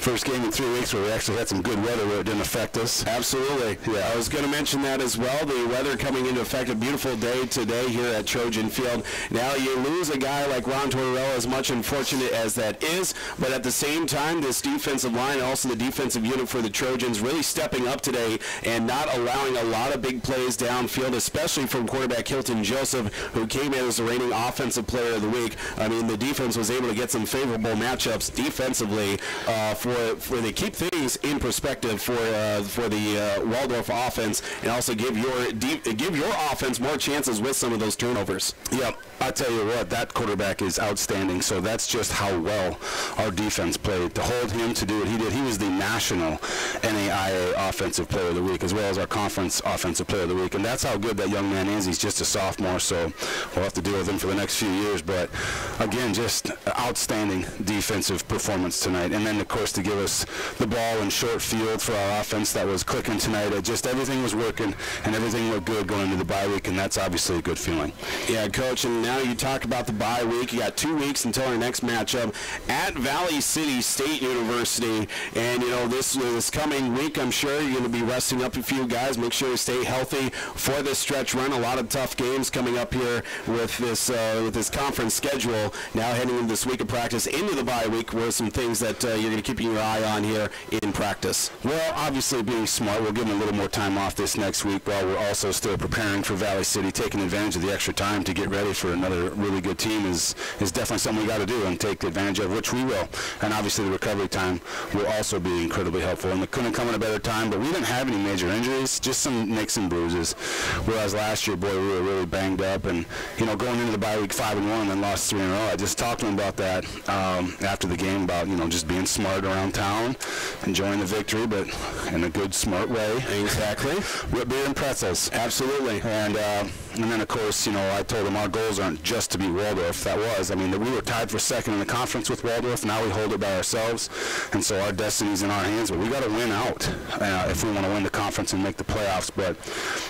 First game in 3 weeks where we actually had some good weather where it didn't affect us. Absolutely. Yeah, I was going to mention that as well. The weather coming into effect, a beautiful day today here at Trojan Field. Now you lose a guy like Ron Tortorella, as much unfortunate as that is, but at the same time, this defensive line, also the defensive unit for the Trojans, really stepping up today and not allowing a lot of big plays downfield, especially from quarterback Hilton Joseph, who came in as the reigning offensive player of the week. I mean, the defense was able to get some favorable matchups defensively for they keep things in perspective for the Waldorf offense, and also give your offense more chances with some of those turnovers. Yeah, I tell you what, that quarterback is outstanding. So that's just how well our defense played. To hold him to do what he did, he was the national NAIA Offensive Player of the Week, as well as our conference Offensive Player of the Week, and that's how good that young man is. He's just a sophomore, so we'll have to deal with him for the next few years. But again, just outstanding defensive performance tonight, and then of course to give us the ball in short field for our offense that was clicking tonight. Just everything was working and everything looked good going into the bye week, and that's obviously a good feeling. Yeah, Coach, and now you talk about the bye week. You got 2 weeks until our next matchup at Valley City State University, and this coming week I'm sure you're going to be resting up a few guys. Make sure to stay healthy for this stretch run. A lot of tough games coming up here with this conference schedule. Now heading into this week of practice into the bye week, were some things that you're going to keep your eye on here in practice? Well, obviously being smart, we'll give them a little more time off this next week while we're also still preparing for Valley City. Taking advantage of the extra time to get ready for another really good team is definitely something we got to do and take advantage of, which we will. And obviously the recovery time will also be incredibly helpful. And it couldn't come at a better time, but we didn't have any major injuries, just some nicks and bruises. Whereas last year, boy, we were really banged up, and going into the bye week 5-1 and then lost 3 in a row. I just talked to him about that after the game, about just being smart around town, enjoying the victory, but in a good, smart way. Exactly. Root beer and pretzels. Absolutely. And then, of course, I told him our goals aren't just to beat Waldorf. That was, we were tied for second in the conference with Waldorf. Now we hold it by ourselves, and so our destiny's in our hands. But we got to win out if we want to win the conference and make the playoffs. But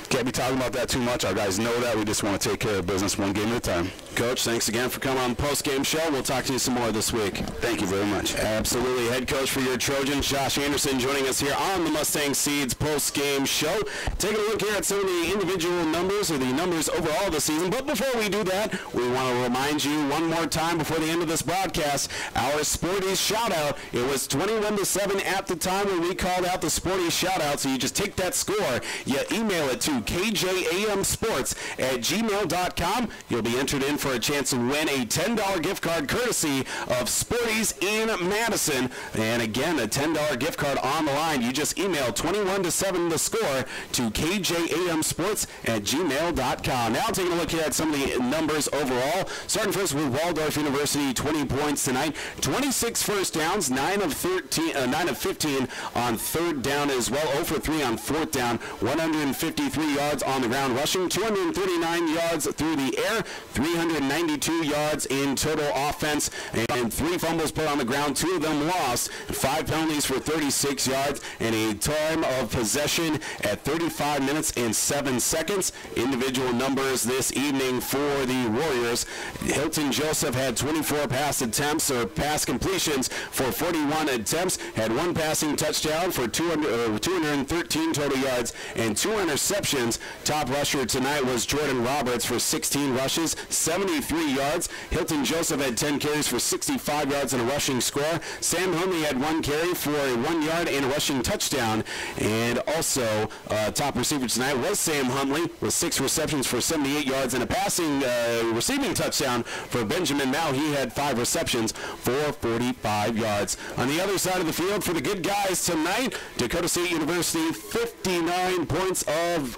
can't be talking about that too much. Our guys know that. We just want to take care of business one game at a time. Coach, thanks again for coming on the post-game show. We'll talk to you some more this week. Thank you very much. Absolutely. Head coach for your Trojans, Josh Anderson, joining us here on the Mustang Seeds post-game show. Taking a look here at some of the individual numbers, or the numbers overall this season. But before we do that, we want to remind you one more time before the end of this broadcast, our Sporties shout-out. It was 21-7 at the time when we called out the Sporties shout-out. So you just take that score, you email it to kjamsports@gmail.com. You'll be entered in for a chance to win a $10 gift card courtesy of Sporties in Madison. And again, a $10 gift card on the line. You just email 21-7 the score to kjamsports@gmail.com. Now taking a look here at some of the numbers overall. Starting first with Waldorf University, 20 points tonight, 26 first downs, 9 of 15 on third down as well, 0 for 3 on fourth down, 153 yards on the ground rushing, 239 yards through the air, 392 yards in total offense, and 3 fumbles put on the ground, 2 of them lost, 5 penalties for 36 yards, and a time of possession at 35 minutes and 7 seconds. Individual numbers this evening for the Warriors. Hilton Joseph had 24 pass attempts, or pass completions, for 41 attempts, had 1 passing touchdown for 213 total yards and 2 interceptions. Top rusher tonight was Jordan Roberts for 16 rushes, 73 yards. Hilton Joseph had 10 carries for 65 yards and a rushing score. Sam Hunley had 1 carry for a 1 yard and a rushing touchdown. And also, top receiver tonight was Sam Huntley with 6 receptions for 78 yards and a passing receiving touchdown for Benjamin Mao. He had 5 receptions for 45 yards. On the other side of the field for the good guys tonight, Dakota State University, 59 points of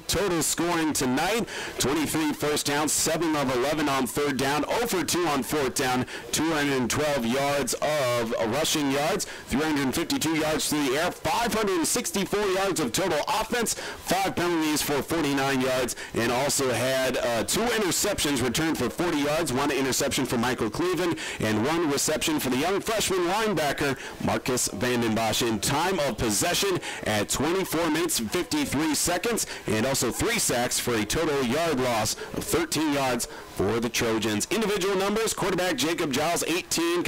total scoring tonight. 23 first downs, 7 of 11 on third down, 0 for 2 on fourth down, 212 yards of rushing yards, 352 yards through the air, 564 yards of total offense, 5 penalties for 49 yards, and also had 2 interceptions returned for 40 yards, 1 interception for Michael Cleveland, and 1 reception for the young freshman linebacker, Marcus Vanden Bosch. In time of possession at 24 minutes and 53 seconds, and also 3 sacks for a total yard loss of 13 yards for the Trojans. Individual numbers, quarterback Jacob Giles, 18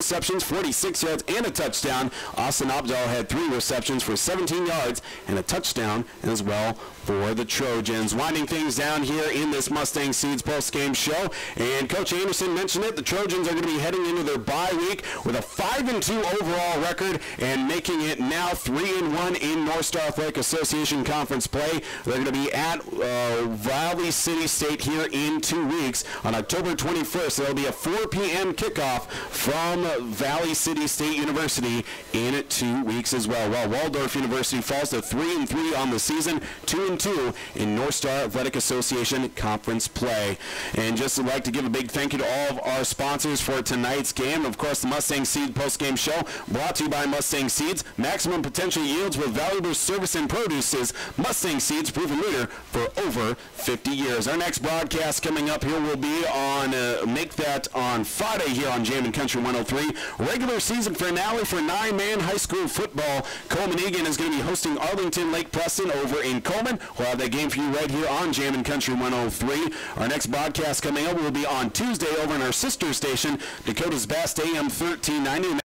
receptions, 46 yards, and a touchdown. Austin Abdal had 3 receptions for 17 yards and a touchdown as well for the Trojans. Winding things down here in this Mustang Seeds post-game show, and Coach Anderson mentioned it, the Trojans are going to be heading into their bye week with a 5-2 overall record and making it now 3-1 in North Star Athletic Association conference play. They're going to be at Valley City State here in 2 weeks on October 21st. There will be a 4 p.m. kickoff from Valley City State University in 2 weeks as well. While Waldorf University falls to 3-3 on the season, 2-2 in North Star Athletic Association conference play. And just would like to give a big thank you to all of our sponsors for tonight's game. Of course, the Mustang Seed post-game show brought to you by Mustang Seeds. Maximum potential yields with valuable service and produces. Mustang Seeds, proven leader for over 50 years. Our next broadcast coming up here will be on, make that on Friday here on Jammin' Country 103. Regular season finale for 9-man high school football. Coleman Egan is going to be hosting Arlington Lake Preston over in Coleman. We'll have that game for you right here on Jammin' Country 103. Our next broadcast coming up will be on Tuesday over in our sister station, Dakota's Best AM 1390.